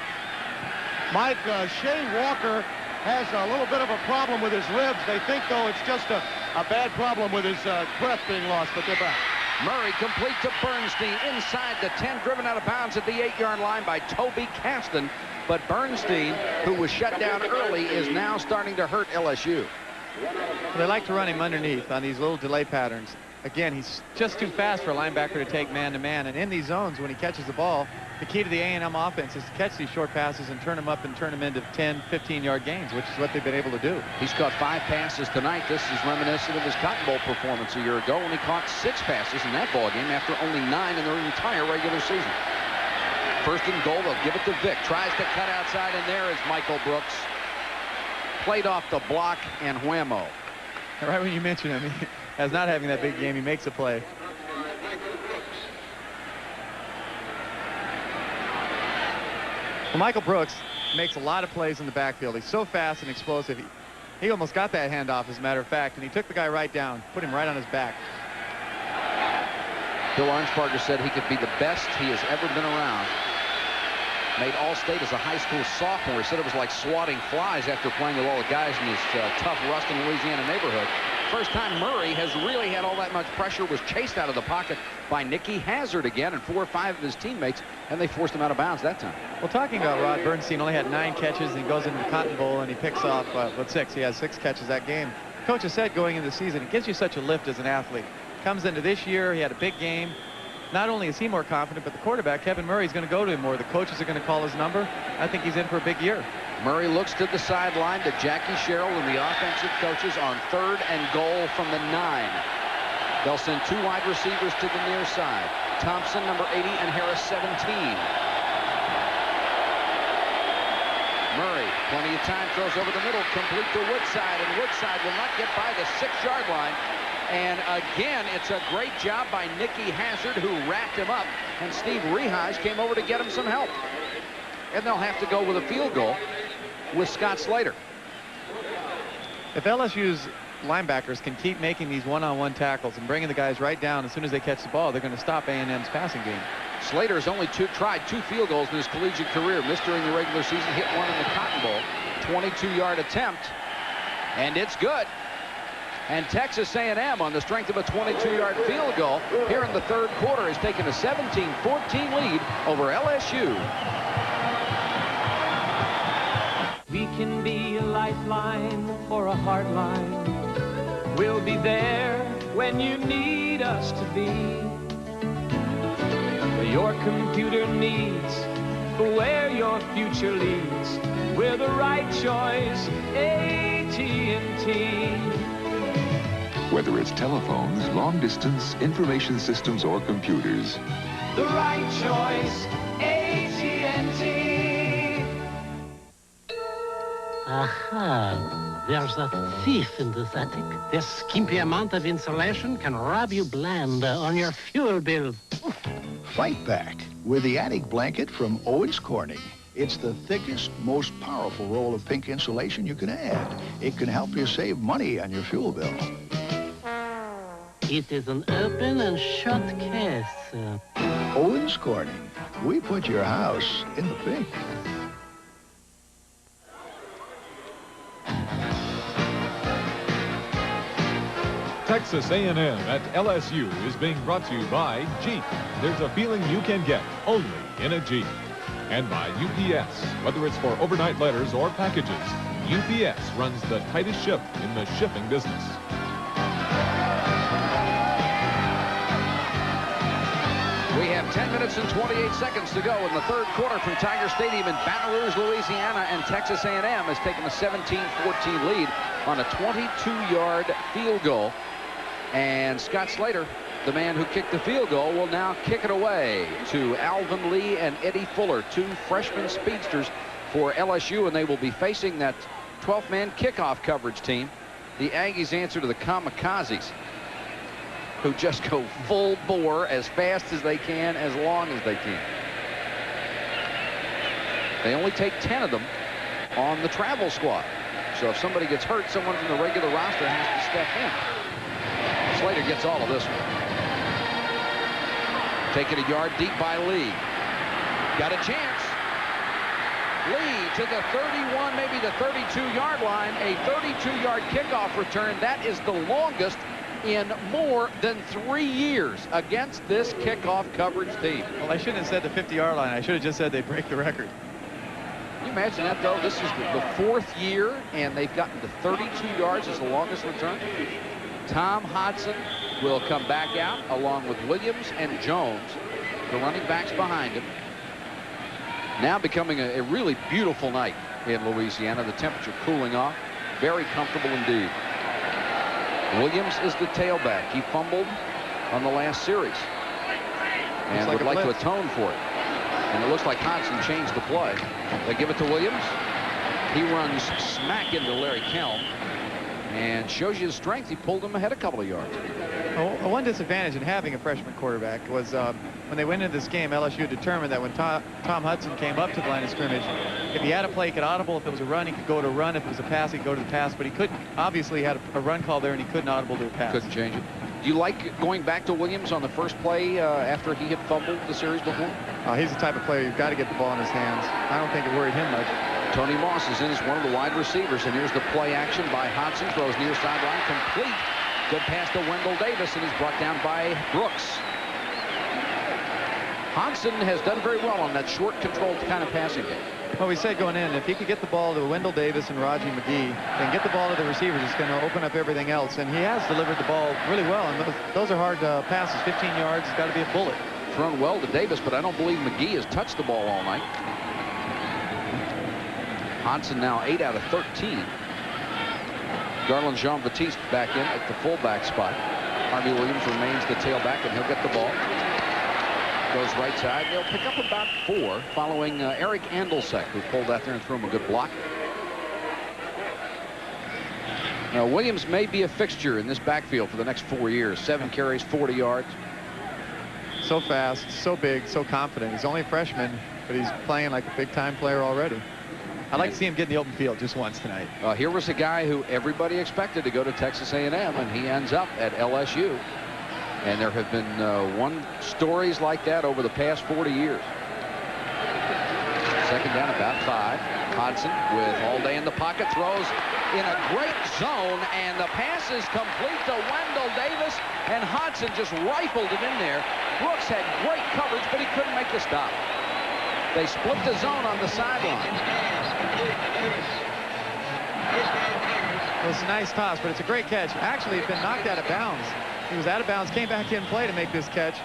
Mike, Shea Walker has a little bit of a problem with his ribs. They think, though, it's just a bad problem with his breath being lost, but they're back. Murray complete to Bernstein inside the 10, driven out of bounds at the 8-yard line by Toby Caston. But Bernstein, who was shut down early, is now starting to hurt LSU. They like to run him underneath on these little delay patterns. Again, he's just too fast for a linebacker to take man-to-man. And in these zones, when he catches the ball, the key to the A&M offense is to catch these short passes and turn them up and turn them into 10, 15-yard gains, which is what they've been able to do. He's caught 5 passes tonight. This is reminiscent of his Cotton Bowl performance a year ago when he caught 6 passes in that ball game after only 9 in their entire regular season. First and goal, they'll give it to Vick. Tries to cut outside, and there is Michael Brooks. Played off the block, and whammo. Right when you mention him, as not having that big game, he makes a play. Well, Michael Brooks makes a lot of plays in the backfield. He's so fast and explosive. He almost got that handoff, as a matter of fact, and he took the guy right down, put him right on his back. Bill Arnsparger said he could be the best he has ever been around. Made All-State as a high school sophomore. He said it was like swatting flies after playing with all the guys in his tough Ruston, Louisiana neighborhood. First time Murray has really had all that much pressure, was chased out of the pocket by Nicky Hazard again and 4 or 5 of his teammates, and they forced him out of bounds that time. Well, talking about Rod Bernstein, only had 9 catches, and he goes into the Cotton Bowl and he picks off, 6. He has 6 catches that game. Coach has said going into the season, it gives you such a lift as an athlete. Comes into this year, he had a big game. Not only is he more confident, but the quarterback, Kevin Murray, is going to go to him more. The coaches are going to call his number. I think he's in for a big year. Murray looks to the sideline to Jackie Sherrill and the offensive coaches on 3rd and goal from the 9. They'll send 2 wide receivers to the near side. Thompson, number 80, and Harris, 17. Murray, plenty of time, throws over the middle, complete to Woodside, and Woodside will not get by the 6-yard line. And again, it's a great job by Nicky Hazard, who racked him up, and Steve Reheis came over to get him some help. And they'll have to go with a field goal with Scott Slater. If LSU's linebackers can keep making these one-on-one tackles and bringing the guys right down as soon as they catch the ball, they're going to stop A&M's passing game. Slater has only tried 2 field goals in his collegiate career. Missed during the regular season, hit 1 in the Cotton Bowl. 22-yard attempt, and it's good. And Texas A&M, on the strength of a 22-yard field goal here in the 3rd quarter, has taken a 17-14 lead over LSU. We can be a lifeline for a hard line. We'll be there when you need us to be. For your computer needs, for where your future leads, we're the right choice, AT&T. Whether it's telephones, long-distance, information systems, or computers. The right choice, AT&T. Aha, there's a thief in this attic. This skimpy amount of insulation can rob you blind on your fuel bill. Fight back with the attic blanket from Owens Corning. It's the thickest, most powerful roll of pink insulation you can add. It can help you save money on your fuel bill. It is an open and shut case. Owens Corning. We put your house in the pink. Texas A&M at LSU is being brought to you by Jeep. There's a feeling you can get only in a Jeep. And by UPS. Whether it's for overnight letters or packages, UPS runs the tightest ship in the shipping business. We have 10 minutes and 28 seconds to go in the 3rd quarter from Tiger Stadium in Baton Rouge, Louisiana, and Texas A&M has taken a 17-14 lead on a 22-yard field goal. And Scott Slater, the man who kicked the field goal, will now kick it away to Alvin Lee and Eddie Fuller, 2 freshman speedsters for LSU, and they will be facing that 12th-man kickoff coverage team the Aggies answer to the kamikazes, who just go full bore as fast as they can, as long as they can. They only take 10 of them on the travel squad. So if somebody gets hurt, someone from the regular roster has to step in. Slater gets all of this one. Taken a yard deep by Lee. Got a chance. Lee to the 31, maybe the 32-yard line. A 32-yard kickoff return. That is the longest in more than 3 years against this kickoff coverage team. Well, I shouldn't have said the 50-yard line. I should have just said they break the record. Can you imagine that, though? This is the 4th year, and they've gotten to 32 yards as the longest return. Tom Hodson will come back out along with Williams and Jones, the running backs behind him. Now becoming a really beautiful night in Louisiana. The temperature cooling off. Very comfortable indeed. Williams is the tailback. He fumbled on the last series and would like to atone for it. And it looks like Hodson changed the play. They give it to Williams. He runs smack into Larry Kelm and shows you his strength. He pulled him ahead a couple of yards. Well, one disadvantage in having a freshman quarterback was when they went into this game, LSU determined that when Tom Hudson came up to the line of scrimmage, if he had a play, he could audible. If it was a run, he could go to a run. If it was a pass, he could go to the pass. But he couldn't. Obviously, he had a run call there, and he couldn't audible to a pass. Couldn't change it. Do you like going back to Williams on the first play after he had fumbled the series before? He's the type of player you've got to get the ball in his hands. I don't think it worried him much. Tony Moss is in as one of the wide receivers, and here's the play action by Hodson. Throws near sideline, complete. Good pass to Wendell Davis, and he's brought down by Brooks. Hodson has done very well on that short, controlled kind of passing game. Well, we said going in, if he could get the ball to Wendell Davis and Raji McGee and get the ball to the receivers, it's going to open up everything else. And he has delivered the ball really well. And those are hard passes. 15 yards. It's got to be a bullet. Thrown well to Davis, but I don't believe McGee has touched the ball all night. Hodson now 8 out of 13. Garland Jean-Baptiste back in at the fullback spot. Harvey Williams remains the tailback, and he'll get the ball. Goes right side. They'll pick up about 4 following Eric Andelsek, who pulled out there and threw him a good block. Now, Williams may be a fixture in this backfield for the next 4 years. 7 carries, 40 yards. So fast, so big, so confident. He's only a freshman, but he's playing like a big-time player already. I'd like to see him get in the open field just once tonight. Here was a guy who everybody expected to go to Texas A&M, and he ends up at LSU. And there have been stories like that over the past 40 years. Second down, about 5. Hodson with all day in the pocket, throws in a great zone, and the pass is complete to Wendell Davis, and Hodson just rifled it in there. Brooks had great coverage, but he couldn't make the stop. They split the zone on the sideline. Well, it's a nice toss, but it's a great catch. Actually, he'd been knocked out of bounds. He was out of bounds, came back in play to make this catch.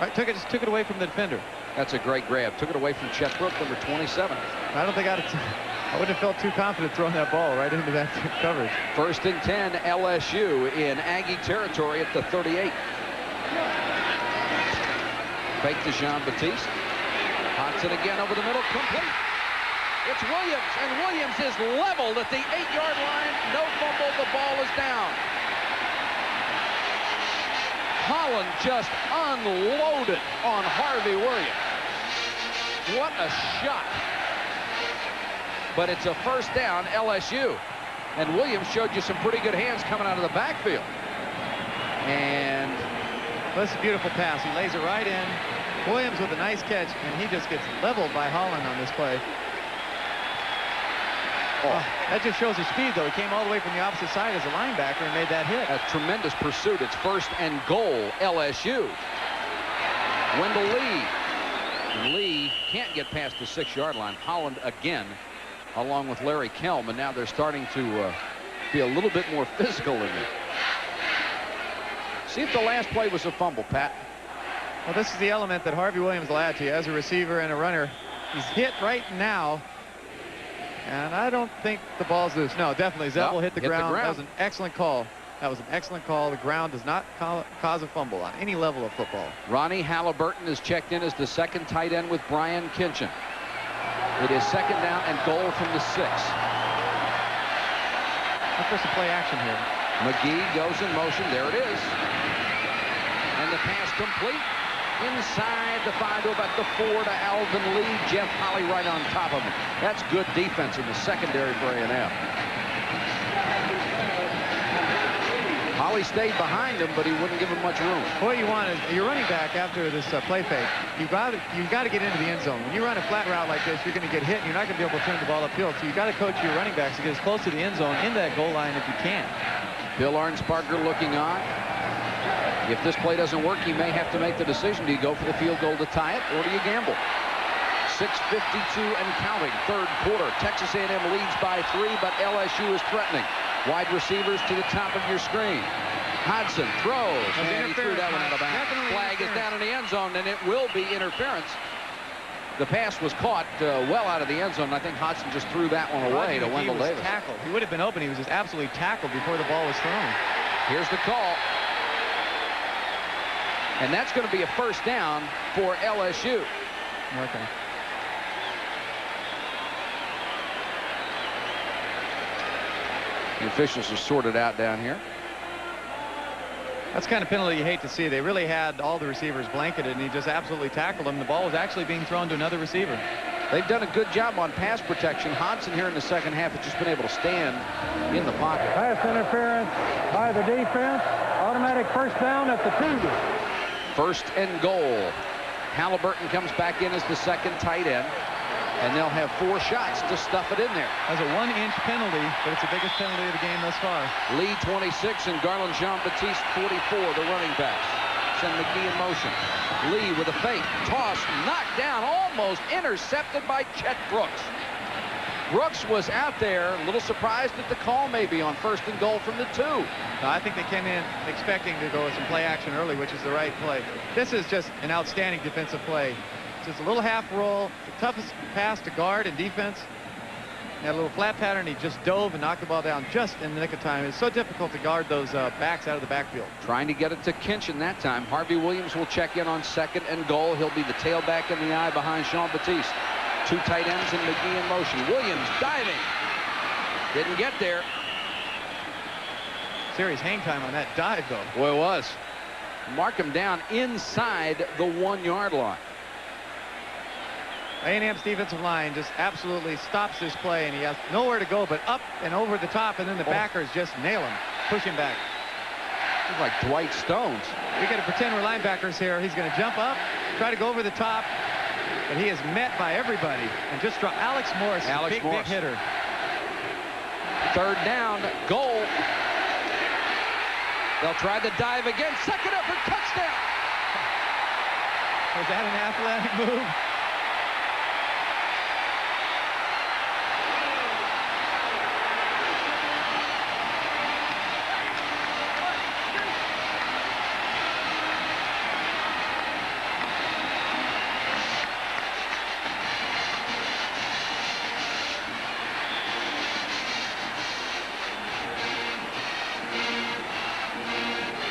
Right, just took it away from the defender. That's a great grab. Took it away from Chet Brooks, number 27. I don't think I wouldn't have felt too confident throwing that ball right into that coverage. 1st and 10, LSU in Aggie territory at the 38. Fake to Jean-Baptiste. Hodson again over the middle, complete. It's Williams, and Williams is leveled at the 8-yard line. No fumble, the ball is down. Holland just unloaded on Harvey Williams. What a shot. But it's a first down, LSU. And Williams showed you some pretty good hands coming out of the backfield. And that's a beautiful pass. He lays it right in. Williams with a nice catch, and he just gets leveled by Holland on this play. That just shows his speed, though. He came all the way from the opposite side as a linebacker and made that hit. A tremendous pursuit. It's 1st and goal, LSU. Wendell Lee. Lee can't get past the 6-yard line. Holland again, along with Larry Kelm, and now they're starting to be a little bit more physical in it. See if the last play was a fumble, Pat. Well, this is the element that Harvey Williams will add to you as a receiver and a runner. He's hit right now. And I don't think the ball's loose. No, definitely. Zeb will hit the ground. That was an excellent call. That was an excellent call. The ground does not cause a fumble on any level of football. Ronnie Halliburton is checked in as the 2nd tight end with Brian Kinchin. It is 2nd down and goal from the 6. Look for some play action here. McGee goes in motion. There it is. And the pass complete. Inside the 5 to about the 4 to Alvin Lee. Jeff Holly right on top of him. That's good defense in the secondary for A&M. Holly stayed behind him, but he wouldn't give him much room. What you want is your running back after this play fake. You've got to get into the end zone. When you run a flat route like this, you're going to get hit, and you're not going to be able to turn the ball upfield. So you've got to coach your running backs to get as close to the end zone in that goal line if you can. Bill Arnsparger looking on. If this play doesn't work, he may have to make the decision. Do you go for the field goal to tie it, or do you gamble? 6:52 and counting. Third quarter. Texas A&M leads by 3, but LSU is threatening. Wide receivers to the top of your screen. Hodson throws, and he threw that one out of bounds. Flag is down in the end zone, and it will be interference. The pass was caught well out of the end zone. I think Hodson just threw that one away to Wendell Davis. Tackled. He would have been open. He was just absolutely tackled before the ball was thrown. Here's the call. And that's going to be a first down for LSU. Okay. The officials are sorted out down here. That's the kind of penalty you hate to see. They really had all the receivers blanketed, and he just absolutely tackled them. The ball was actually being thrown to another receiver. They've done a good job on pass protection. Hodson here in the second half has just been able to stand in the pocket. Pass interference by the defense. Automatic first down at the 2. First and goal. Halliburton comes back in as the second tight end. And they'll have 4 shots to stuff it in there. That's a 1-inch penalty, but it's the biggest penalty of the game thus far. Lee 26 and Garland Jean-Baptiste 44, the running backs. Send McGee in motion. Lee with a fake. Toss, knocked down, almost intercepted by Chet Brooks. Brooks was out there, a little surprised at the call maybe on first and goal from the 2. No, I think they came in expecting to go with some play action early, which is the right play. This is just an outstanding defensive play. Just a little half roll, the toughest pass to guard and defense. Had a little flat pattern. He just dove and knocked the ball down just in the nick of time. It's so difficult to guard those backs out of the backfield. Trying to get it to Kinchin that time. Harvey Williams will check in on second and goal. He'll be the tailback in the eye behind Jean-Baptiste. 2 tight ends and McGee in motion. Williams diving. Didn't get there. Serious hang time on that dive, though. Boy, it was. Mark him down inside the 1-yard line. A&M's defensive line just absolutely stops this play, and he has nowhere to go but up and over the top, and then the backers just nail him, push him back. He's like Dwight Stones. We got to pretend we're linebackers here. He's going to jump up, try to go over the top, but he is met by everybody and just drop. Alex Morris, big hitter. Third down, goal. They'll try the dive again. Second effort, touchdown. Was that an athletic move?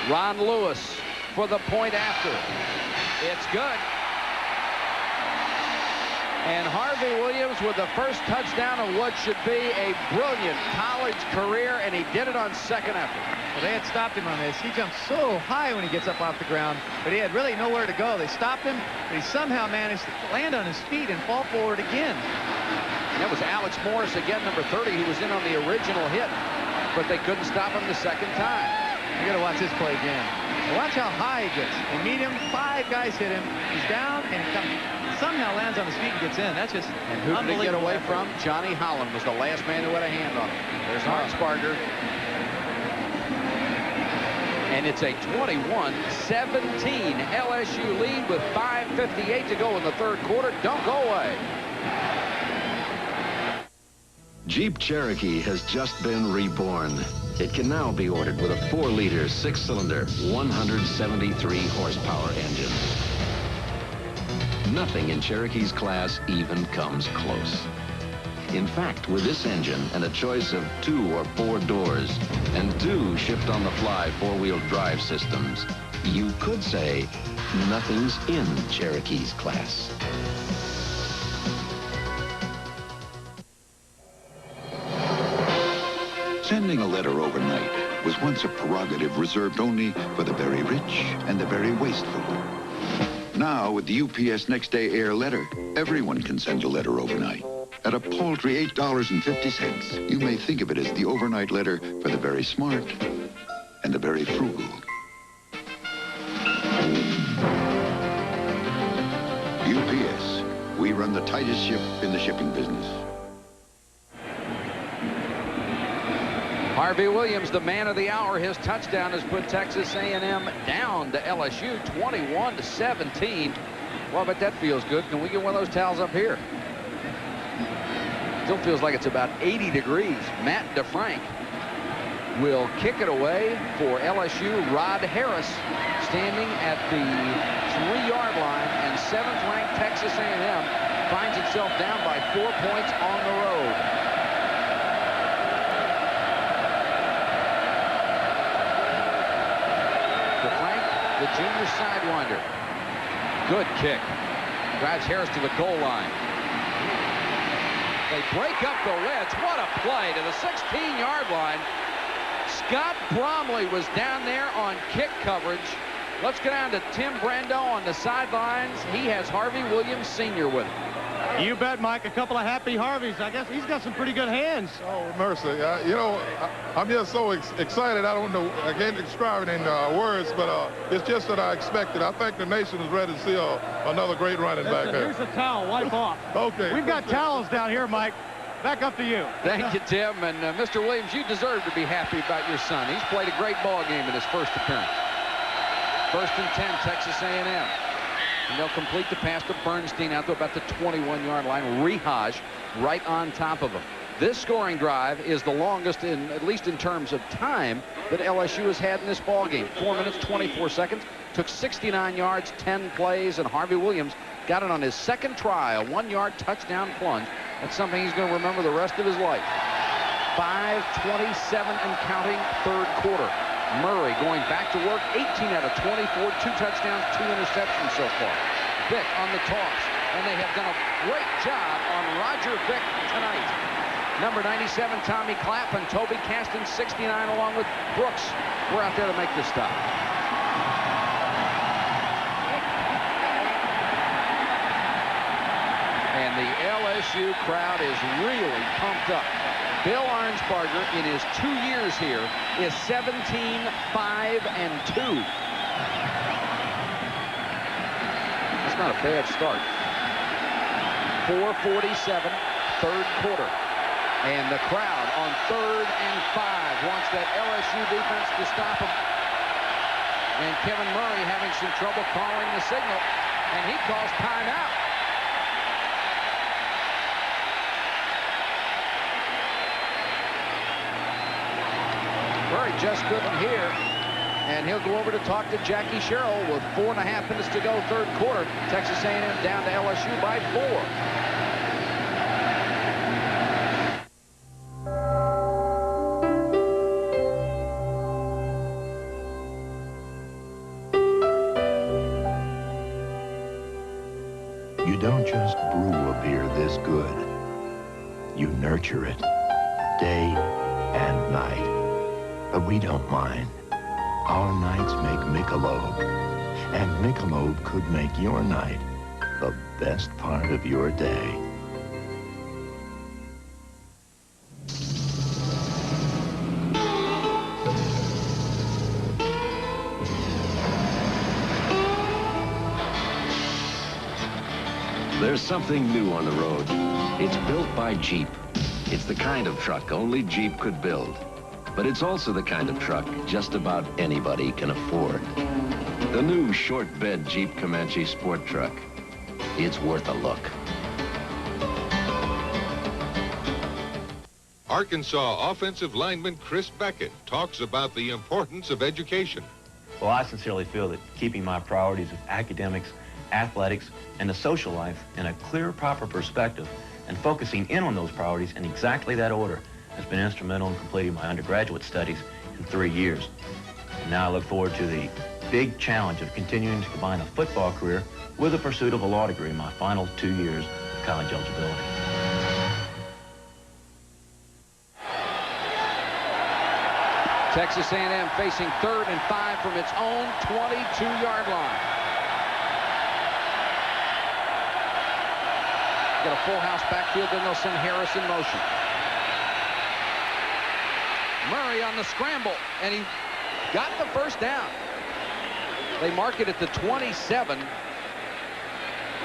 Ron Lewis for the point after. It's good. And Harvey Williams with the first touchdown of what should be a brilliant college career, and he did it on second effort. Well, they had stopped him on this. He jumped so high when he gets up off the ground, but he had really nowhere to go. They stopped him, but he somehow managed to land on his feet and fall forward again. And that was Alex Morris, again, number 30, who was in on the original hit, but they couldn't stop him the second time. You got to watch this play again. Watch how high he gets. They meet him. 5 guys hit him. He's down and somehow lands on his feet and gets in. That's just and who did he get away from? Johnny Holland was the last man who had a hand on him. There's Arnsparger. And it's a 21-17 LSU lead with 5:58 to go in the third quarter. Don't go away. Jeep Cherokee has just been reborn. It can now be ordered with a 4-liter, 6-cylinder, 173-horsepower engine. Nothing in Cherokee's class even comes close. In fact, with this engine and a choice of 2 or 4 doors and 2 shift-on-the-fly 4-wheel drive systems, you could say nothing's in Cherokee's class. Sending a letter overnight was once a prerogative reserved only for the very rich and the very wasteful. Now, with the UPS Next Day Air letter, everyone can send a letter overnight. At a paltry $8.50, you may think of it as the overnight letter for the very smart and the very frugal. UPS, we run the tightest ship in the shipping business. Harvey Williams, the man of the hour. His touchdown has put Texas A&M down to LSU 21-17. Well, I bet that feels good. Can we get one of those towels up here? Still feels like it's about 80 degrees. Matt DeFrank will kick it away for LSU. Rod Harris standing at the 3-yard line, and 7th-ranked Texas A&M finds itself down by 4 points on the road. DeFrank, the junior sidewinder. Good kick. Drives Harris to the goal line. They break up the wedge. What a play to the 16-yard line. Scott Bromley was down there on kick coverage. Let's go down to Tim Brando on the sidelines. He has Harvey Williams Sr. with him. You bet, Mike. A couple of happy Harveys. I guess he's got some pretty good hands. Oh, mercy. You know, I'm just so excited. I don't know. I can't describe it in words, but it's just that I expected. I think the nation is ready to see another great running back there. Here's a towel. Wipe off. Okay. We've got towels down here, Mike. Back up to you. Thank you, Tim. And Mr. Williams, you deserve to be happy about your son. He's played a great ball game in his first appearance. 1st and 10, Texas A&M. And they'll complete the pass to Bernstein out to about the 21-yard line. Rehaj right on top of him. This scoring drive is the longest, at least in terms of time, that LSU has had in this ball game. 4 minutes, 24 seconds. Took 69 yards, 10 plays, and Harvey Williams got it on his second try, a 1-yard touchdown plunge. That's something he's going to remember the rest of his life. 5:27 and counting, 3rd quarter. Murray going back to work, 18 out of 24, 2 touchdowns, 2 interceptions so far. Vick on the toss, and they have done a great job on Roger Vick tonight. Number 97, Tommy Clapp, and Toby Caston, 69, along with Brooks. We're out there to make this stop. And the LSU crowd is really pumped up. Bill Arnsparger, in his 2 years here, is 17-5-2. That's not a bad start. 4:47, 3rd quarter. And the crowd on 3rd and 5 wants that LSU defense to stop him. And Kevin Murray having some trouble calling the signal, and he calls timeout. Murray just couldn't hear, and he'll go over to talk to Jackie Sherrill with 4.5 minutes to go, 3rd quarter. Texas A&M down to LSU by 4. You don't just brew a beer this good. You nurture it day and night. But we don't mind. Our nights make Michelob. And Michelob could make your night the best part of your day. There's something new on the road. It's built by Jeep. It's the kind of truck only Jeep could build. But it's also the kind of truck just about anybody can afford. The new short bed Jeep Comanche Sport Truck. It's worth a look. Arkansas offensive lineman Chris Beckett talks about the importance of education. Well, I sincerely feel that keeping my priorities of academics, athletics, and the social life in a clear, proper perspective and focusing in on those priorities in exactly that order has been instrumental in completing my undergraduate studies in 3 years. And now I look forward to the big challenge of continuing to combine a football career with the pursuit of a law degree in my final 2 years of college eligibility. Texas A&M facing 3rd and 5 from its own 22-yard line. Got a full house backfield, then they'll send Harris in motion. Murray on the scramble, and he got the first down. They mark it at the 27,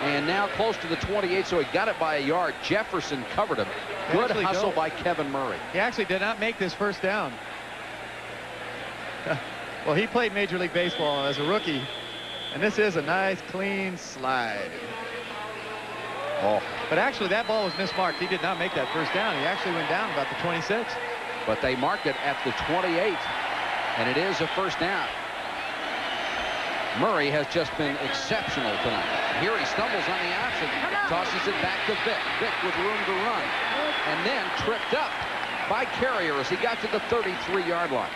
and now close to the 28, so he got it by a yard. Jefferson covered him. Good hustle by Kevin Murray. He actually did not make this first down. Well, he played Major League Baseball as a rookie, and this is a nice, clean slide. Oh. But actually, that ball was mismarked. He did not make that first down. He actually went down about the 26. But they mark it at the 28, and it is a first down. Murray has just been exceptional tonight. Here he stumbles on the option, tosses it back to Vick. Vick with room to run, and then tripped up by Carrier as he got to the 33-yard line.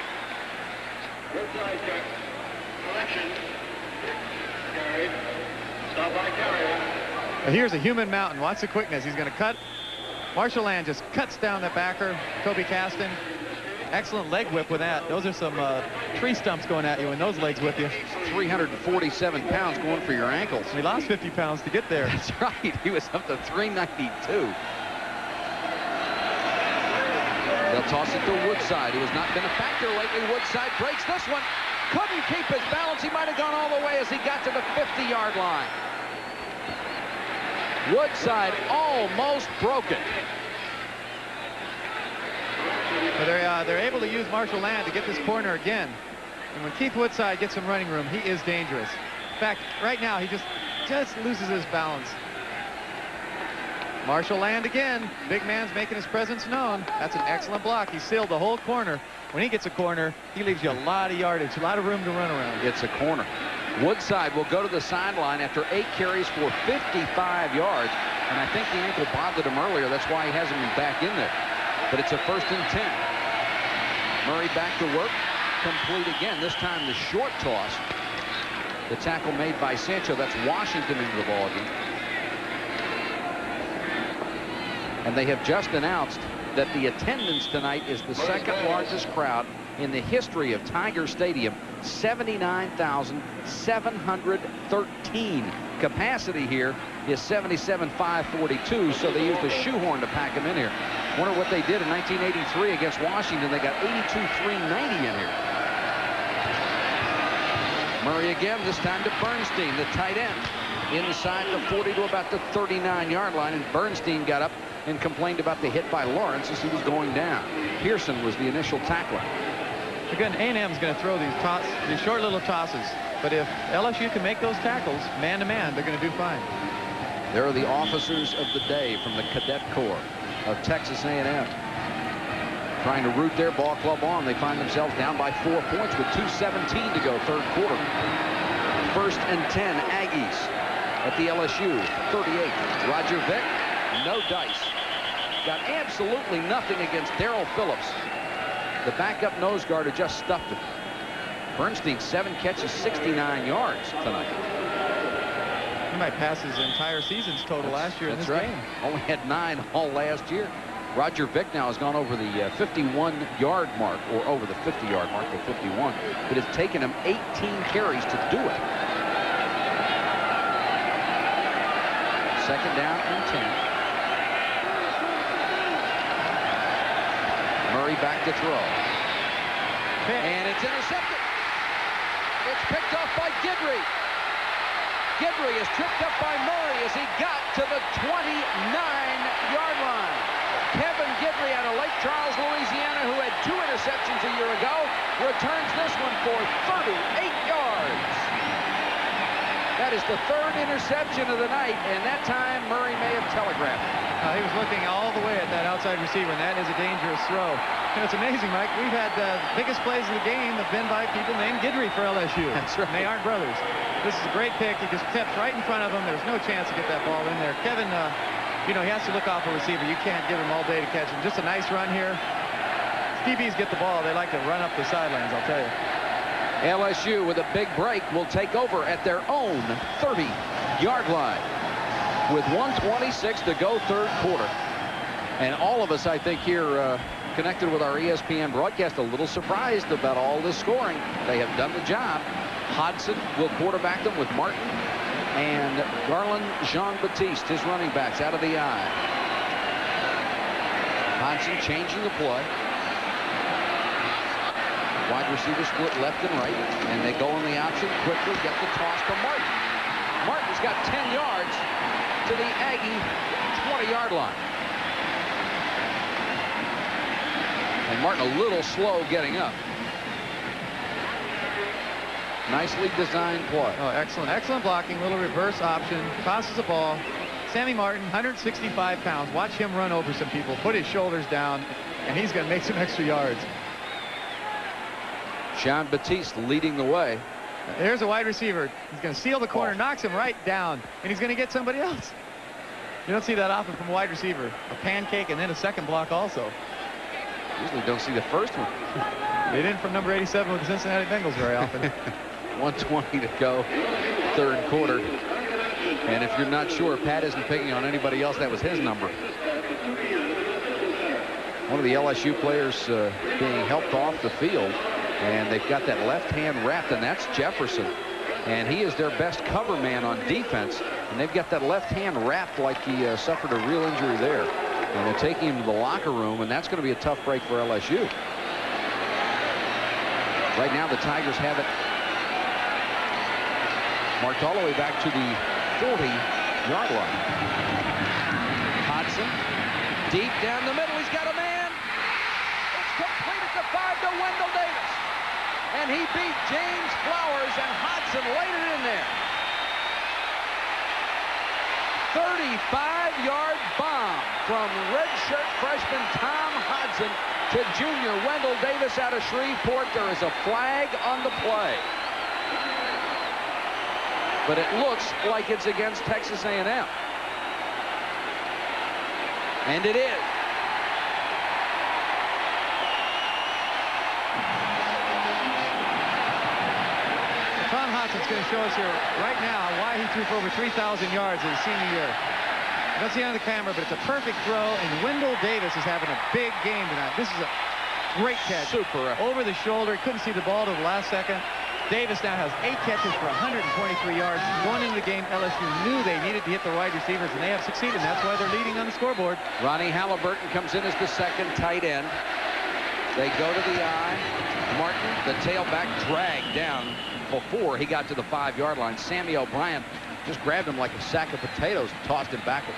Here's a human mountain. Watch the quickness. He's going to cut. Marshall Land just cuts down the backer. Kobe Caston. Excellent leg whip with that. Those are some tree stumps going at you when those legs whip you. 347 pounds going for your ankles. He lost 50 pounds to get there. That's right. He was up to 392. They'll toss it to Woodside, who has not been a factor lately. Woodside breaks this one. Couldn't keep his balance. He might have gone all the way as he got to the 50-yard line. Woodside almost broke it. But they're able to use Marshall Land to get this corner again. And when Keith Woodside gets some running room, he is dangerous. In fact, right now, he just loses his balance. Marshall Land again. Big man's making his presence known. That's an excellent block. He sealed the whole corner. When he gets a corner, he leaves you a lot of yardage, a lot of room to run around. It's a corner. Woodside will go to the sideline after 8 carries for 55 yards. And I think the ankle bothered him earlier. That's why he hasn't been back in there. But it's a 1st and 10. Murray back to work. Complete again. This time the short toss. The tackle made by Sancho. That's Washington into the ballgame. And they have just announced that the attendance tonight is the 2nd largest crowd in the history of Tiger Stadium. 79,713. Capacity here is 77,542, so they used a shoehorn to pack them in here. Wonder what they did in 1983 against Washington. They got 82,390 in here. Murray again, this time to Bernstein, the tight end, inside the 40 to about the 39-yard line, and Bernstein got up and complained about the hit by Lawrence as he was going down. Pearson was the initial tackler. Again, A&M's going to throw these short little tosses. But if LSU can make those tackles man-to-man, they're going to do fine. There are the officers of the day from the Cadet Corps of Texas A&M. Trying to root their ball club on. They find themselves down by 4 points with 2:17 to go, 3rd quarter. 1st and 10, Aggies at the LSU 38. Roger Vick, no dice. Got absolutely nothing against Darrell Phillips. The backup nose guard who just stuffed him. Bernstein, 7 catches, 69 yards tonight. He might pass his entire season's total last year in this game. Only had 9 all last year. Roger Vick now has gone over the 51-yard mark, or over the 50-yard mark, the 51. But it's taken him 18 carries to do it. 2nd down and 10. Murray back to throw. And it's intercepted. It's picked off by Guidry. Guidry is tripped up by Murray as he got to the 29-yard line. Kevin Guidry out of Lake Charles, Louisiana, who had 2 interceptions a year ago, returns this one for 38 yards. That is the 3rd interception of the night, and that time Murray may have telegraphed. He was looking all the way at that outside receiver, and that is a dangerous throw. And it's amazing, Mike. We've had the biggest plays of the game have been by people named Guidry for LSU. That's right. And they aren't brothers. This is a great pick. He just steps right in front of him. There's no chance to get that ball in there. Kevin, you know, he has to look off a receiver. You can't give him all day to catch him. Just a nice run here. DBs get the ball. They like to run up the sidelines, I'll tell you. LSU with a big break will take over at their own 30-yard line with 1:26 to go, 3rd quarter. And all of us, I think, here connected with our ESPN broadcast, a little surprised about all this scoring. They have done the job. Hodson will quarterback them with Martin and Garland Jean-Baptiste, his running backs, out of the eye. Hodson changing the play. Wide receiver split left and right, and they go on the option, quickly get the toss to Martin. Martin's got 10 yards to the Aggie 20-yard line. And Martin a little slow getting up. Nicely designed play. Oh, excellent blocking. Little reverse option. Tosses the ball. Sammy Martin, 165 pounds. Watch him run over some people, put his shoulders down, and he's going to make some extra yards. Jean-Baptiste leading the way. There's a wide receiver. He's going to seal the corner, knocks him right down, and he's going to get somebody else. You don't see that often from a wide receiver. A pancake and then a second block also. Usually don't see the first one. They didn't from number 87 with the Cincinnati Bengals very often. 1:20 to go, third quarter. And if you're not sure, Pat isn't picking on anybody else. That was his number. One of the LSU players being helped off the field. And they've got that left hand wrapped, and that's Jefferson. And he is their best cover man on defense. And they've got that left hand wrapped like he suffered a real injury there. And they're taking him to the locker room, and that's going to be a tough break for LSU. Right now, the Tigers have it marked all the way back to the 40-yard line. Hodson, deep down the middle. He's got a man. It's completed to 5 to Wendell Davis. And he beat James Flowers, and Hodson laid it in there. 35-yard bomb from redshirt freshman Tom Hodson to junior Wendell Davis out of Shreveport. There is a flag on the play. But it looks like it's against Texas A&M. And it is. Tom Hodson's going to show us here right now why he threw for over 3,000 yards in his senior year. You don't see it on the camera, but it's a perfect throw, and Wendell Davis is having a big game tonight. This is a great catch. Super. Over the shoulder. Couldn't see the ball to the last second. Davis now has 8 catches for 123 yards. Going into the game, LSU knew they needed to hit the wide receivers, and they have succeeded. That's why they're leading on the scoreboard. Ronnie Halliburton comes in as the second tight end. They go to the eye. Martin, the tailback, dragged down before he got to the 5-yard line. Sammy O'Brien just grabbed him like a sack of potatoes and tossed him backward,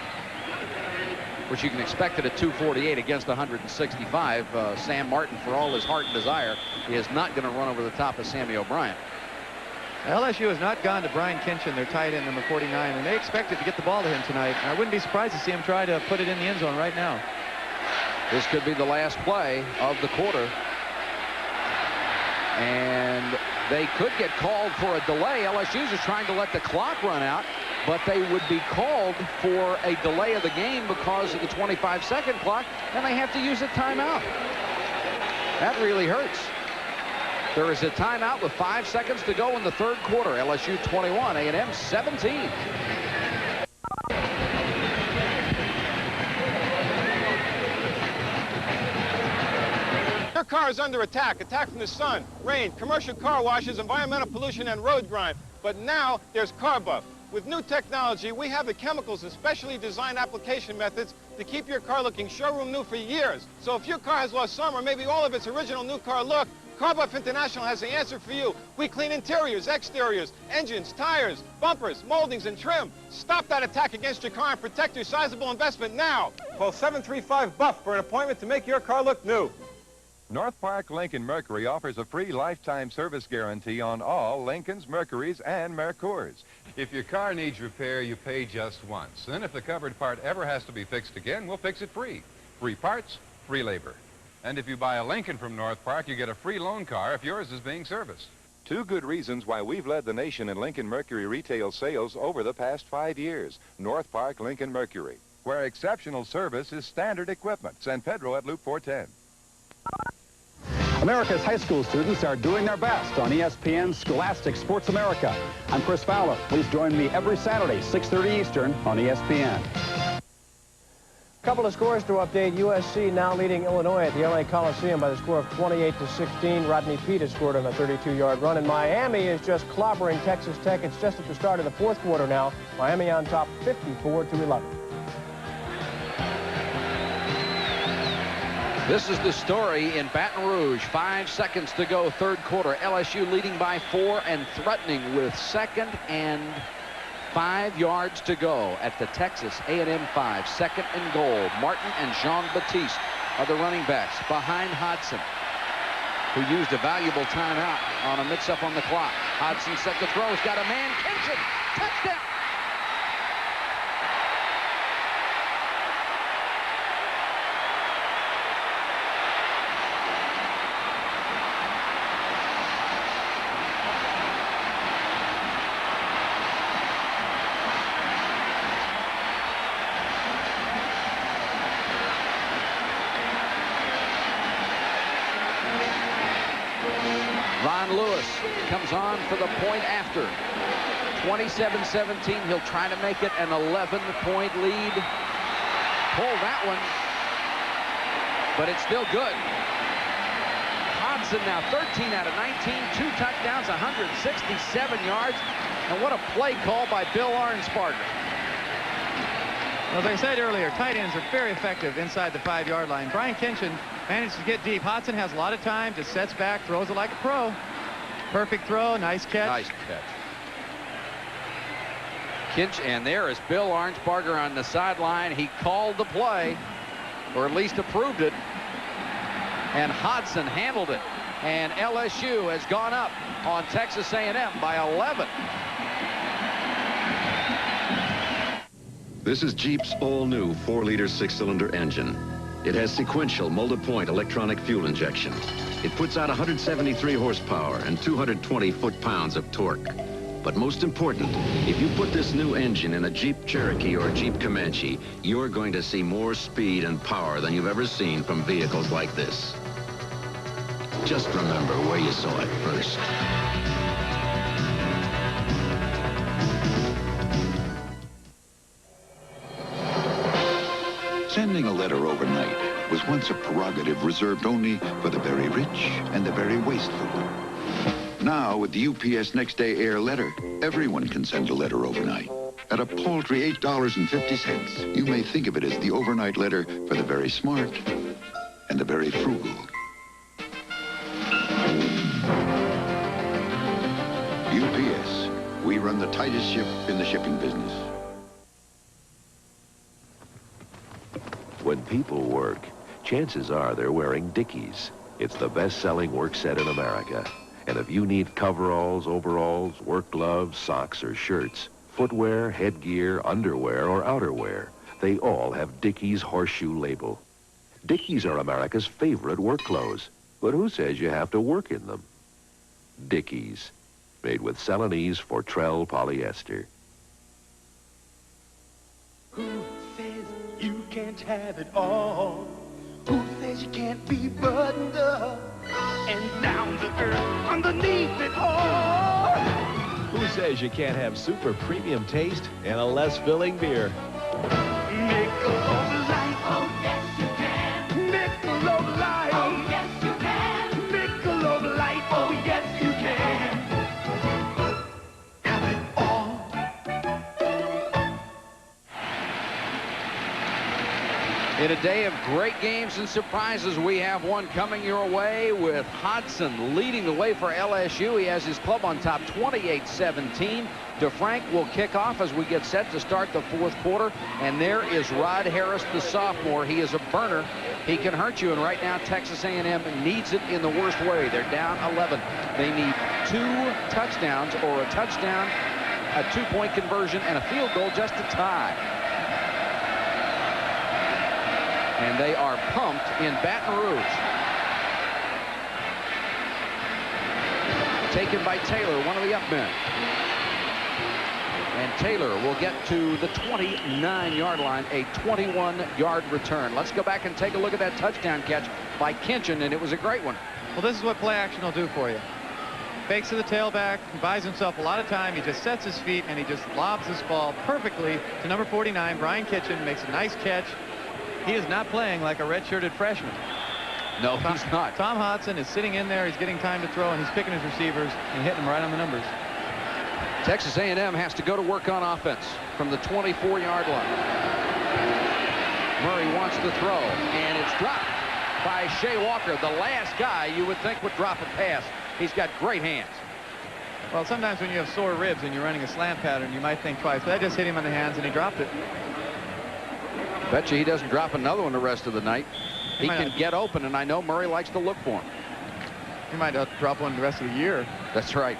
which you can expect it at 248 against 165. Sam Martin, for all his heart and desire, is not going to run over the top of Sammy O'Brien. LSU has not gone to Brian Kinchin, their tight end, number 49, and they expected to get the ball to him tonight. And I wouldn't be surprised to see him try to put it in the end zone right now. This could be the last play of the quarter. And they could get called for a delay. LSU's is trying to let the clock run out, but they would be called for a delay of the game because of the 25-second clock, and they have to use a timeout. That really hurts. There is a timeout with 5 seconds to go in the third quarter. LSU 21, A&M 17. Your car is under attack. Attack from the sun, rain, commercial car washes, environmental pollution, and road grime. But now there's CarBuff. With new technology, we have the chemicals and specially designed application methods to keep your car looking showroom new for years. So if your car has lost some or maybe all of its original new car look, CarBuff International has the answer for you. We clean interiors, exteriors, engines, tires, bumpers, moldings, and trim. Stop that attack against your car and protect your sizable investment now. Call 735-BUFF for an appointment to make your car look new. North Park Lincoln Mercury offers a free lifetime service guarantee on all Lincolns, Mercurys, and Mercurs. If your car needs repair, you pay just once. Then if the covered part ever has to be fixed again, we'll fix it free. Free parts, free labor. And if you buy a Lincoln from North Park, you get a free loan car if yours is being serviced. 2 good reasons why we've led the nation in Lincoln Mercury retail sales over the past 5 years. North Park Lincoln Mercury, where exceptional service is standard equipment. San Pedro at Loop 410. America's high school students are doing their best on ESPN's Scholastic Sports America. I'm Chris Fowler. Please join me every Saturday, 6:30 Eastern on ESPN. Couple of scores to update. USC now leading Illinois at the LA Coliseum by the score of 28-16. Rodney Peete has scored on a 32-yard run, and Miami is just clobbering Texas Tech. It's just at the start of the fourth quarter now. Miami on top 54-11. This is the story in Baton Rouge. 5 seconds to go, third quarter. LSU leading by 4 and threatening with 2nd and 5 yards to go at the Texas A&M 5. 2nd and goal. Martin and Jean-Baptiste are the running backs behind Hodson, who used a valuable timeout on a mix-up on the clock. Hodson set the throw. He's got a man. Kinchin. Touchdown. Lewis comes on for the point after. 27-17. He'll try to make it an 11-point lead. Pull that one, but it's still good. Hodson now 13 out of 19, 2 touchdowns, 167 yards. And what a play call by Bill Arnsparger. Well, as I said earlier, tight ends are very effective inside the 5-yard line. Brian Kinchin managed to get deep. Hodson has a lot of time, just sets back, throws it like a pro. Perfect throw, nice catch. Nice catch. And there is Bill Arnsparger on the sideline. He called the play, or at least approved it, and Hodson handled it. And LSU has gone up on Texas A&M by 11. This is Jeep's all-new 4-liter 6-cylinder engine. It has sequential multi-point electronic fuel injection. It puts out 173 horsepower and 220 foot-pounds of torque. But most important, if you put this new engine in a Jeep Cherokee or a Jeep Comanche, you're going to see more speed and power than you've ever seen from vehicles like this. Just remember where you saw it first. Sending a letter overnight was once a prerogative reserved only for the very rich and the very wasteful. Now, with the UPS Next Day Air letter, everyone can send a letter overnight at a paltry $8.50. You may think of it as the overnight letter for the very smart and the very frugal. UPS, we run the tightest ship in the shipping business. When people work, chances are they're wearing Dickies. It's the best-selling work set in America. And if you need coveralls, overalls, work gloves, socks, or shirts, footwear, headgear, underwear, or outerwear, they all have Dickies horseshoe label. Dickies are America's favorite work clothes. But who says you have to work in them? Dickies, made with Celanese Fortrell polyester. Who says you can't have it all? Who says you can't be buttoned up and down to earth underneath it all? Who says you can't have super premium taste and a less filling beer? Michelob Light. Oh, yes, you can. Michelob Light. Oh, yes, you can. Michelob Light. Oh, yes, you can. Have it all. In a day of great games and surprises, we have one coming your way with Hodson leading the way for LSU. He has his club on top 28-17. DeFrank will kick off as we get set to start the fourth quarter. And there is Rod Harris, the sophomore. He is a burner. He can hurt you. And right now, Texas A&M needs it in the worst way. They're down 11. They need 2 touchdowns or a touchdown, a 2-point conversion, and a field goal just to tie. And they are pumped in Baton Rouge. Taken by Taylor, one of the up men. And Taylor will get to the 29-yard line, a 21-yard return. Let's go back and take a look at that touchdown catch by Kinchin, and it was a great one. Well, this is what play action will do for you. Fakes to the tailback, he buys himself a lot of time, he just sets his feet, and he just lobs this ball perfectly to number 49, Brian Kinchin, makes a nice catch. he is not playing like a red-shirted freshman. No, he's not. Tom Hodson is sitting in there. He's getting time to throw, and he's picking his receivers and hitting them right on the numbers. Texas A&M has to go to work on offense from the 24-yard line. Murray wants to throw, and it's dropped by Shea Walker, the last guy you would think would drop a pass. He's got great hands. Well, sometimes when you have sore ribs and you're running a slant pattern, you might think twice. But that just hit him on the hands, and he dropped it. Bet you he doesn't drop another one the rest of the night. He can get open, and I know Murray likes to look for him. He might drop one the rest of the year. That's right.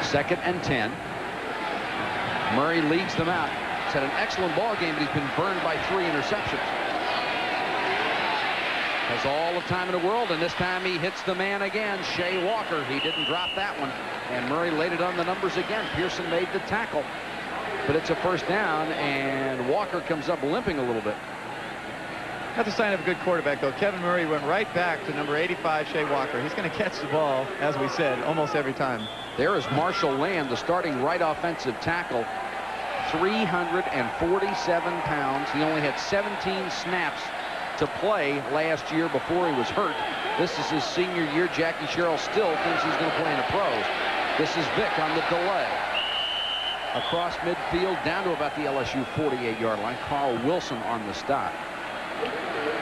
2nd and 10. Murray leads them out. He's had an excellent ball game, but he's been burned by 3 interceptions. Has all the time in the world, and this time he hits the man again, Shea Walker. He didn't drop that one, and Murray laid it on the numbers again. Pearson made the tackle, but it's a first down, and Walker comes up limping a little bit. That's a sign of a good quarterback, though. Kevin Murray went right back to number 85, Shea Walker. He's going to catch the ball, as we said, almost every time. There is Marshall Lamb, the starting right offensive tackle, 347 pounds. He only had 17 snaps to play last year before he was hurt. This is his senior year. Jackie Sherrill still thinks he's going to play in the pros. This is Vick on the delay. Across midfield down to about the LSU 48-yard line. Carl Wilson on the stop.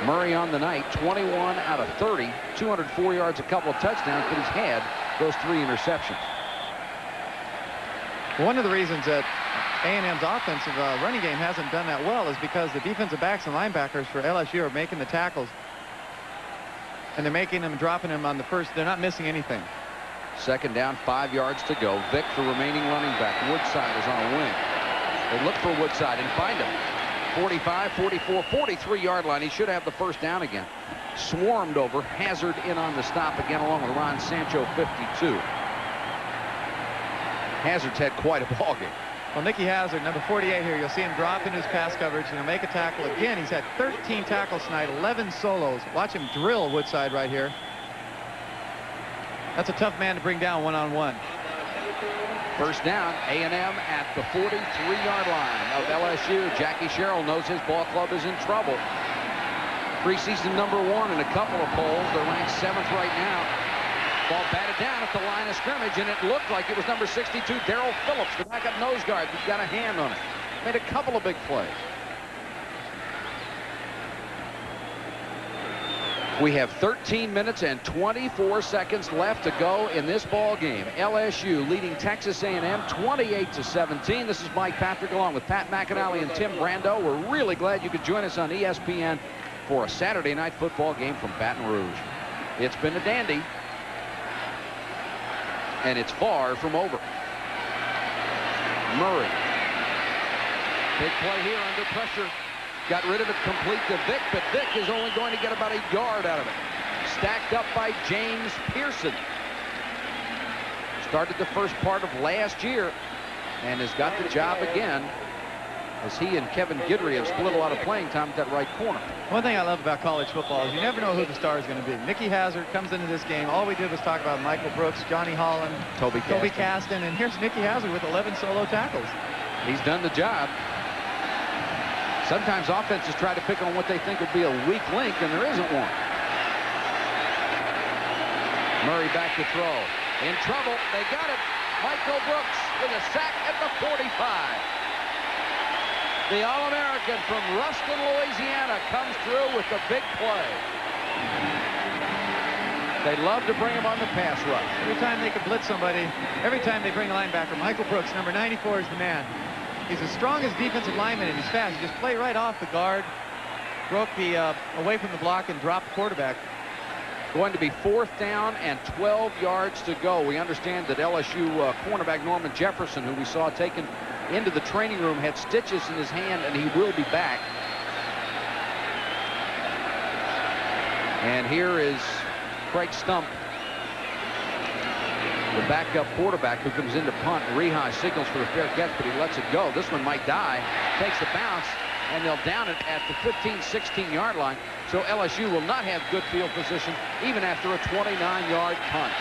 Murray on the night, 21 out of 30, 204 yards, a couple of touchdowns, but he's had those 3 interceptions. One of the reasons that A&M's offensive running game hasn't done that well is because the defensive backs and linebackers for LSU are making the tackles, and they're making them and dropping them on the first. They're not missing anything. 2nd down, 5 yards to go. Vick, the remaining running back. Woodside is on a wing. They look for Woodside and find him. 45, 44, 43-yard line. He should have the first down again. Swarmed over. Hazard in on the stop again, along with Ron Sancho, 52. Hazard's had quite a ball game. Well, Nicky Hazard, number 48 here, you'll see him drop into his pass coverage and he'll make a tackle again. He's had 13 tackles tonight, 11 solos. Watch him drill Woodside right here. That's a tough man to bring down one-on-one. First down, A&M at the 43-yard line of LSU. Jackie Sherrill knows his ball club is in trouble. Preseason number 1 in a couple of polls. They're ranked 7th right now. Ball batted down at the line of scrimmage, and it looked like it was number 62, Darrell Phillips, the backup nose guard. He's got a hand on it. Made a couple of big plays. We have 13 minutes and 24 seconds left to go in this ball game. LSU leading Texas A&M 28-17. This is Mike Patrick along with Pat McAnally and Tim Brando. We're really glad you could join us on ESPN for a Saturday night football game from Baton Rouge. It's been a dandy, and it's far from over. Murray. Big play here under pressure. Got rid of it complete to Vick, but Vick is only going to get about a yard out of it. Stacked up by James Pearson. Started the first part of last year and has got the job again as he and Kevin Guidry have split a lot of playing time at that right corner. One thing I love about college football is you never know who the star is going to be. Nicky Hazard comes into this game. All we did was talk about Michael Brooks, Johnny Holland, Toby Caston, and here's Nicky Hazard with 11 solo tackles. He's done the job. Sometimes offenses try to pick on what they think would be a weak link, and there isn't one. Murray back to throw. In trouble. They got it. Michael Brooks with a sack at the 45. The All-American from Ruston, Louisiana comes through with the big play. They love to bring him on the pass rush. Every time they can blitz somebody, every time they bring a linebacker, Michael Brooks, number 94, is the man. He's as strong as defensive lineman, and he's fast. He just play right off the guard, broke the away from the block, and dropped the quarterback. Going to be 4th down and 12 yards to go. We understand that LSU cornerback Norman Jefferson, who we saw taken into the training room, had stitches in his hand, and he will be back. And here is Craig Stump, the backup quarterback, who comes into punt. Rehai signals for the fair catch, but he lets it go. This one might die. Takes the bounce, and they'll down it at the 15, 16-yard line. So LSU will not have good field position even after a 29-yard punt.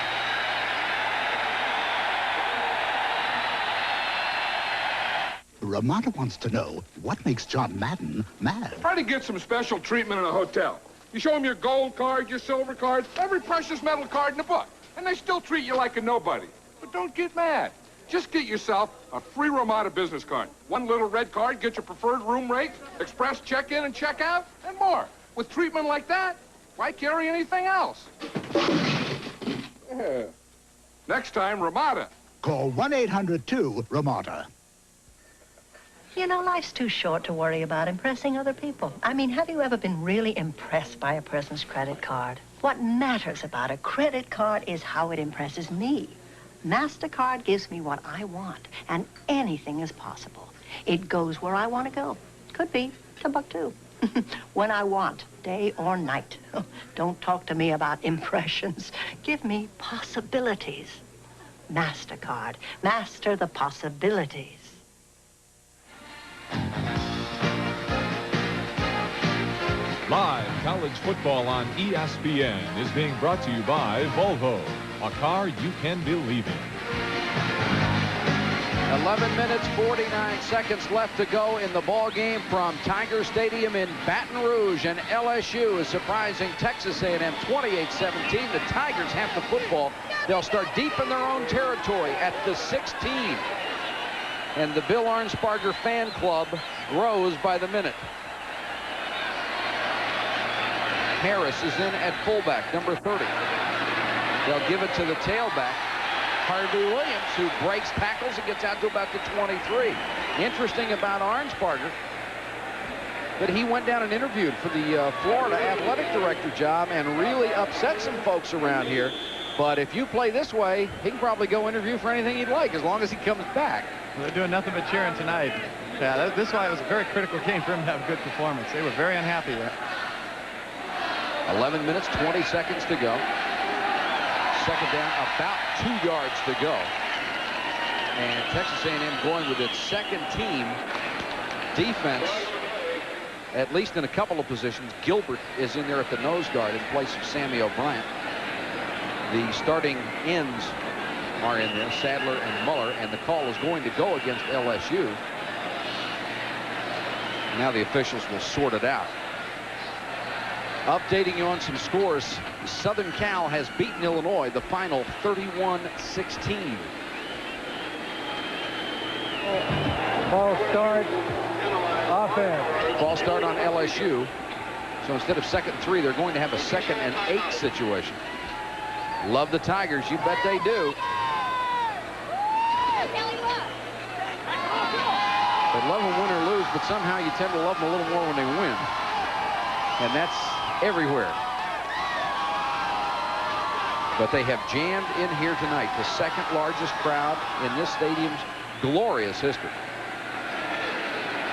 Ramada wants to know what makes John Madden mad. Try to get some special treatment in a hotel. You show them your gold card, your silver card, every precious metal card in the book, and they still treat you like a nobody. But don't get mad. Just get yourself a free Ramada business card. One little red card, get your preferred room rate, express check-in and check-out, and more. With treatment like that, why carry anything else? Yeah. Next time, Ramada. Call 1-800-2-RAMADA. You know, life's too short to worry about impressing other people. I mean, have you ever been really impressed by a person's credit card? What matters about a credit card is how it impresses me. MasterCard gives me what I want, and anything is possible. It goes where I want to go. Could be Timbuktu. When I want, day or night. Don't talk to me about impressions. Give me possibilities. MasterCard. Master the possibilities. Live college football on ESPN is being brought to you by Volvo, a car you can believe in. 11 minutes, 49 seconds left to go in the ball game from Tiger Stadium in Baton Rouge, and LSU is surprising Texas A&M 28-17. The Tigers have the football. They'll start deep in their own territory at the 16. And the Bill Arnsparger fan club grows by the minute. Harris is in at fullback, number 30. They'll give it to the tailback, Harvey Williams, who breaks tackles and gets out to about the 23. Interesting about Arnsparger that he went down and interviewed for the Florida athletic director job and really upset some folks around here. But if you play this way, he can probably go interview for anything he'd like as long as he comes back. Well, they're doing nothing but cheering tonight. Yeah, this is why it was a very critical game for him to have a good performance. They were very unhappy there. 11 minutes, 20 seconds to go. Second down, about 2 yards to go. And Texas A&M going with its second team defense, at least in a couple of positions. Gilbert is in there at the nose guard in place of Sammy O'Brien. The starting ends are in there, Sadler and Muller, and the call is going to go against LSU. Now the officials will sort it out. Updating you on some scores, Southern Cal has beaten Illinois, the final 31-16. False start, offense. False start on LSU. So instead of 2nd and 3, they're going to have a 2nd and 8 situation. Love the Tigers, you bet they do. They love them win or lose, but somehow you tend to love them a little more when they win. And that's everywhere. But they have jammed in here tonight, the 2nd largest crowd in this stadium's glorious history.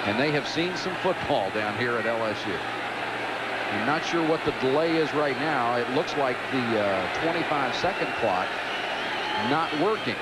And they have seen some football down here at LSU. I'm not sure what the delay is right now. It looks like the 25-second clock not working.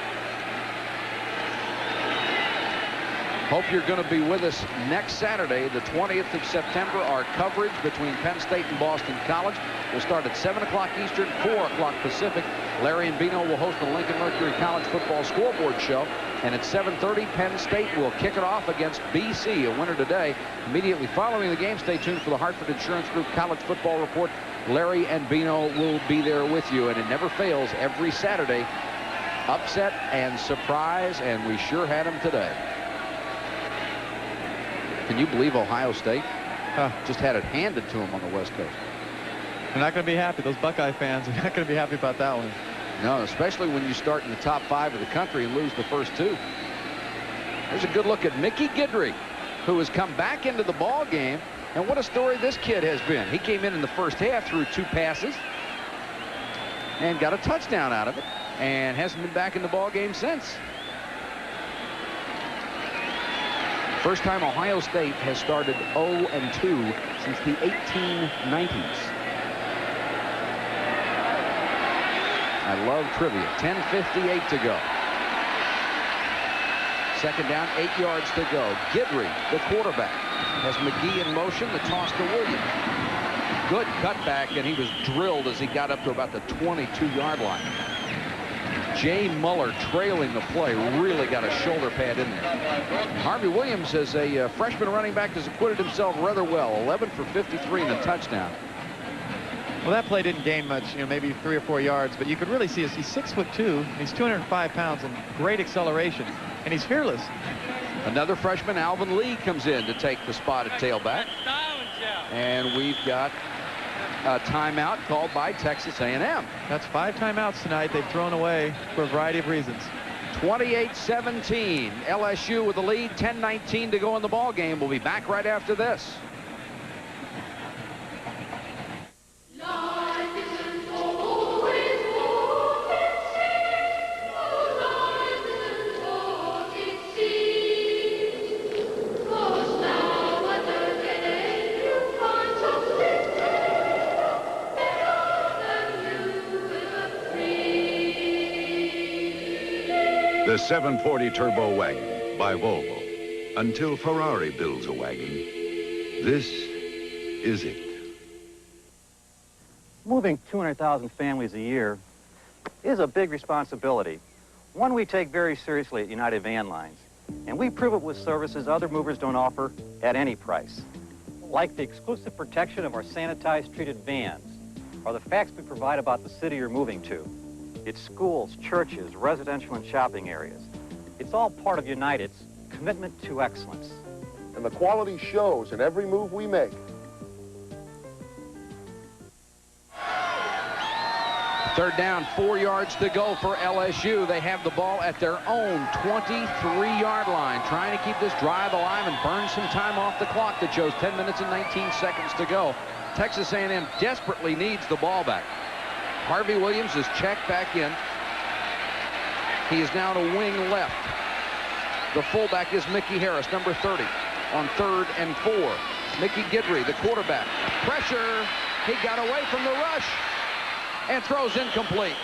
Hope you're going to be with us next Saturday, the 20th of September. Our coverage between Penn State and Boston College will start at 7 o'clock Eastern, 4 o'clock Pacific. Larry and Bino will host the Lincoln Mercury College Football Scoreboard Show. And at 7:30, Penn State will kick it off against BC, a winner today. Immediately following the game, stay tuned for the Hartford Insurance Group College Football Report. Larry and Bino will be there with you, and it never fails every Saturday. Upset and surprise, and we sure had them today. Can you believe Ohio State just had it handed to them on the West Coast? They're not going to be happy. Those Buckeye fans are not going to be happy about that one. No, especially when you start in the top 5 of the country and lose the first 2. There's a good look at Mickey Guidry, who has come back into the ball game. And what a story this kid has been. He came in the first half, threw 2 passes, and got a touchdown out of it, and hasn't been back in the ball game since. First time Ohio State has started 0-2 since the 1890s. I love trivia. 10:58 to go. Second down, 8 yards to go. Guidry, the quarterback, has McGee in motion. The toss to Williams. Good cutback, and he was drilled as he got up to about the 22-yard line. Jay Muller trailing the play really got a shoulder pad in there. Harvey Williams, as a freshman running back, has acquitted himself rather well. 11 for 53 and a touchdown. Well, that play didn't gain much, maybe 3 or 4 yards, but you could really see he's 6'2", he's 205 pounds and great acceleration, and he's fearless. Another freshman, Alvin Lee, comes in to take the spot at tailback. And we've got a timeout called by Texas A&M. That's 5 timeouts tonight they've thrown away for a variety of reasons. 28-17. LSU with the lead. 10-19 to go in the ball game. We'll be back right after this. The 740 Turbo Wagon by Volvo. Until Ferrari builds a wagon, this is it. Moving 200,000 families a year is a big responsibility, one we take very seriously at United Van Lines. And we prove it with services other movers don't offer at any price. Like the exclusive protection of our sanitized, treated vans, or the facts we provide about the city you're moving to. It's schools, churches, residential and shopping areas. It's all part of United's commitment to excellence. And the quality shows in every move we make. Third down, 4 yards to go for LSU. They have the ball at their own 23-yard line, trying to keep this drive alive and burn some time off the clock that shows 10 minutes and 19 seconds to go. Texas A&M desperately needs the ball back. Harvey Williams is checked back in. He is now to wing left. The fullback is Mickey Harris, number 30, on 3rd and 4. Mickey Guidry, the quarterback. Pressure. He got away from the rush and throws incomplete.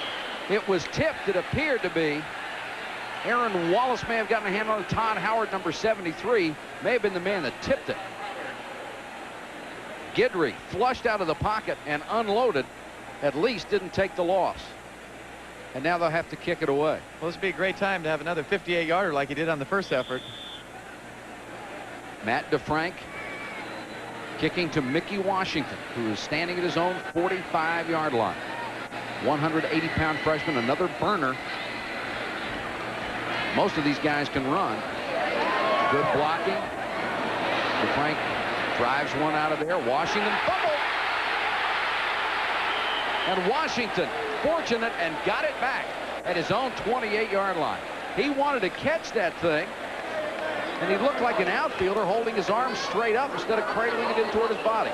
It was tipped, it appeared to be. Aaron Wallace may have gotten a hand on Todd Howard, number 73. May have been the man that tipped it. Guidry flushed out of the pocket and unloaded. At least didn't take the loss. And now they'll have to kick it away. Well, this would be a great time to have another 58-yarder like he did on the first effort. Matt DeFrank kicking to Mickey Washington, who is standing at his own 45-yard line. 180-pound freshman, another burner. Most of these guys can run. Good blocking. DeFrank drives one out of there. Washington fumble. And Washington, fortunate, and got it back at his own 28-yard line. He wanted to catch that thing, and he looked like an outfielder holding his arms straight up instead of cradling it in toward his body.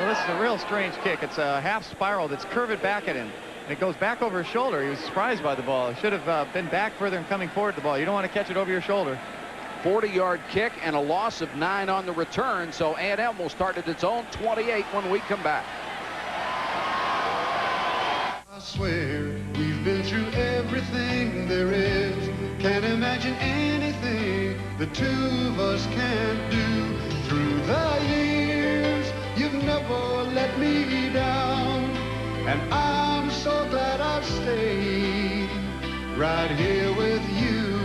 Well, this is a real strange kick. It's a half spiral that's curved back at him, and it goes back over his shoulder. He was surprised by the ball. It should have been back further and coming forward the ball. You don't want to catch it over your shoulder. 40-yard kick and a loss of 9 on the return, so A&M will start at its own 28 when we come back. I swear we've been through everything there is. Can't imagine anything the two of us can't do. Through the years, you've never let me down. And I'm so glad I've stayed right here with you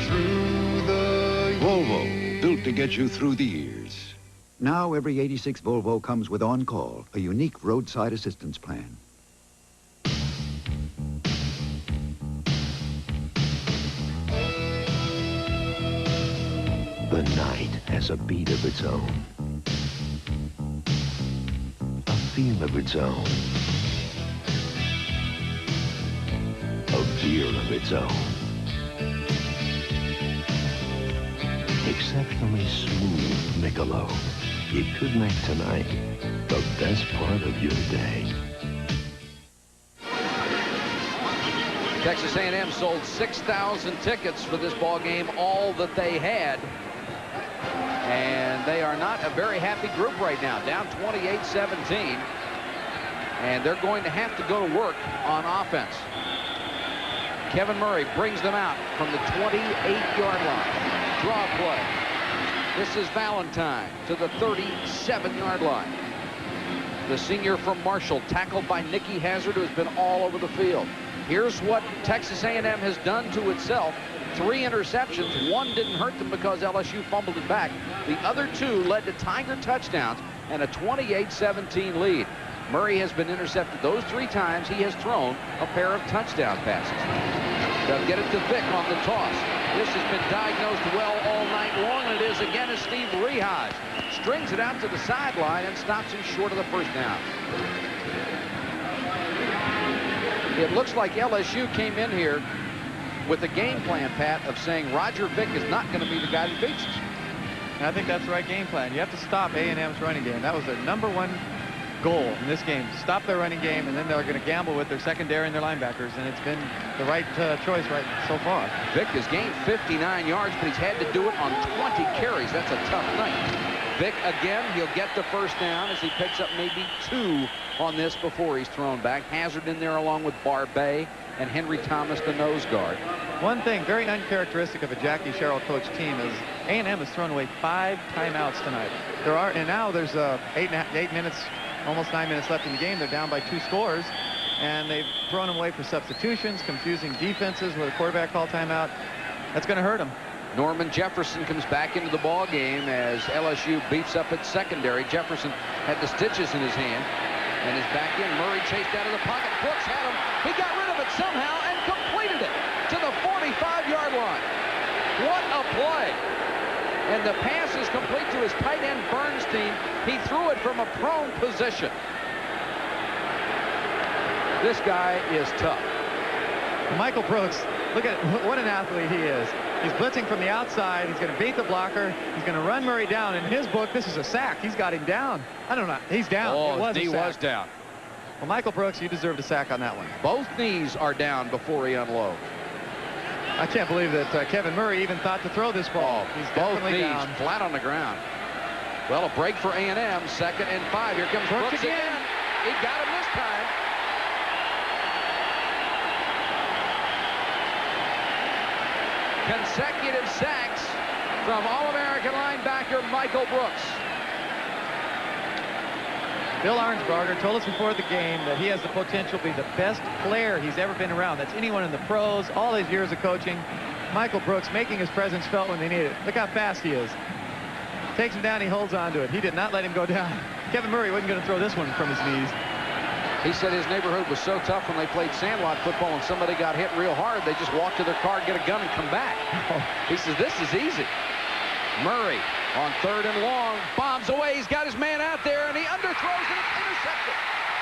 through the years. Volvo, built to get you through the years. Now every 86 Volvo comes with On Call, a unique roadside assistance plan. The night has a beat of its own, a feel of its own, a beer of its own. Exceptionally smooth Michelob. It could make tonight the best part of your day. Texas A&M sold 6,000 tickets for this ball game, all that they had. And they are not a very happy group right now, down 28-17. And they're going to have to go to work on offense. Kevin Murray brings them out from the 28-yard line. Draw play. This is Valentine to the 37-yard line. The senior from Marshall, tackled by Nicky Hazard, who has been all over the field. Here's what Texas A&M has done to itself. 3 interceptions. 1 didn't hurt them because LSU fumbled it back. The other 2 led to Tiger touchdowns and a 28-17 lead. Murray has been intercepted those 3 times. He has thrown a pair of touchdown passes. They'll get it to Vick on the toss. This has been diagnosed well all night long, and it is again as Steve Rehage strings it out to the sideline and stops him short of the first down. It looks like LSU came in here with a game plan, Pat, of saying Roger Vick is not going to be the guy that beats us. And I think that's the right game plan. You have to stop A&M's running game. That was their #1 goal in this game. Stop their running game, and then they're going to gamble with their secondary and their linebackers, and it's been the right choice right so far. Vick has gained 59 yards, but he's had to do it on 20 carries. That's a tough night. Vick again, he'll get the first down as he picks up maybe 2 on this before he's thrown back. Hazard in there along with Barbay and Henry Thomas, the nose guard. One thing very uncharacteristic of a Jackie Sherrill coach team is A&M has thrown away 5 timeouts tonight. And now there's 8 minutes, almost 9 minutes left in the game. They're down by 2 scores, and they've thrown them away for substitutions, confusing defenses with a quarterback call timeout. That's going to hurt them. Norman Jefferson comes back into the ball game as LSU beefs up its secondary. Jefferson had the stitches in his hand and is back in. Murray chased out of the pocket. Brooks had him. He got rid of it somehow and completed it to the 45-yard line. What a play. And the pass is complete to his tight end Bernstein. He threw it from a prone position. This guy is tough. Michael Brooks, look at what an athlete he is. He's blitzing from the outside. He's going to beat the blocker. He's going to run Murray down. In his book, this is a sack. He's got him down. I don't know. He's down. Oh, he was down. Well, Michael Brooks, you deserved a sack on that one. Both knees are down before he unloads. I can't believe that Kevin Murray even thought to throw this ball. He's both knees down. Flat on the ground. Well, a break for A&M. 2nd and 5. Here comes Brooks again. He got him this time. Consecutive sacks from All-American linebacker Michael Brooks. Bill Arnsparger told us before the game that he has the potential to be the best player he's ever been around. That's anyone in the pros, all his years of coaching. Michael Brooks making his presence felt when they need it. Look how fast he is. Takes him down, he holds on to it. He did not let him go down. Kevin Murray wasn't going to throw this one from his knees. He said his neighborhood was so tough when they played sandlot football and somebody got hit real hard, they just walk to their car, get a gun, and come back. He says, this is easy. Murray on 3rd and long, bombs away. He's got his man out there, and he underthrows, and it's intercepted.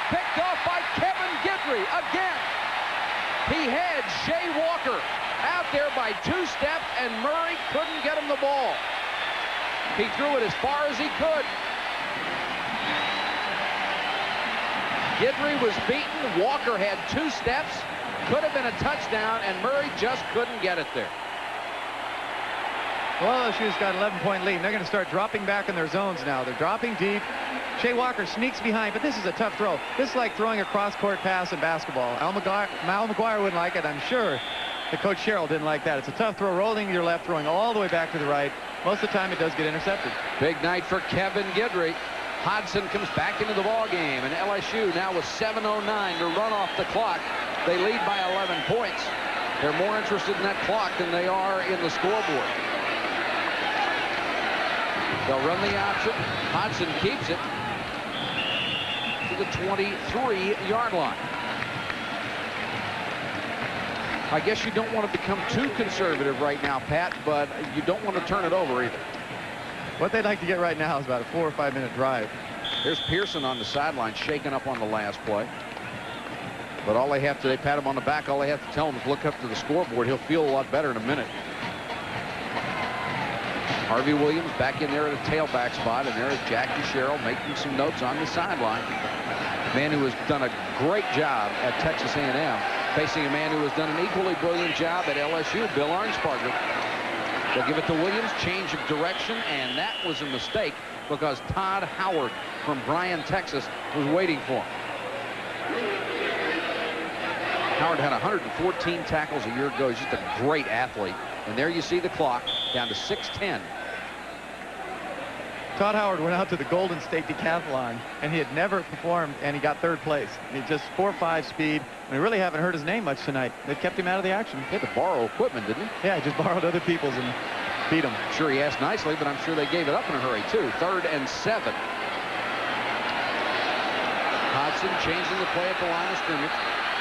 Picked off by Kevin Guidry again. He had Shea Walker out there by 2 steps, and Murray couldn't get him the ball. He threw it as far as he could. Guidry was beaten. Walker had 2 steps. Could have been a touchdown, and Murray just couldn't get it there. Well, LSU's got an 11-point lead. They're going to start dropping back in their zones now. They're dropping deep. Shea Walker sneaks behind, but this is a tough throw. This is like throwing a cross-court pass in basketball. Al McGuire wouldn't like it, I'm sure. The Coach Sherrill didn't like that. It's a tough throw, rolling to your left, throwing all the way back to the right. Most of the time, it does get intercepted. Big night for Kevin Guidry. Hodson comes back into the ball game, and LSU now with 7:09 to run off the clock. They lead by 11 points. They're more interested in that clock than they are in the scoreboard. They'll run the option. Hodson keeps it to the 23-yard line. I guess you don't want to become too conservative right now, Pat, but you don't want to turn it over either. What they'd like to get right now is about a 4 or 5 minute drive. There's Pearson on the sideline shaking up on the last play. But all they have to, they pat him on the back. All they have to tell him is look up to the scoreboard. He'll feel a lot better in a minute. Harvey Williams back in there at a tailback spot, and there is Jackie Sherrill making some notes on the sideline. Man who has done a great job at Texas A&M, facing a man who has done an equally brilliant job at LSU, Bill Arnsparger. They'll give it to Williams, change of direction, and that was a mistake because Todd Howard from Bryan, Texas was waiting for him. Howard had 114 tackles a year ago. He's just a great athlete. And there you see the clock down to 6:10. Todd Howard went out to the Golden State Decathlon, and he had never performed, and he got 3rd place. He just 4.5 speed, and we really haven't heard his name much tonight. They kept him out of the action. He had to borrow equipment, didn't he? Yeah, he just borrowed other people's and beat him. I'm sure he asked nicely, but I'm sure they gave it up in a hurry, too. 3rd and 7. Hodgson changing the play at the line of scrimmage.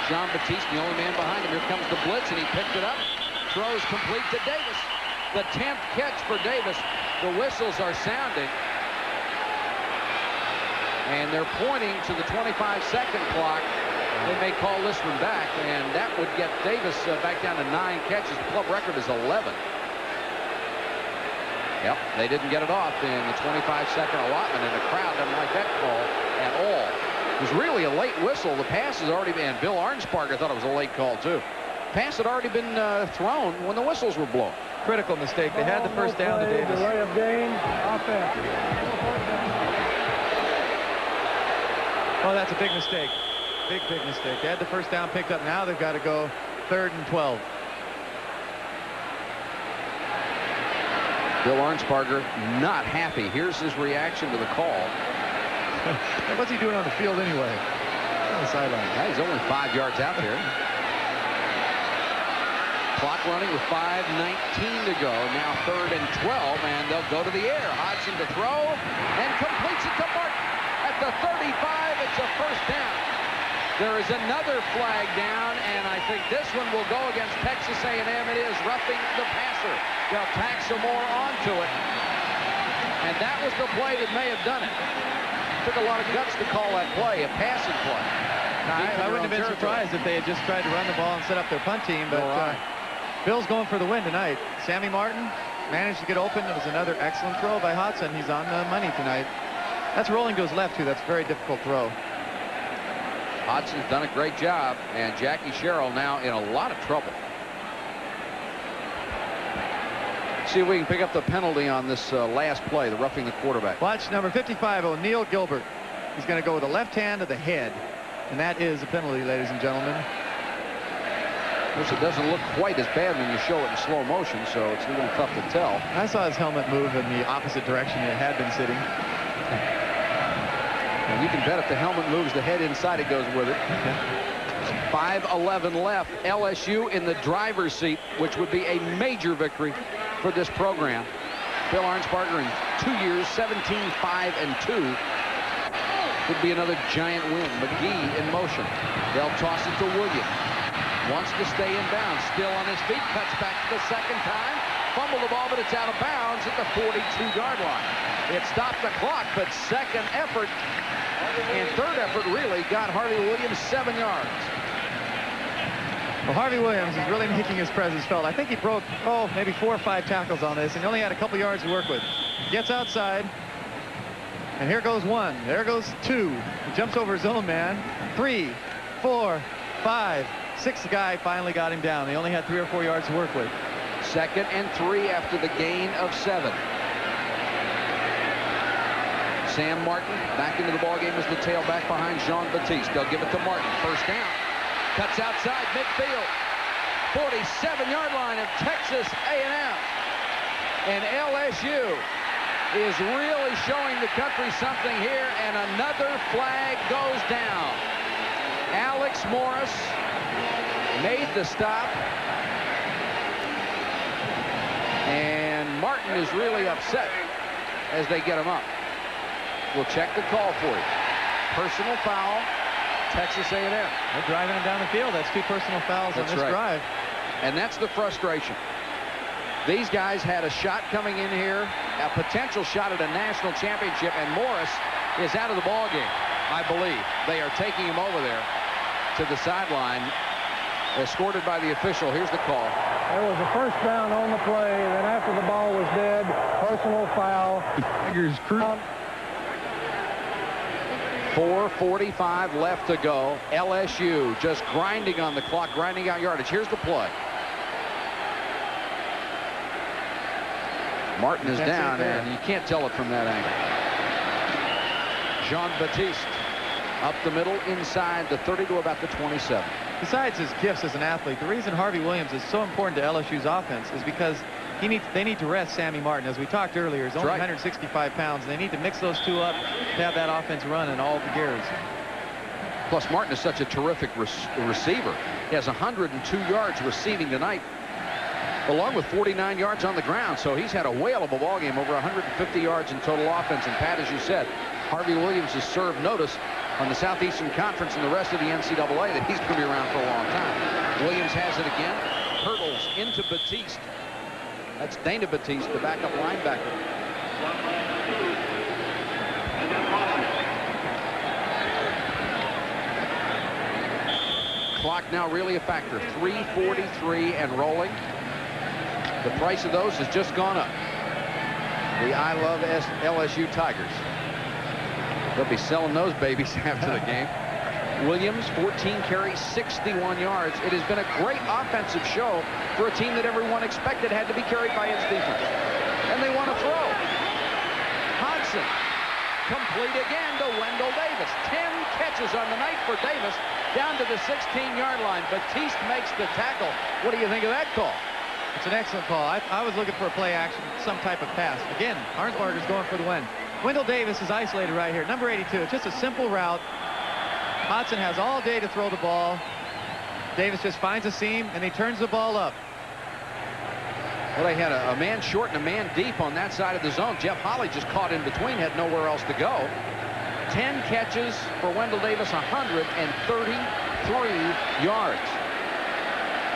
Jean-Baptiste, the only man behind him. Here comes the blitz, and he picked it up. Throws complete to Davis. The 10th catch for Davis. The whistles are sounding. And they're pointing to the 25-second clock. They may call this one back, and that would get Davis back down to 9 catches. The club record is 11. Yep, they didn't get it off in the 25-second allotment, and the crowd doesn't like that call at all. It was really a late whistle. The pass has already been, Bill Arnsparger thought it was a late call, too. Pass had already been thrown when the whistles were blown. Critical mistake. They had the first down to Davis. Delay of game, offense. Oh, that's a big mistake. Big mistake. They had the first down picked up. Now they've got to go 3rd and 12. Bill Arnsparger not happy. Here's his reaction to the call. What's he doing on the field anyway? On the sideline. Yeah, he's only 5 yards out there. Clock running with 5:19 to go. Now 3rd and 12, and they'll go to the air. Hodgson to throw, and completes it to Martin. At the 35, it's a first down. There is another flag down, and I think this one will go against Texas A&M. It is roughing the passer. They'll tack some more onto it. And that was the play that may have done it. Took a lot of guts to call that play, a passing play. I wouldn't have been surprised if they had just tried to run the ball and set up their punt team, but Bill's going for the win tonight. Sammy Martin managed to get open. It was another excellent throw by Hodgson. He's on the money tonight. That's rolling to his left, too. That's a very difficult throw. Hodgson's done a great job, and Jackie Sherrill now in a lot of trouble. See if we can pick up the penalty on this last play, the roughing the quarterback. Watch number 55, O'Neal Gilbert. He's going to go with the left hand to the head, and that is a penalty, ladies and gentlemen. Of course, it doesn't look quite as bad when you show it in slow motion, so it's a little tough to tell. I saw his helmet move in the opposite direction it had been sitting. And you can bet if the helmet moves, the head inside it goes with it. 5:11 left. LSU in the driver's seat, which would be a major victory for this program. Bill Arnsparger in 2 years, 17-5-2. Could be another giant win. McGee in motion. They'll toss it to Williams. Wants to stay in bounds. Still on his feet. Cuts back to the second time. Fumble the ball, but it's out of bounds at the 42-yard line. It stopped the clock, but second effort and third effort really got Harvey Williams 7 yards. Well, Harvey Williams is really making his presence felt. I think he broke, maybe 4 or 5 tackles on this, and he only had a couple yards to work with. Gets outside, and here goes 1. There goes 2. He jumps over his own man. 3, 4, 5, 6. The guy finally got him down. He only had 3 or 4 yards to work with. 2nd and 3 after the gain of 7. Sam Martin back into the ballgame as the tailback behind Jean-Baptiste. They'll give it to Martin. First down. Cuts outside midfield. 47-yard line of Texas A&M. And LSU is really showing the country something here, and another flag goes down. Alex Morris made the stop. And Martin is really upset as they get him up. We'll check the call for you. Personal foul, Texas A&M. They're driving him down the field. That's 2 personal fouls on this drive. And that's the frustration. These guys had a shot coming in here, a potential shot at a national championship, and Morris is out of the ballgame, I believe. They are taking him over there to the sideline, escorted by the official. Here's the call. There was a first down on the play. Then after the ball was dead, personal foul. 4:45 left to go. LSU just grinding on the clock, grinding out yardage. Here's the play. Martin is down, and you can't tell it from that angle. Jean-Baptiste up the middle inside the 30 to about the 27. Besides his gifts as an athlete, the reason Harvey Williams is so important to LSU's offense is because They need to rest Sammy Martin. As we talked earlier, he's only 165 pounds. They need to mix those two up to have that offense run in all the gears. Plus, Martin is such a terrific receiver. He has 102 yards receiving tonight, along with 49 yards on the ground. So he's had a whale of a ball game, over 150 yards in total offense. And Pat, as you said, Harvey Williams has served notice on the Southeastern Conference and the rest of the NCAA that he's going to be around for a long time. Williams has it again, hurdles into Batiste. That's Dana Batiste, the backup linebacker. Clock now really a factor. 3:43 and rolling. The price of those has just gone up. The I Love LSU Tigers. They'll be selling those babies after the game. Williams, 14 carries, 61 yards. It has been a great offensive show for a team that everyone expected had to be carried by its defense. And they want to throw. Hodson, complete again to Wendell Davis. 10 catches on the night for Davis, down to the 16-yard line. Batiste makes the tackle. What do you think of that call? It's an excellent call. I was looking for a play action, some type of pass. Again, Arnsparger's going for the win. Wendell Davis is isolated right here. Number 82. It's just a simple route. Hodson has all day to throw the ball. Davis just finds a seam, and he turns the ball up. Well, they had a man short and a man deep on that side of the zone. Jeff Holley just caught in between, had nowhere else to go. 10 catches for Wendell Davis, 133 yards.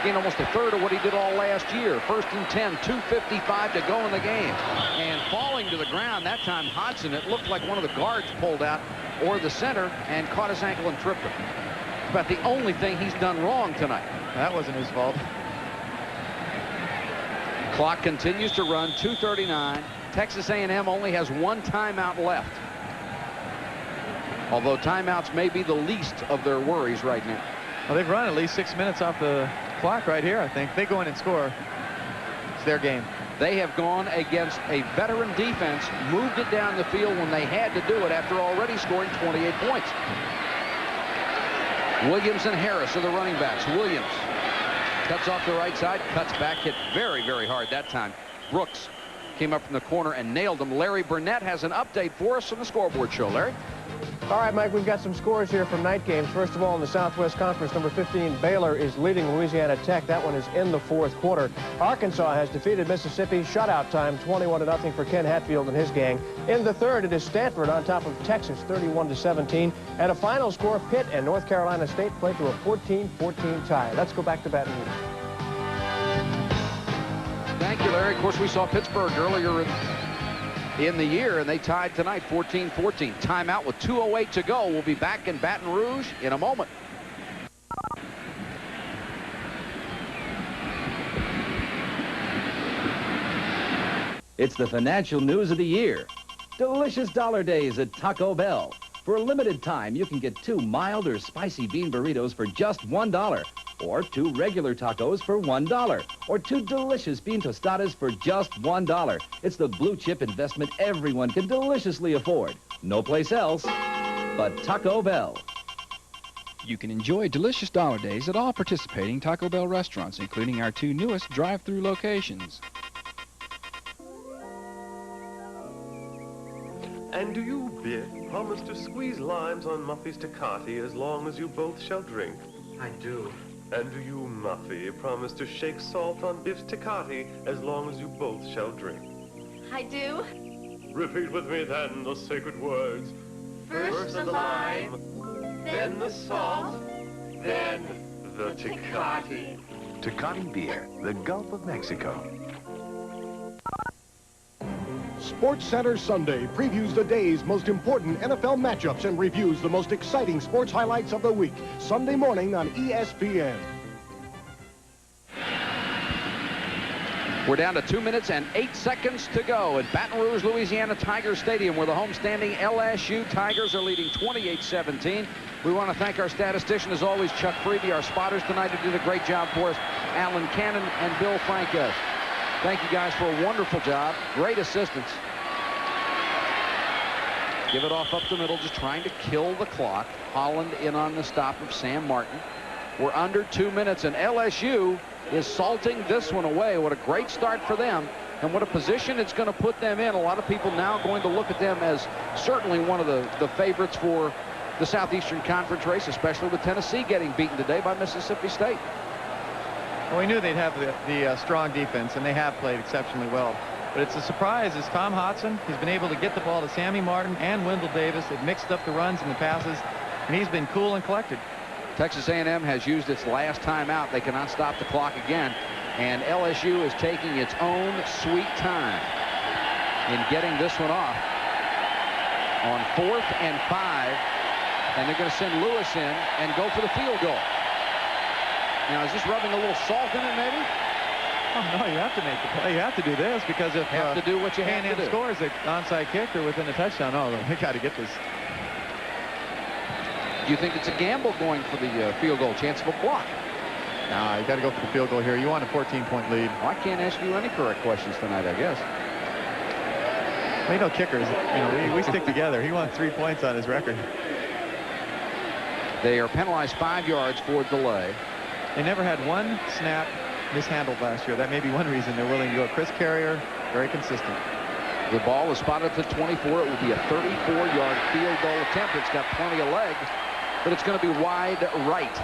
Gained almost a third of what he did all last year. 1st and 10, 2:55 to go in the game. And falling to the ground, that time Hodson, it looked like one of the guards pulled out, or the center, and caught his ankle and tripped him. It's about the only thing he's done wrong tonight. That wasn't his fault. Clock continues to run, 2:39. Texas A&M only has one timeout left. Although timeouts may be the least of their worries right now. Well, they've run at least 6 minutes off the clock right here, I think. They go in and score. It's their game. They have gone against a veteran defense, moved it down the field when they had to do it after already scoring 28 points. Williams and Harris are the running backs. Williams cuts off the right side, cuts back, hit very, very hard that time. Brooks came up from the corner and nailed him. Larry Burnett has an update for us from the scoreboard show. Larry? All right, Mike, we've got some scores here from night games. First of all, in the Southwest Conference, number 15, Baylor is leading Louisiana Tech. That one is in the 4th quarter. Arkansas has defeated Mississippi. Shutout time, 21-0 for Ken Hatfield and his gang. In the 3rd, it is Stanford on top of Texas, 31-17. And a final score, Pitt and North Carolina State play to a 14-14 tie. Let's go back to Baton Rouge. Thank you, Larry. Of course, we saw Pittsburgh earlier in the year, and they tied tonight 14-14. Timeout with 2:08 to go. We'll be back in Baton Rouge in a moment. It's the financial news of the year. Delicious Dollar Days at Taco Bell. For a limited time, you can get 2 mild or spicy bean burritos for just $1, or 2 regular tacos for $1, or 2 delicious bean tostadas for just $1. It's the blue chip investment everyone can deliciously afford. No place else but Taco Bell. You can enjoy delicious Dollar Days at all participating Taco Bell restaurants, including our 2 newest drive-through locations. And do you, Biff, promise to squeeze limes on Muffy's Tecate as long as you both shall drink? I do. And do you, Muffy, promise to shake salt on Biff's Tecate as long as you both shall drink? I do. Repeat with me then the sacred words. First the lime, then the salt, then the Tecate. Tecate beer, the Gulf of Mexico. Sports Center Sunday previews the day's most important NFL matchups and reviews the most exciting sports highlights of the week. Sunday morning on ESPN. We're down to 2 minutes and 8 seconds to go at Baton Rouge, Louisiana Tiger Stadium, where the homestanding LSU Tigers are leading 28-17. We want to thank our statistician, as always, Chuck Freeby, our spotters tonight who did a great job for us, Alan Cannon and Bill Franco. Thank you guys for a wonderful job. Great assistance. Give it off up the middle, just trying to kill the clock. Holland in on the stop of Sam Martin. We're under 2 minutes, and LSU is salting this one away. What a great start for them, and what a position it's going to put them in. A lot of people now going to look at them as certainly one of the favorites for the Southeastern Conference race, especially with Tennessee getting beaten today by Mississippi State. Well, we knew they'd have the strong defense, and they have played exceptionally well. But it's a surprise is Tom Hodson. He's been able to get the ball to Sammy Martin and Wendell Davis. They've mixed up the runs and the passes, and he's been cool and collected. Texas A&M has used its last timeout. They cannot stop the clock again, and LSU is taking its own sweet time in getting this one off on 4th and 5, and they're going to send Lewis in and go for the field goal. Now, is this rubbing a little salt in it, maybe? Oh, no, you have to make the play. You have to do this because if you have to do what you have to do. Scores an onside kick or within a touchdown. Oh, they got to get this. Do you think it's a gamble going for the field goal? Chance of a block? Nah, you got to go for the field goal here. You want a 14-point lead. Well, I can't ask you any correct questions tonight, I guess. We know kickers. You know, we stick together. He won 3 points on his record. They are penalized 5 yards for delay. They never had one snap mishandled last year. That may be one reason they're willing to go. Chris Carrier, very consistent. The ball is spotted at the 24. It will be a 34-yard field goal attempt. It's got plenty of leg, but it's going to be wide right.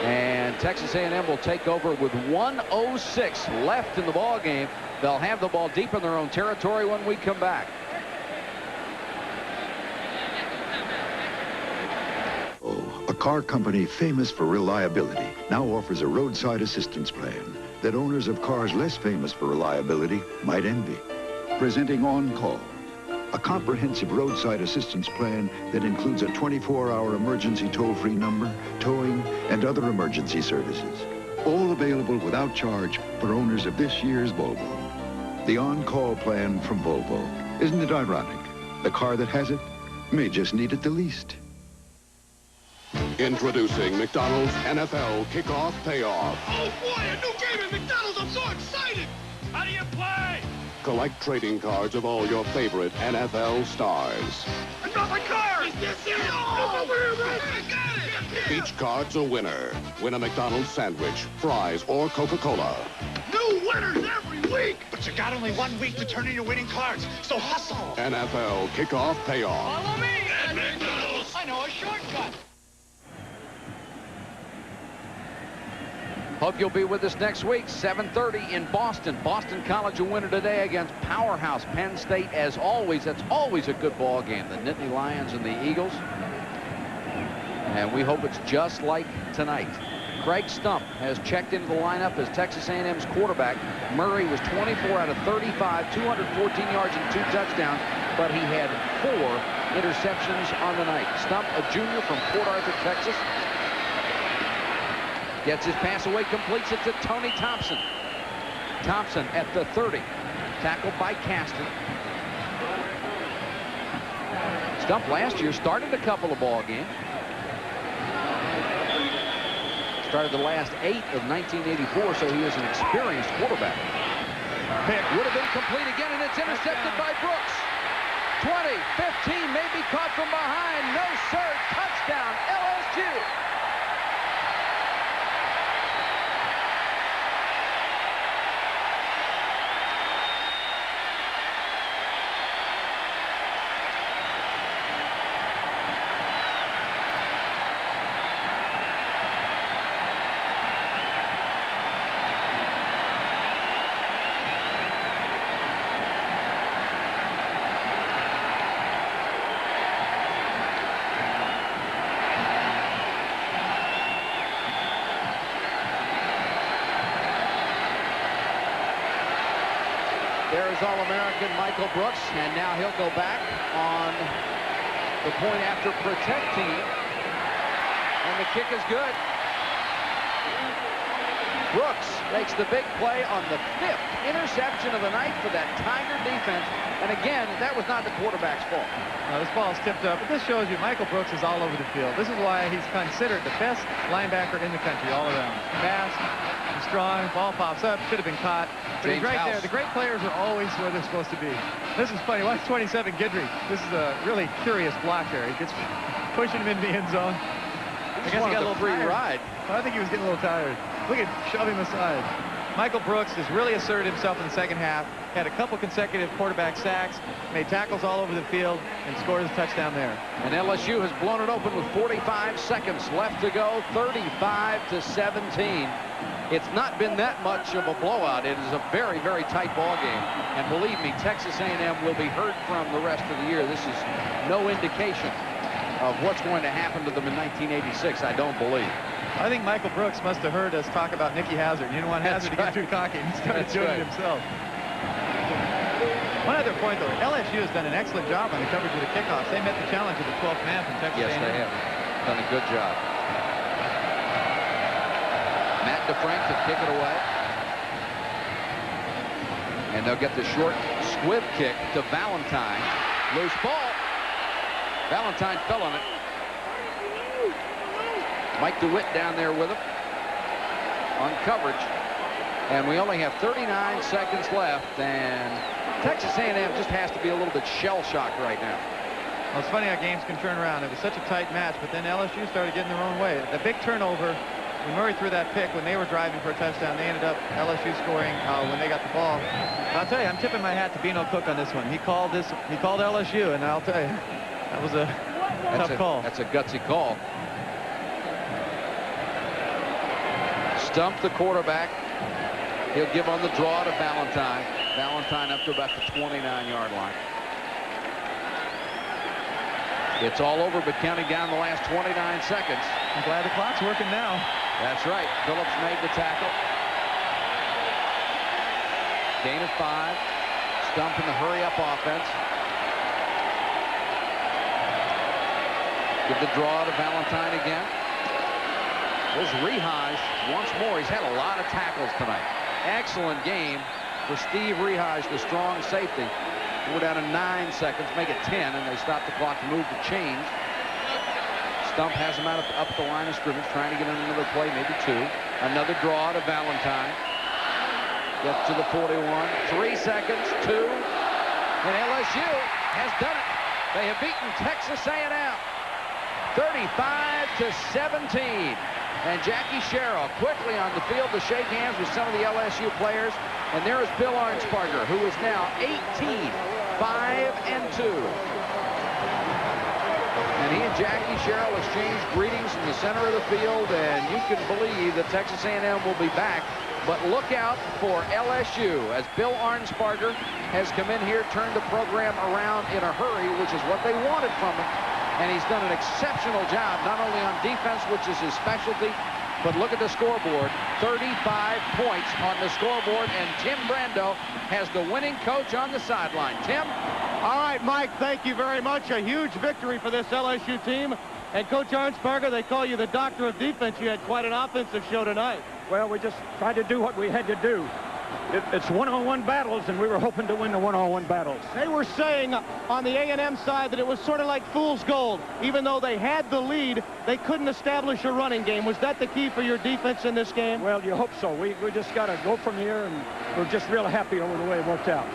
And Texas A&M will take over with 1:06 left in the ball game. They'll have the ball deep in their own territory when we come back. A car company famous for reliability now offers a roadside assistance plan that owners of cars less famous for reliability might envy. Presenting On Call, a comprehensive roadside assistance plan that includes a 24-hour emergency toll-free number, towing, and other emergency services. All available without charge for owners of this year's Volvo. The On Call plan from Volvo. Isn't it ironic? The car that has it may just need it the least. Introducing McDonald's NFL Kickoff Payoff. Oh boy, a new game at McDonald's. I'm so excited. How do you play? Collect trading cards of all your favorite NFL stars. I dropped my card. Is this it? No! I got it. Each card's a winner. Win a McDonald's sandwich, fries, or Coca-Cola. New winners every week. But you got only 1 week to turn in your winning cards, so hustle. NFL Kickoff Payoff. Follow me. At McDonald's. I know a shortcut. Hope you'll be with us next week, 7:30 in Boston. Boston College a winner today against powerhouse Penn State. As always, that's always a good ball game, the Nittany Lions and the Eagles. And we hope it's just like tonight. Craig Stump has checked into the lineup as Texas A&M's quarterback. Murray was 24 out of 35, 214 yards and 2 touchdowns, but he had 4 interceptions on the night. Stump, a junior from Port Arthur, Texas. Gets his pass away, completes it to Tony Thompson. Thompson at the 30. Tackled by Caston. Stump last year started a couple of ball games. Started the last 8 of 1984, so he is an experienced quarterback. Pick would have been complete again, and it's intercepted by Brooks. 20, 15, maybe caught from behind. No, sir. Touchdown, LSU. All-American Michael Brooks, and now he'll go back on the point after protect team, and the kick is good. Brooks makes the big play on the 5th interception of the night for that Tiger defense, and again, that was not the quarterback's fault. This ball is tipped up, but this shows you Michael Brooks is all over the field. This is why he's considered the best linebacker in the country all around. Fast, strong, ball pops up, should have been caught. But he's right there. The great players are always where they're supposed to be. This is funny. Watch 27 Guidry. This is a really curious block there. He gets pushing him into the end zone. I guess he got a little free tired. ride. I think he was getting a little tired. Look at shoving aside. Michael Brooks has really asserted himself in the second half. Had a couple consecutive quarterback sacks, made tackles all over the field, and scored his touchdown there. And LSU has blown it open with 45 seconds left to go, 35-17. It's not been that much of a blowout. It is a very, very tight ball game. And believe me, Texas A&M will be heard from the rest of the year. This is no indication of what's going to happen to them in 1986, I don't believe. I think Michael Brooks must have heard us talk about Nicky Hazard. You don't want Hazard to get too cocky, and he started doing it himself. One other point, though, LSU has done an excellent job on the coverage of the kickoffs. They met the challenge of the 12th man from Texas A&M. Yes, they have done a good job. Matt DeFrank to kick it away. And they'll get the short squib kick to Valentine. Loose ball. Valentine fell on it. Mike DeWitt down there with him on coverage. And we only have 39 seconds left, and Texas A&M just has to be a little bit shell-shocked right now. Well, it's funny how games can turn around. It was such a tight match, but then LSU started getting their own way. The big turnover, when Murray threw that pick, when they were driving for a touchdown, they ended up LSU scoring when they got the ball. And I'll tell you, I'm tipping my hat to Bino Cook on this one. He called LSU, and I'll tell you, that was a tough call. That's a gutsy call. Stump the quarterback. He'll give on the draw to Valentine. Valentine up to about the 29-yard line. It's all over, but counting down the last 29 seconds. I'm glad the clock's working now. That's right. Phillips made the tackle. Gain of 5. Stump in the hurry-up offense. Give the draw to Valentine again. There's Rehage once more. He's had a lot of tackles tonight. Excellent game for Steve Rehage, the strong safety. We're down to 9 seconds, make it 10, and they stop the clock to move the change. Stump has him out up the line of scrimmage, trying to get another play, maybe 2. Another draw to Valentine. Gets to the 41. 3 seconds, 2. And LSU has done it. They have beaten Texas A&M 35-17. And Jackie Sherrill quickly on the field to shake hands with some of the LSU players. And there is Bill Arnsparger, who is now 18-5-2. And he and Jackie Sherrill exchanged greetings in the center of the field, and you can believe that Texas A&M will be back. But look out for LSU as Bill Arnsparger has come in here, turned the program around in a hurry, which is what they wanted from him. And he's done an exceptional job, not only on defense, which is his specialty, but look at the scoreboard. 35 points on the scoreboard, and Tim Brando has the winning coach on the sideline. Tim? All right, Mike, thank you very much. A huge victory for this LSU team. And Coach Arnsparger, they call you the doctor of defense. You had quite an offensive show tonight. Well, we just tried to do what we had to do. It's one-on-one battles, and we were hoping to win the one-on-one battles. They were saying on the A&M side that it was sort of like fool's gold. Even though they had the lead, they couldn't establish a running game. Was that the key for your defense in this game? Well, you hope so. We just got to go from here, and we're just real happy over the way it worked out.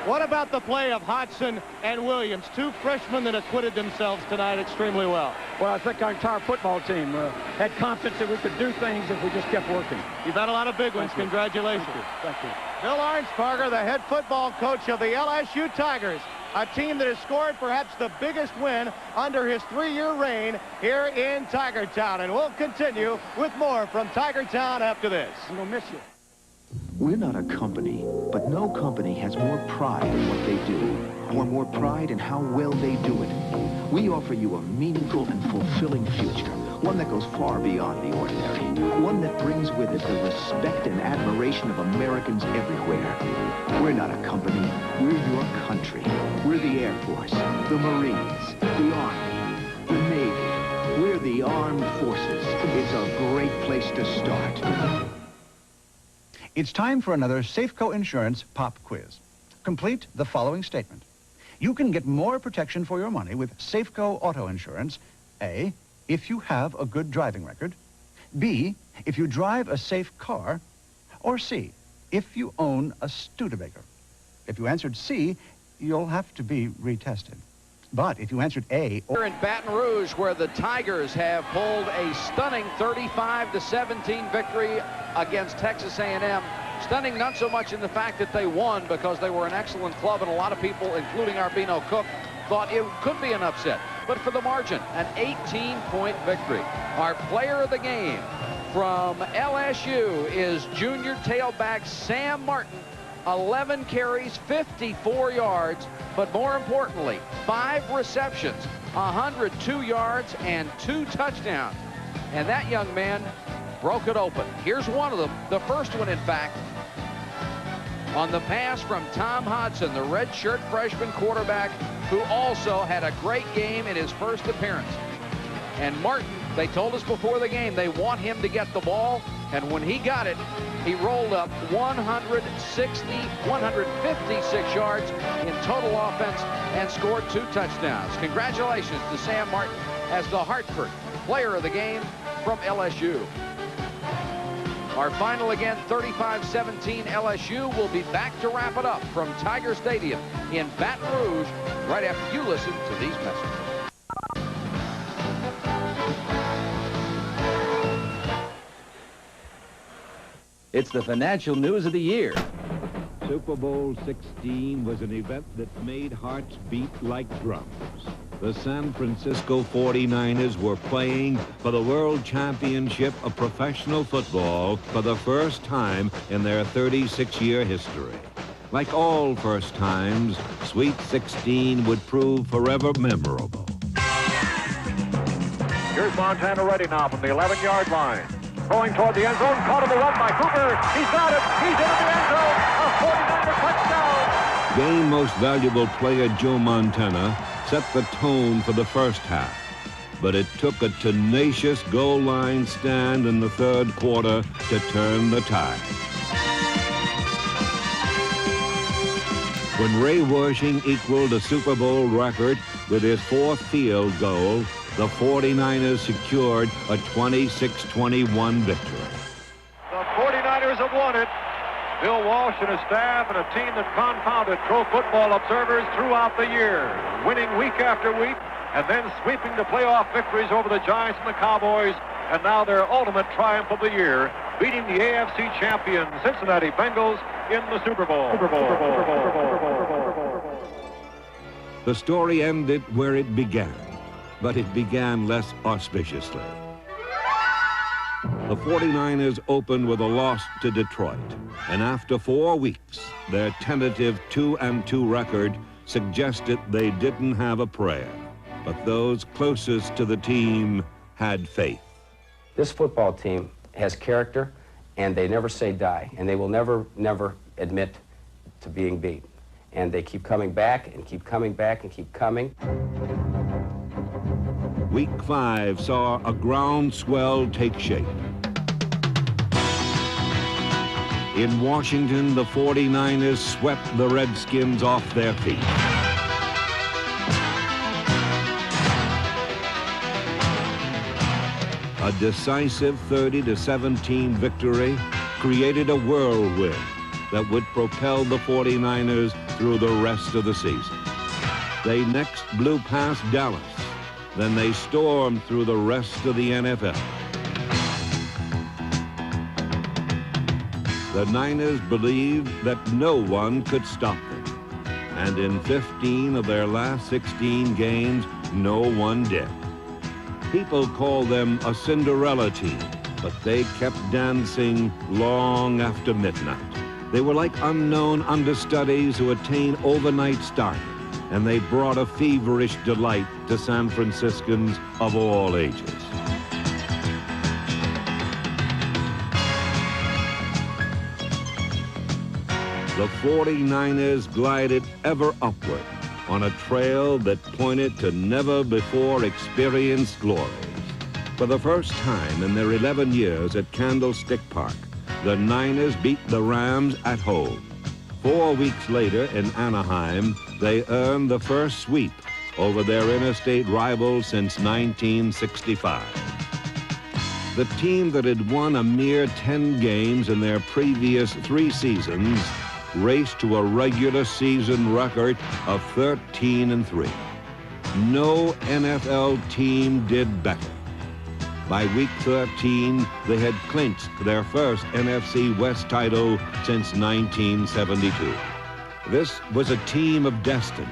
What about the play of Hodson and Williams, 2 freshmen that acquitted themselves tonight extremely well? Well, I think our entire football team had confidence that we could do things if we just kept working. You've had a lot of big ones. Congratulations. Thank you. Bill Arnsparger, the head football coach of the LSU Tigers, a team that has scored perhaps the biggest win under his 3-year reign here in Tigertown. And we'll continue with more from Tigertown after this. I'm going to miss you. We're not a company, but no company has more pride in what they do, or more pride in how well they do it. We offer you a meaningful and fulfilling future, one that goes far beyond the ordinary, one that brings with it the respect and admiration of Americans everywhere. We're not a company, we're your country. We're the Air Force, the Marines, the Army, the Navy. We're the Armed Forces. It's a great place to start. It's time for another Safeco Insurance Pop Quiz. Complete the following statement. You can get more protection for your money with Safeco Auto Insurance. A, if you have a good driving record. B, if you drive a safe car. Or C, if you own a Studebaker. If you answered C, you'll have to be retested. But if you answered A, Here in Baton Rouge, where the Tigers have pulled a stunning 35-17 victory against Texas A&M. Stunning not so much in the fact that they won, because they were an excellent club, and a lot of people, including Arbino Cook, thought it could be an upset. But for the margin, an 18-point victory. Our player of the game from LSU is junior tailback Sam Martin. 11 carries, 54 yards, but more importantly, 5 receptions, 102 yards, and 2 touchdowns. And that young man broke it open. Here's one of them, the first one, in fact, on the pass from Tom Hodson, the redshirt freshman quarterback, who also had a great game in his first appearance. And Martin, they told us before the game, they want him to get the ball, and when he got it, he rolled up 156 yards in total offense and scored 2 touchdowns. Congratulations to Sam Martin as the Hartford player of the game from LSU. Our final again, 35-17 LSU. Will be back to wrap it up from Tiger Stadium in Baton Rouge right after you listen to these messages. It's the financial news of the year. Super Bowl 16 was an event that made hearts beat like drums. The San Francisco 49ers were playing for the World Championship of Professional Football for the first time in their 36-year history. Like all first times, Sweet 16 would prove forever memorable. Here's Montana ready now from the 11-yard line. Going toward the end zone, caught on the run by Cooper. He's got it. He's into the end zone. A 49er touchdown. Game most valuable player Joe Montana set the tone for the first half. But it took a tenacious goal line stand in the third quarter to turn the tide. When Ray Worshing equaled a Super Bowl record with his 4th field goal, the 49ers secured a 26-21 victory. The 49ers have won it. Bill Walsh and his staff, and a team that confounded pro football observers throughout the year, winning week after week and then sweeping the playoff victories over the Giants and the Cowboys, and now their ultimate triumph of the year, beating the AFC champion Cincinnati Bengals in the Super Bowl. The story ended where it began, but it began less auspiciously. The 49ers opened with a loss to Detroit, and after 4 weeks, their tentative 2-2 record suggested they didn't have a prayer. But those closest to the team had faith. This football team has character, and they never say die, and they will never admit to being beat. And they keep coming back and keep coming back and keep coming. Week 5 saw a groundswell take shape. In Washington, the 49ers swept the Redskins off their feet. A decisive 30-17 victory created a whirlwind that would propel the 49ers through the rest of the season. They next blew past Dallas. Then they stormed through the rest of the NFL. The Niners believed that no one could stop them. And in 15 of their last 16 games, no one did. People call them a Cinderella team, but they kept dancing long after midnight. They were like unknown understudies who attain overnight stardom, and they brought a feverish delight to San Franciscans of all ages. The 49ers glided ever upward on a trail that pointed to never-before-experienced glories. For the first time in their 11 years at Candlestick Park, the Niners beat the Rams at home. 4 weeks later in Anaheim, they earned the first sweep over their interstate rivals since 1965. The team that had won a mere 10 games in their previous 3 seasons raced to a regular season record of 13-3. No NFL team did better. By week 13, they had clinched their first NFC West title since 1972. This was a team of destiny,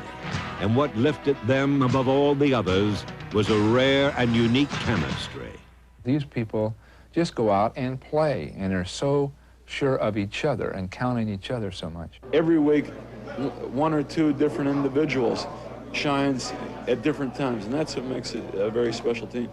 and what lifted them above all the others was a rare and unique chemistry. These people just go out and play, and they're so sure of each other and count on each other so much. Every week, one or two different individuals shines at different times, and that's what makes it a very special team.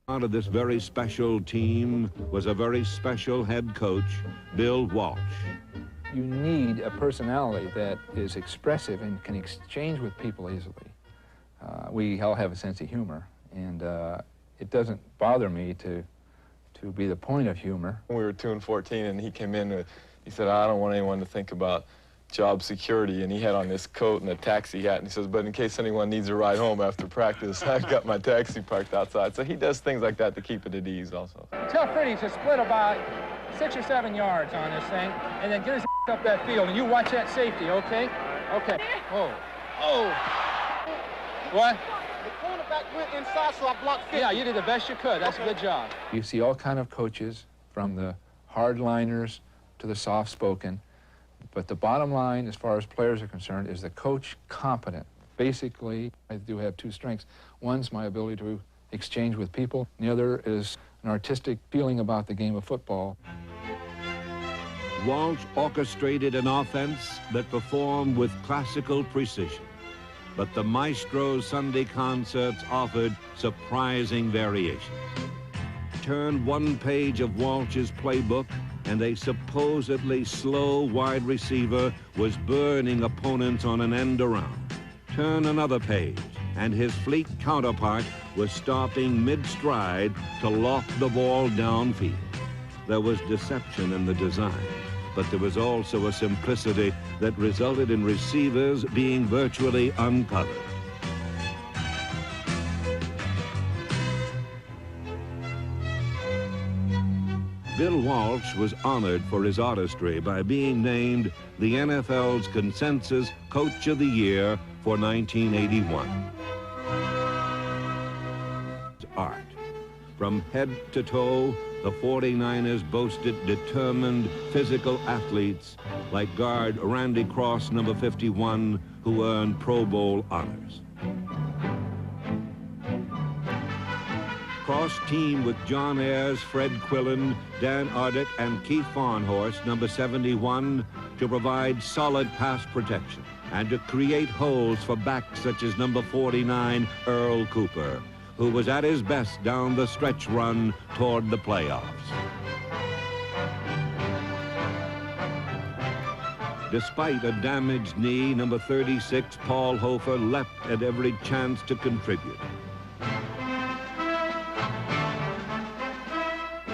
Part of this very special team was a very special head coach, Bill Walsh. You need a personality that is expressive and can exchange with people easily. We all have a sense of humor, and it doesn't bother me to be the point of humor. We were 2-14, and he came in, he said, I don't want anyone to think about job security, and he had on this coat and a taxi hat, and he says, but in case anyone needs a ride home after practice, I've got my taxi parked outside. So he does things like that to keep it at ease also. Tell Freddie to split about 6 or 7 yards on this thing, and then get his up that field, and you watch that safety, okay? Okay. Oh. Oh. What? The cornerback went inside, so I blocked 50. Yeah, you did the best you could. That's a good job. You see all kind of coaches, from the hardliners to the soft-spoken. But the bottom line, as far as players are concerned, is the coach competent. Basically, I do have two strengths. One's my ability to exchange with people. And the other is an artistic feeling about the game of football. Walsh orchestrated an offense that performed with classical precision. But the Maestro's Sunday concerts offered surprising variations. Turn one page of Walsh's playbook, and a supposedly slow wide receiver was burning opponents on an end around. Turn another page, and his fleet counterpart was stopping mid-stride to lock the ball downfield. There was deception in the design, but there was also a simplicity that resulted in receivers being virtually uncovered. Bill Walsh was honored for his artistry by being named the NFL's Consensus Coach of the Year for 1981. Art. From head to toe, the 49ers boasted determined physical athletes like guard Randy Cross, number 51, who earned Pro Bowl honors. Cross teamed with John Ayers, Fred Quillen, Dan Ardick, and Keith Farnhorst, number 71, to provide solid pass protection and to create holes for backs such as number 49, Earl Cooper, who was at his best down the stretch run toward the playoffs. Despite a damaged knee, number 36, Paul Hofer, leapt at every chance to contribute.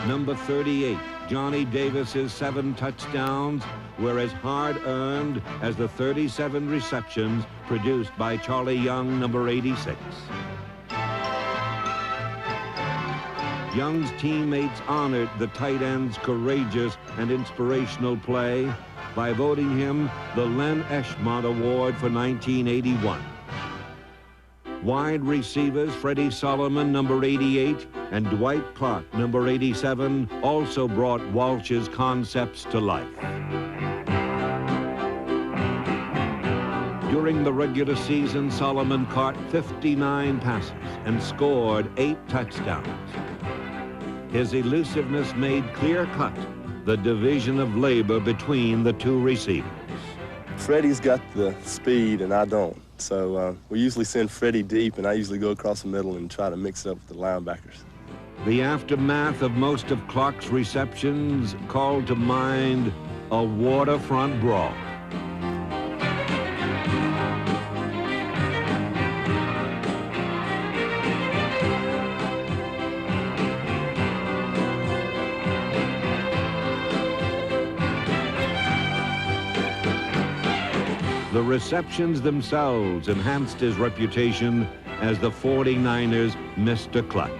Number 38, Johnny Davis's 7 touchdowns were as hard-earned as the 37 receptions produced by Charlie Young, number 86. Young's teammates honored the tight end's courageous and inspirational play by voting him the Len Eschmont Award for 1981. Wide receivers Freddie Solomon, number 88, and Dwight Clark, number 87, also brought Walsh's concepts to life. During the regular season, Solomon caught 59 passes and scored 8 touchdowns. His elusiveness made clear-cut the division of labor between the two receivers. Freddie's got the speed and I don't. So we usually send Freddie deep, and I usually go across the middle and try to mix it up with the linebackers. The aftermath of most of Clark's receptions called to mind a waterfront brawl. the receptions themselves enhanced his reputation as the 49ers' Mr. Clutch.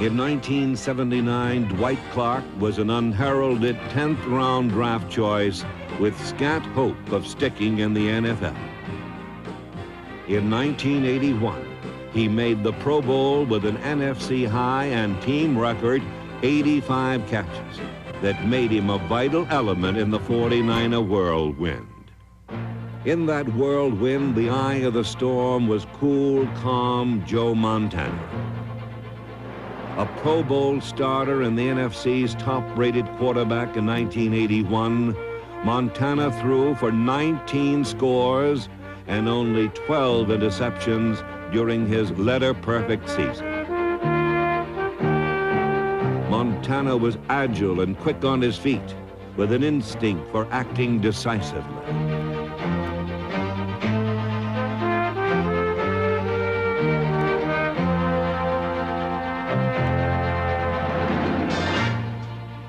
In 1979, Dwight Clark was an unheralded 10th round draft choice with scant hope of sticking in the NFL. In 1981, he made the Pro Bowl with an NFC high and team record 85 catches that made him a vital element in the 49er whirlwind. In that whirlwind, the eye of the storm was cool, calm Joe Montana. A Pro Bowl starter and the NFC's top-rated quarterback in 1981, Montana threw for 19 scores and only 12 interceptions during his letter-perfect season. Montana was agile and quick on his feet, with an instinct for acting decisively.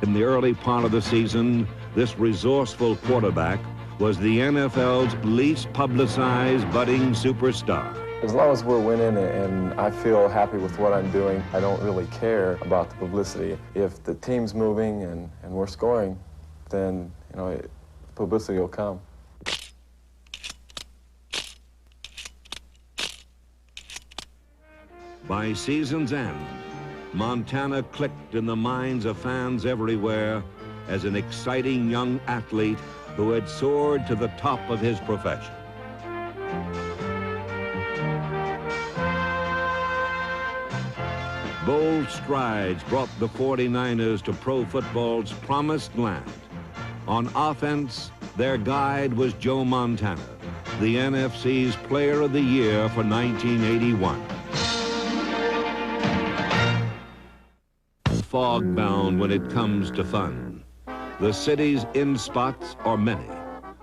In the early part of the season, this resourceful quarterback was the NFL's least publicized budding superstar. As long as we're winning and I feel happy with what I'm doing, I don't really care about the publicity. If the team's moving and we're scoring, then, you know, publicity will come. By season's end, Montana clicked in the minds of fans everywhere as an exciting young athlete who had soared to the top of his profession. Bold strides brought the 49ers to pro football's promised land. On offense, their guide was Joe Montana, the NFC's Player of the Year for 1981. Fog-bound when it comes to fun. The city's in-spots are many,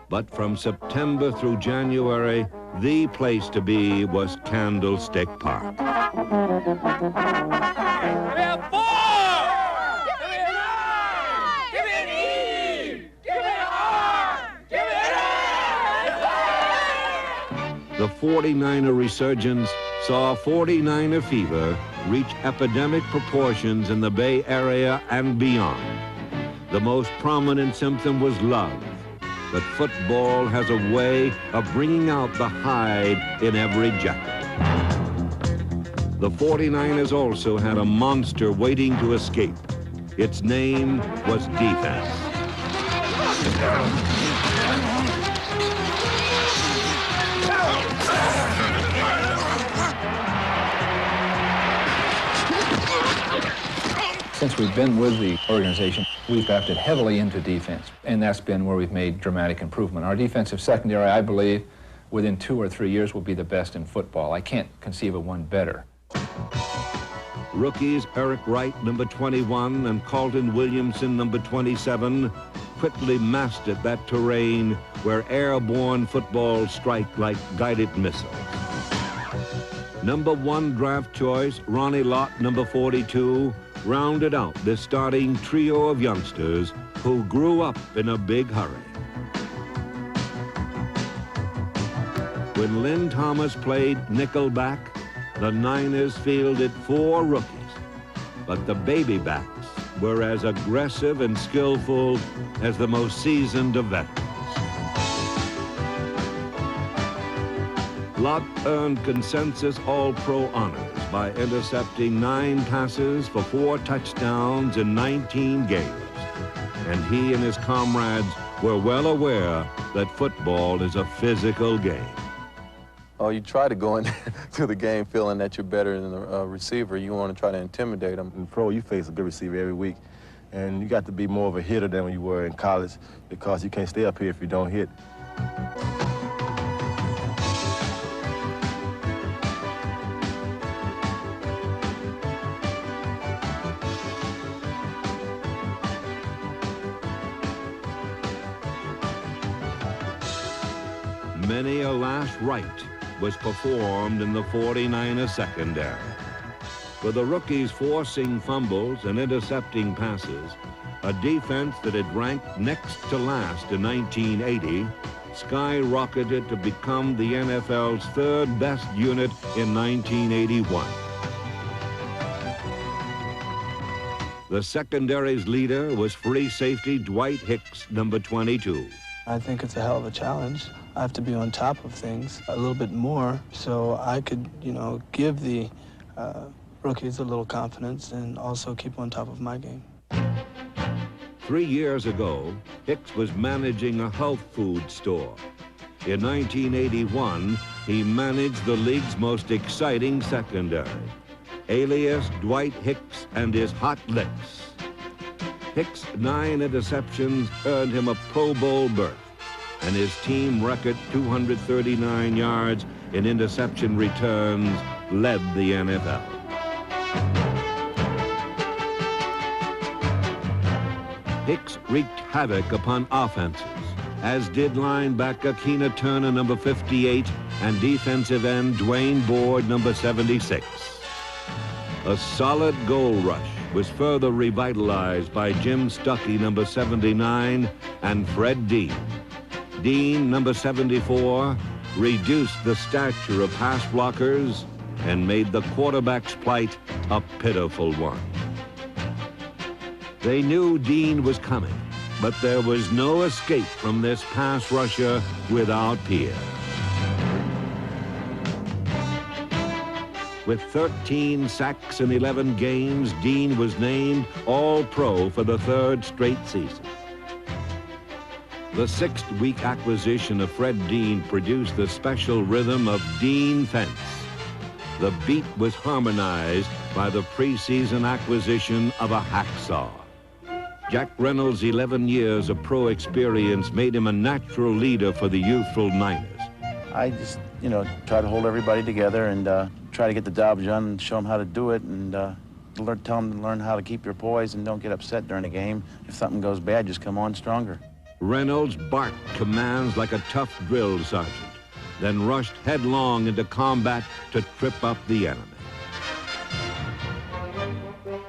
but from September through January, the place to be was Candlestick Park. The 49er resurgence saw 49er fever reach epidemic proportions in the Bay Area and beyond. The most prominent symptom was love, but football has a way of bringing out the Hyde in every Jekyll. The 49ers also had a monster waiting to escape. Its name was defense. Since we've been with the organization, we've drafted heavily into defense, and that's been where we've made dramatic improvement. Our defensive secondary, I believe, within 2 or 3 years will be the best in football. I can't conceive of one better. Rookies Eric Wright, number 21, and Carlton Williamson, number 27, quickly mastered that terrain where airborne footballs strike like guided missiles. Number 1 draft choice, Ronnie Lott, number 42, rounded out this starting trio of youngsters who grew up in a big hurry. When Lynn Thomas played nickelback, the Niners fielded 4 rookies, but the babybacks were as aggressive and skillful as the most seasoned of veterans. Lott earned consensus All-Pro honors by intercepting 9 passes for 4 touchdowns in 19 games. And he and his comrades were well aware that football is a physical game. Oh, you try to go into the game feeling that you're better than the receiver. You want to try to intimidate them. In pro, you face a good receiver every week, and you got to be more of a hitter than when you were in college because you can't stay up here if you don't hit. Many a last right was performed in the 49er secondary. With the rookies forcing fumbles and intercepting passes, A defense that had ranked next to last in 1980 skyrocketed to become the NFL's third best unit in 1981. The secondary's leader was free safety Dwight Hicks, number 22. I think it's a hell of a challenge. I have to be on top of things a little bit more so I could, give the rookies a little confidence and also keep on top of my game. 3 years ago, Hicks was managing a health food store. In 1981, he managed the league's most exciting secondary, alias Dwight Hicks and his hot licks. Hicks' 9 interceptions earned him a Pro Bowl berth, and his team record 239 yards in interception returns led the NFL. Hicks wreaked havoc upon offenses, as did linebacker Keena Turner, number 58, and defensive end Dwayne Board, number 76. A solid goal rush was further revitalized by Jim Stuckey, number 79, and Fred Dean. Dean, number 74, reduced the stature of pass blockers and made the quarterback's plight a pitiful one. They knew Dean was coming, but there was no escape from this pass rusher without peer. With 13 sacks in 11 games, Dean was named All-Pro for the 3rd straight season. The 6th-week acquisition of Fred Dean produced the special rhythm of Dean Fence. The beat was harmonized by the preseason acquisition of a hacksaw. Jack Reynolds' 11 years of pro experience made him a natural leader for the youthful Niners. I just, try to hold everybody together and try to get the job done and show them how to do it and tell them to learn how to keep your poise and don't get upset during a game. If something goes bad, just come on stronger. Reynolds barked commands like a tough drill sergeant, then rushed headlong into combat to trip up the enemy.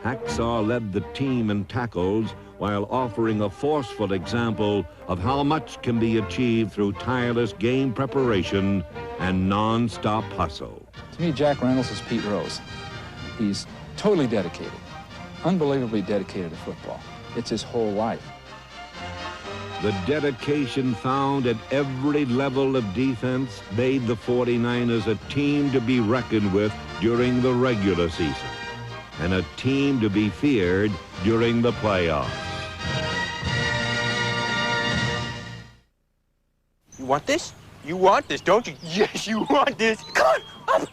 Hacksaw led the team in tackles while offering a forceful example of how much can be achieved through tireless game preparation and non-stop hustle. To me, Jack Reynolds is Pete Rose. He's totally dedicated, unbelievably dedicated to football. It's his whole life. The dedication found at every level of defense made the 49ers a team to be reckoned with during the regular season and a team to be feared during the playoffs. You want this? You want this, don't you? Yes, you want this. Come on.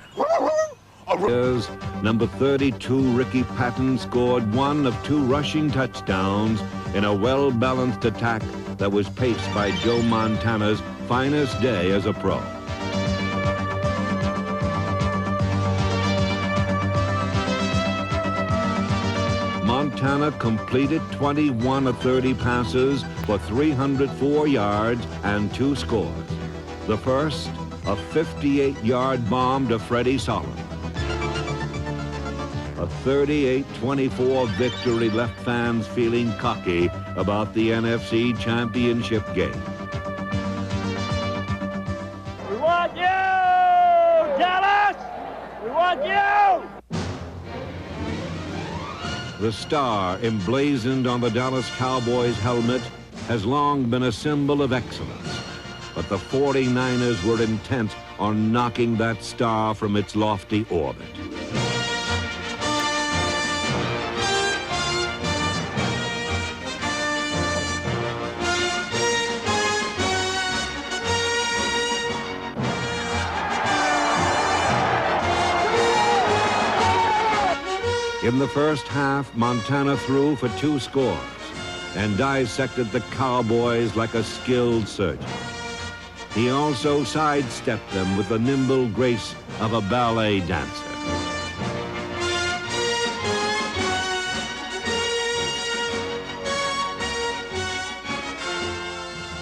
Number 32, Ricky Patton, scored 1 of 2 rushing touchdowns in a well-balanced attack that was paced by Joe Montana's finest day as a pro. Montana completed 21 of 30 passes for 304 yards and 2 scores. The first, a 58-yard bomb to Freddie Solomon. A 38-24 victory left fans feeling cocky about the NFC Championship game. We want you, Dallas! We want you! The star emblazoned on the Dallas Cowboys helmet has long been a symbol of excellence, but the 49ers were intent on knocking that star from its lofty orbit. In the first half, Montana threw for 2 scores and dissected the Cowboys like a skilled surgeon. He also sidestepped them with the nimble grace of a ballet dancer.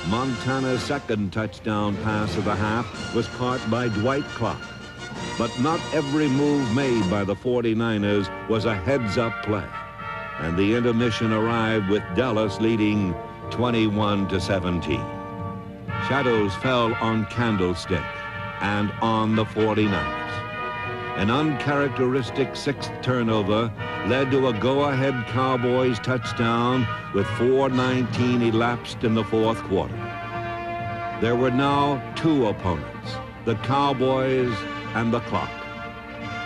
Montana's second touchdown pass of the half was caught by Dwight Clark. But not every move made by the 49ers was a heads-up play. and the intermission arrived with Dallas leading 21-17. Shadows fell on Candlestick and on the 49ers. An uncharacteristic sixth turnover led to a go-ahead Cowboys touchdown with 4:19 elapsed in the fourth quarter. There were now two opponents, the Cowboys and the clock.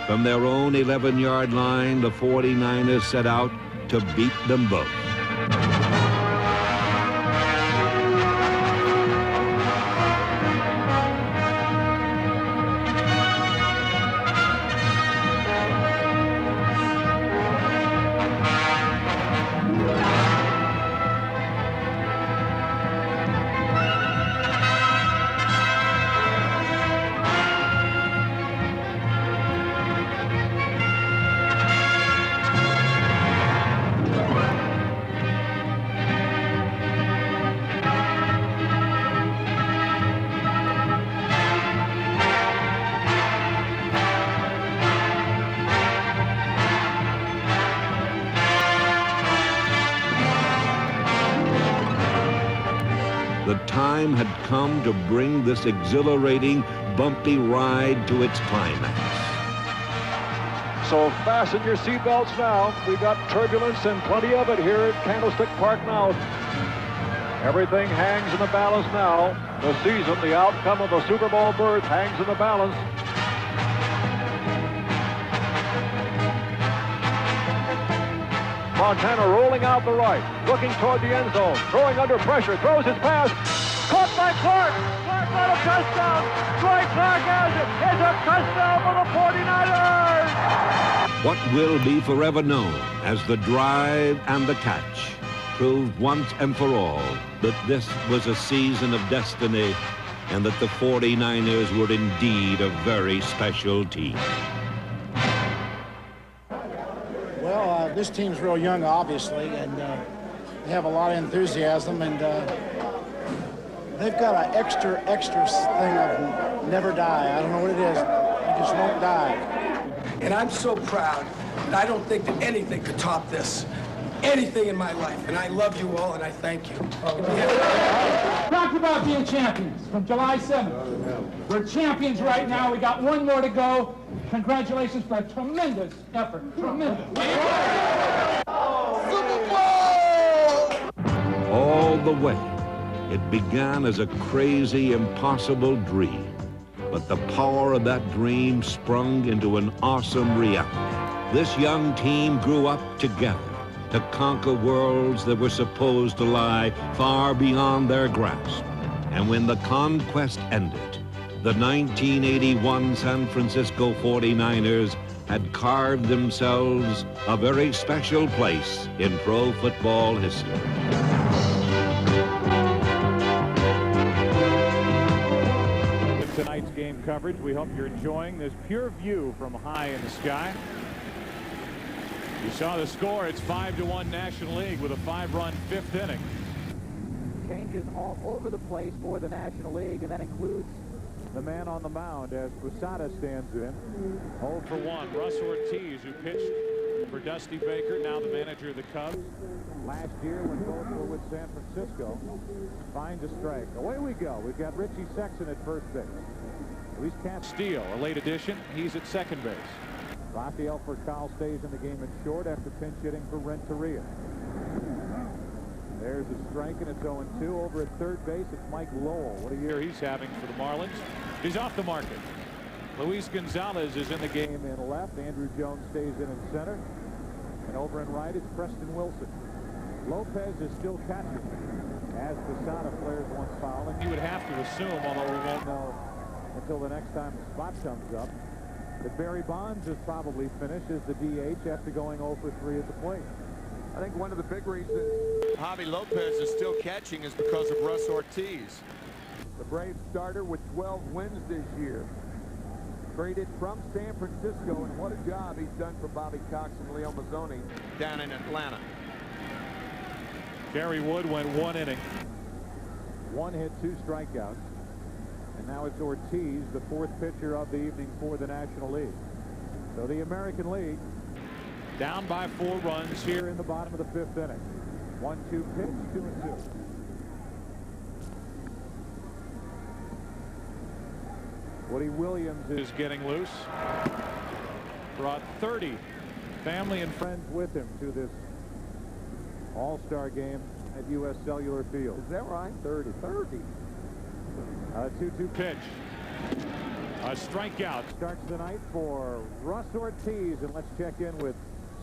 From their own 11-yard line, the 49ers set out to beat them both. The time had come to bring this exhilarating, bumpy ride to its climax. So fasten your seatbelts now. We've got turbulence and plenty of it here at Candlestick Park now. Everything hangs in the balance now. The season, the outcome of the Super Bowl berth hangs in the balance. Montana rolling out the right, looking toward the end zone, throwing under pressure, throws his pass, caught by Clark. Clark got a touchdown. Troy Clark has it. It's a touchdown for the 49ers. What will be forever known as the drive and the catch proved once and for all that this was a season of destiny and that the 49ers were indeed a very special team. Well, this team's real young, obviously, and they have a lot of enthusiasm, and they've got an extra thing of never die. I don't know what it is. You just won't die. And I'm so proud, and I don't think that anything could top this. Anything in my life. And I love you all, and I thank you. Talk about being champions from July 7th. We're champions right now. We got one more to go. Congratulations for a tremendous effort. Tremendous. Super Bowl! All the way, it began as a crazy, impossible dream. But the power of that dream sprung into an awesome reality. This young team grew up together to conquer worlds that were supposed to lie far beyond their grasp. And when the conquest ended, the 1981 San Francisco 49ers had carved themselves a very special place in pro football history. With tonight's game coverage, we hope you're enjoying this pure view from high in the sky. You saw the score. It's 5-1 National League with a 5-run fifth inning. Changes all over the place for the National League, and that includes the man on the mound as Posada stands in. 0 for 1. Russ Ortiz, who pitched for Dusty Baker, now the manager of the Cubs. Last year when both were with San Francisco, finds a strike. Away we go. We've got Richie Sexton at first base. Luis Castillo, a late addition. He's at second base. Rafael Furcal stays in the game at short after pinch hitting for Renteria. There's a strike, and it's 0-2. Over at third base, it's Mike Lowell. What a year he's having for the Marlins. He's off the market. Luis Gonzalez is in the game in left. Andrew Jones stays in center. And over in right, it's Preston Wilson. Lopez is still catching as Posada flares one foul. And you would have to assume, although we won't know until the next time the spot comes up, that Barry Bonds is probably finished as the DH after going 0 for 3 at the plate. I think one of the big reasons Javi Lopez is still catching is because of Russ Ortiz. The Braves starter with 12 wins this year. Traded from San Francisco, and what a job he's done for Bobby Cox and Leo Mazzoni down in Atlanta. Gary Wood went 1 inning. 1 hit, 2 strikeouts. And now it's Ortiz, the fourth pitcher of the evening for the National League. So the American League Down by 4 runs here in the bottom of the 5th inning. 1-2 pitch, 2-2. Woody Williams is getting loose. Brought 30 family and friends with him to this All-Star game at U.S. Cellular Field. Is that right? 30. 2-2 pitch. A strikeout starts the night for Russ Ortiz, and let's check in with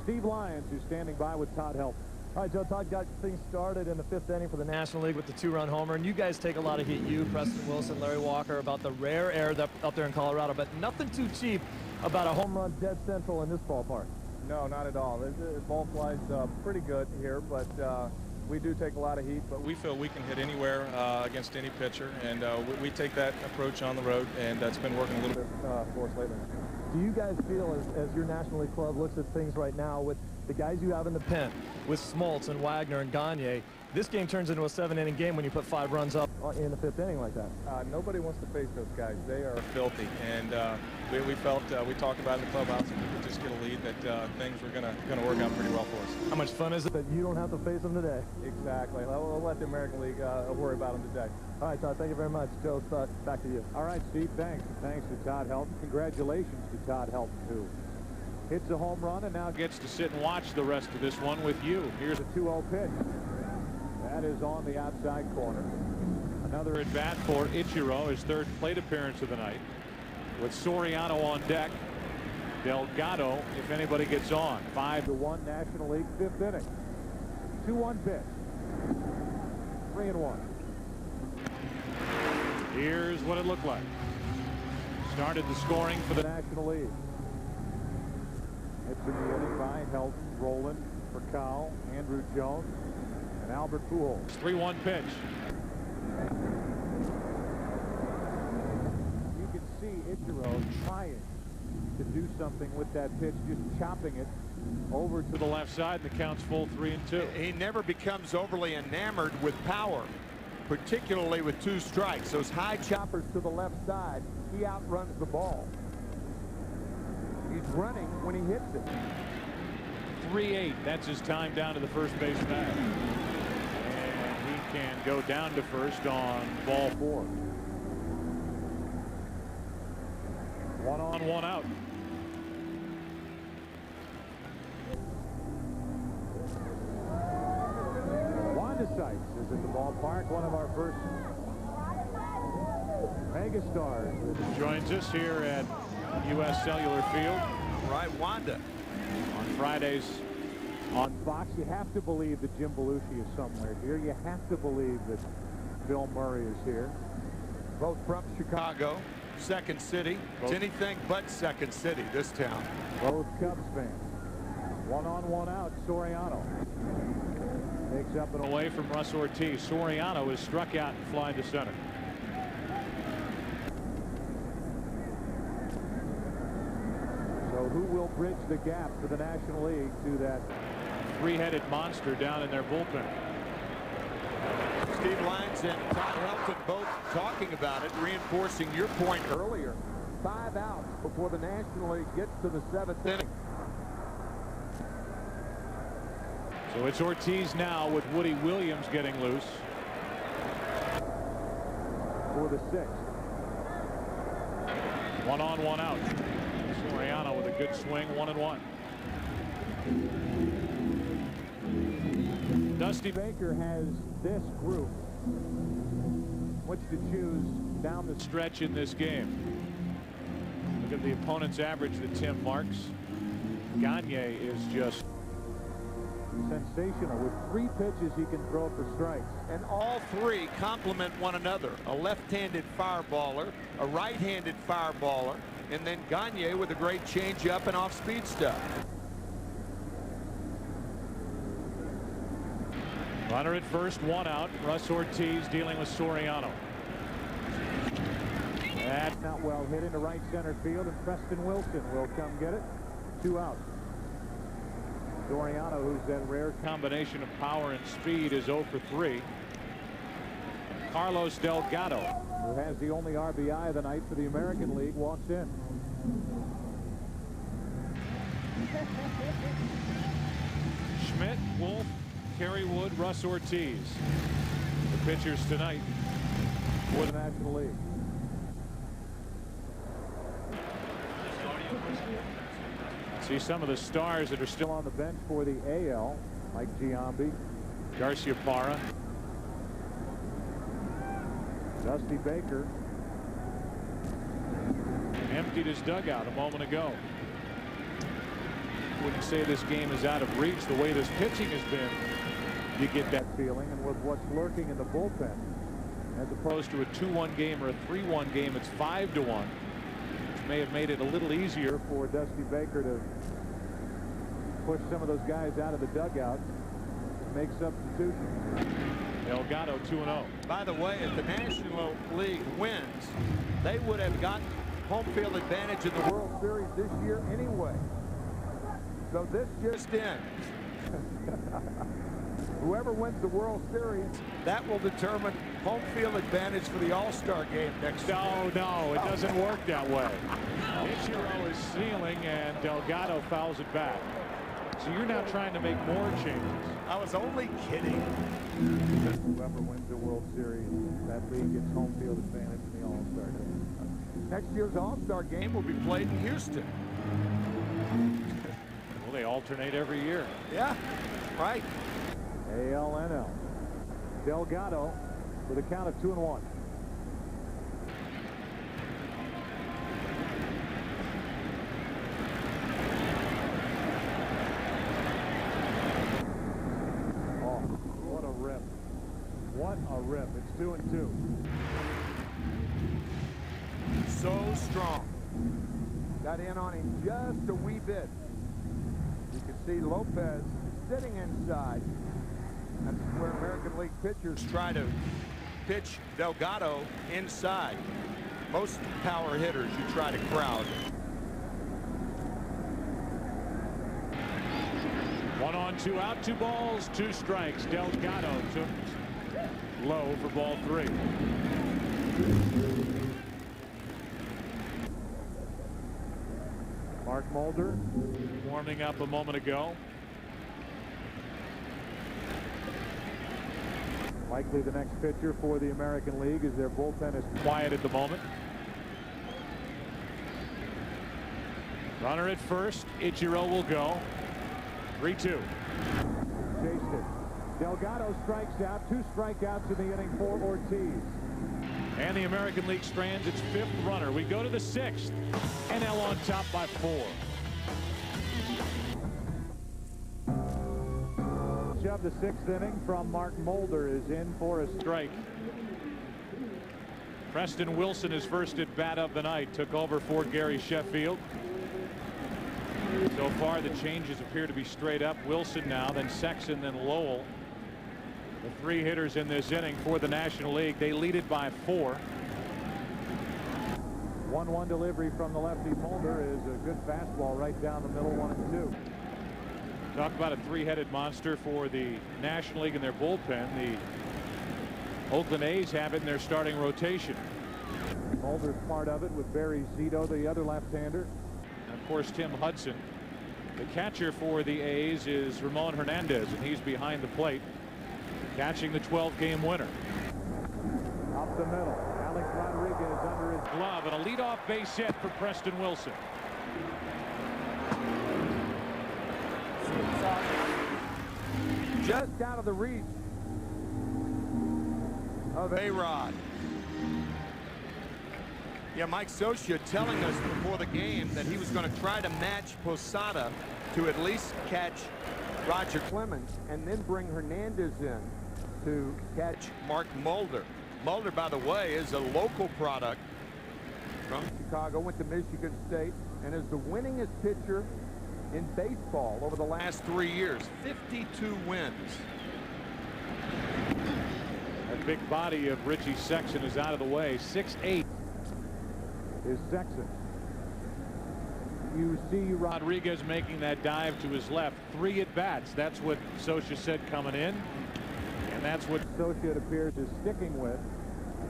Steve Lyons, who's standing by with Todd Helton. All right, Joe, Todd got things started in the 5th inning for the National League with the 2-run homer, and you guys take a lot of heat, you, Preston Wilson, Larry Walker, about the rare air up there in Colorado, but nothing too cheap about a home run dead central in this ballpark. No, not at all. The ball flies pretty good here, but we do take a lot of heat. But we feel we can hit anywhere against any pitcher, and we take that approach on the road, and that's been working a little bit for us lately. Do you guys feel, as your National League club looks at things right now, with the guys you have in the pen, with Smoltz and Wagner and Gagne, this game turns into a 7-inning game when you put 5 runs up in the 5th inning like that? Nobody wants to face those guys. They are filthy, and we felt, we talked about in the clubhouse, if we could just get a lead, that things were going to work out pretty well for us. How much fun is it that you don't have to face them today? Exactly. We'll let the American League worry about them today. All right, Todd, thank you very much. Joe, back to you. All right, Steve, thanks. Thanks to Todd Helton. Congratulations to Todd Helton, who hits a home run and now gets to sit and watch the rest of this one with you. Here's a 2-0 pitch. That is on the outside corner. Another at bat for Ichiro, his 3rd plate appearance of the night. With Soriano on deck, Delgado, if anybody gets on. 5-1 National League, 5th inning. 2-1 pitch. 3-1. Here's what it looked like. Started the scoring for the National League. Hits in the inning by Helton, Rowland, Furcal, Andrew Jones, and Albert Pujols. 3-1 pitch. You can see Ichiro trying to do something with that pitch, just chopping it over to the left side, and the count's full 3-2. He never becomes overly enamored with power, particularly with 2 strikes. Those high choppers to the left side, he outruns the ball. He's running when he hits it. 3-8. That's his time down to the first base bag. And he can go down to first on ball 4. 1 on, 1 out. Wanda Sykes is at the ballpark, one of our first megastars. Joins us here at U.S. Cellular Field. Right, Wanda. On Fridays on Fox, you have to believe that Jim Belushi is somewhere here. You have to believe that Bill Murray is here. Both from Chicago, Second City. It's anything but Second City, this town. Both Cubs fans. 1 on, 1 out, Soriano. Takes up and away from Russ Ortiz. Soriano is struck out and flying to center. So who will bridge the gap for the National League to that 3-headed monster down in their bullpen? Steve Lyons and Todd Helton both talking about it, reinforcing your point earlier. 5 outs before the National League gets to the 7th inning. So it's Ortiz now with Woody Williams getting loose for the 6th. 1 on, 1 out. Soriano with a good swing, 1-1. Dusty Baker has this group which to choose down the stretch in this game. Look at the opponent's average that Tim marks. Gagne is just sensational. With 3 pitches he can throw for strikes. And all 3 complement one another. A left-handed fireballer, a right-handed fireballer, and then Gagne with a great changeup and off-speed stuff. Runner at first, 1 out. Russ Ortiz dealing with Soriano. That's not well hit into right center field, and Preston Wilson will come get it. 2 out. Soriano, who's that rare combination of power and speed, is 0 for 3. Carlos Delgado, who has the only RBI of the night for the American League, walks in. Schmidt, Wolf, Kerry Wood, Russ Ortiz. The pitchers tonight for the National League. See some of the stars that are still on the bench for the AL, like Giambi, Garcia Parra, Dusty Baker. Emptied his dugout a moment ago. Wouldn't say this game is out of reach. The way this pitching has been, you get that feeling. And with what's lurking in the bullpen, as opposed to a 2-1 game or a 3-1 game, it's 5-1, which may have made it a little easier for Dusty Baker to push some of those guys out of the dugout, make substitutions. Delgado 2-0. By the way, if the National League wins, they would have gotten home field advantage in the World Series this year anyway. So this just in. Whoever wins the World Series, that will determine home field advantage for the All-Star game next year. No, it doesn't work that way. Ichiro is stealing, and Delgado fouls it back. So you're now trying to make more changes. I was only kidding. Whoever wins the World Series, that league gets home field advantage in the All-Star game. Next year's All-Star game will be played in Houston. Well, they alternate every year. Yeah, right. ALNL. Delgado with a count of 2-1. Oh, what a rip. What a rip. It's 2-2. So strong. Got in on him just a wee bit. You can see Lopez sitting inside. That's where American League pitchers try to pitch Delgado inside. Most power hitters you try to crowd. 1-2 out, 2 balls, 2 strikes. Delgado took low for ball 3. Mark Mulder warming up a moment ago. Likely the next pitcher for the American League, as their bullpen is quiet at the moment. Runner at first. Ichiro will go. 3-2. Chased it. Delgado strikes out. 2 strikeouts in the inning for Ortiz. And the American League strands its 5th runner. We go to the 6th. NL on top by 4. Of the 6th inning from Mark Mulder is in for a strike. Preston Wilson, his first at bat of the night, took over for Gary Sheffield. So far the changes appear to be straight up. Wilson now, then Sexton, then Lowell. The 3 hitters in this inning for the National League. They lead it by 4. 1-1 delivery from the lefty. Mulder is a good fastball right down the middle, 1-2. Talk about a 3-headed monster for the National League in their bullpen. The Oakland A's have it in their starting rotation. Mulder's part of it with Barry Zito, the other left-hander. And of course, Tim Hudson. The catcher for the A's is Ramon Hernandez, and he's behind the plate, catching the 12-game winner. Up the middle, Alex Rodriguez under his glove, and a leadoff base hit for Preston Wilson. Just out of the reach of A-Rod. Yeah, Mike Socia telling us before the game that he was going to try to match Posada to at least catch Roger Clemens and then bring Hernandez in to catch Mark Mulder. Mulder, by the way, is a local product from Chicago, went to Michigan State, and is the winningest pitcher in baseball over the last 3 years. 52 wins. That big body of Richie Sexton is out of the way. 6'8" is Sexton. You see Rodriguez making that dive to his left. 3 at-bats. That's what Socia said coming in. And that's what Socia, it appears, is sticking with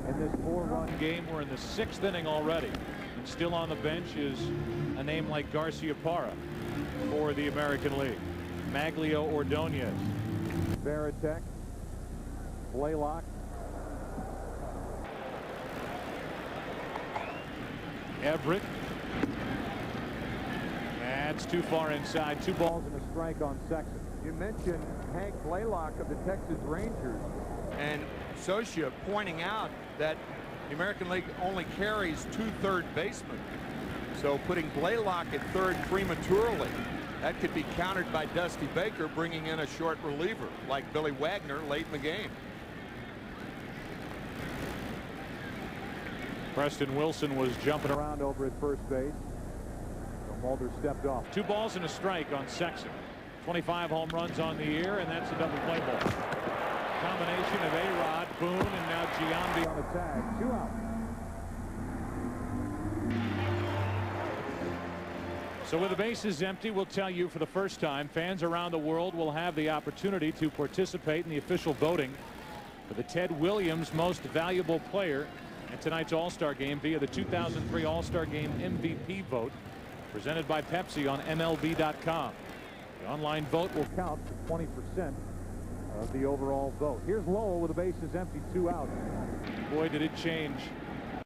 in this 4-run game. We're in the 6th inning already. And still on the bench is a name like Garcia Parra. for the American League. Maglio Ordonez. Veritek. Blaylock. Everett. That's too far inside. 2 balls and a strike on Sexton. You mentioned Hank Blaylock of the Texas Rangers, and Socia pointing out that the American League only carries 2 third basemen. So putting Blaylock at third prematurely, that could be countered by Dusty Baker bringing in a short reliever like Billy Wagner late in the game. Preston Wilson was jumping around over at first base. So Mulder stepped off. 2 balls and a strike on Sexton. 25 home runs on the year, and that's a double play ball. Combination of A-Rod, Boone, and now Giambi on the tag. 2 out. So with the bases empty, we'll tell you for the first time, fans around the world will have the opportunity to participate in the official voting for the Ted Williams Most Valuable Player at tonight's All-Star Game via the 2003 All-Star Game MVP vote presented by Pepsi on MLB.com. The online vote will count for 20% of the overall vote. Here's Lowell with the bases empty, 2 out. Boy, did it change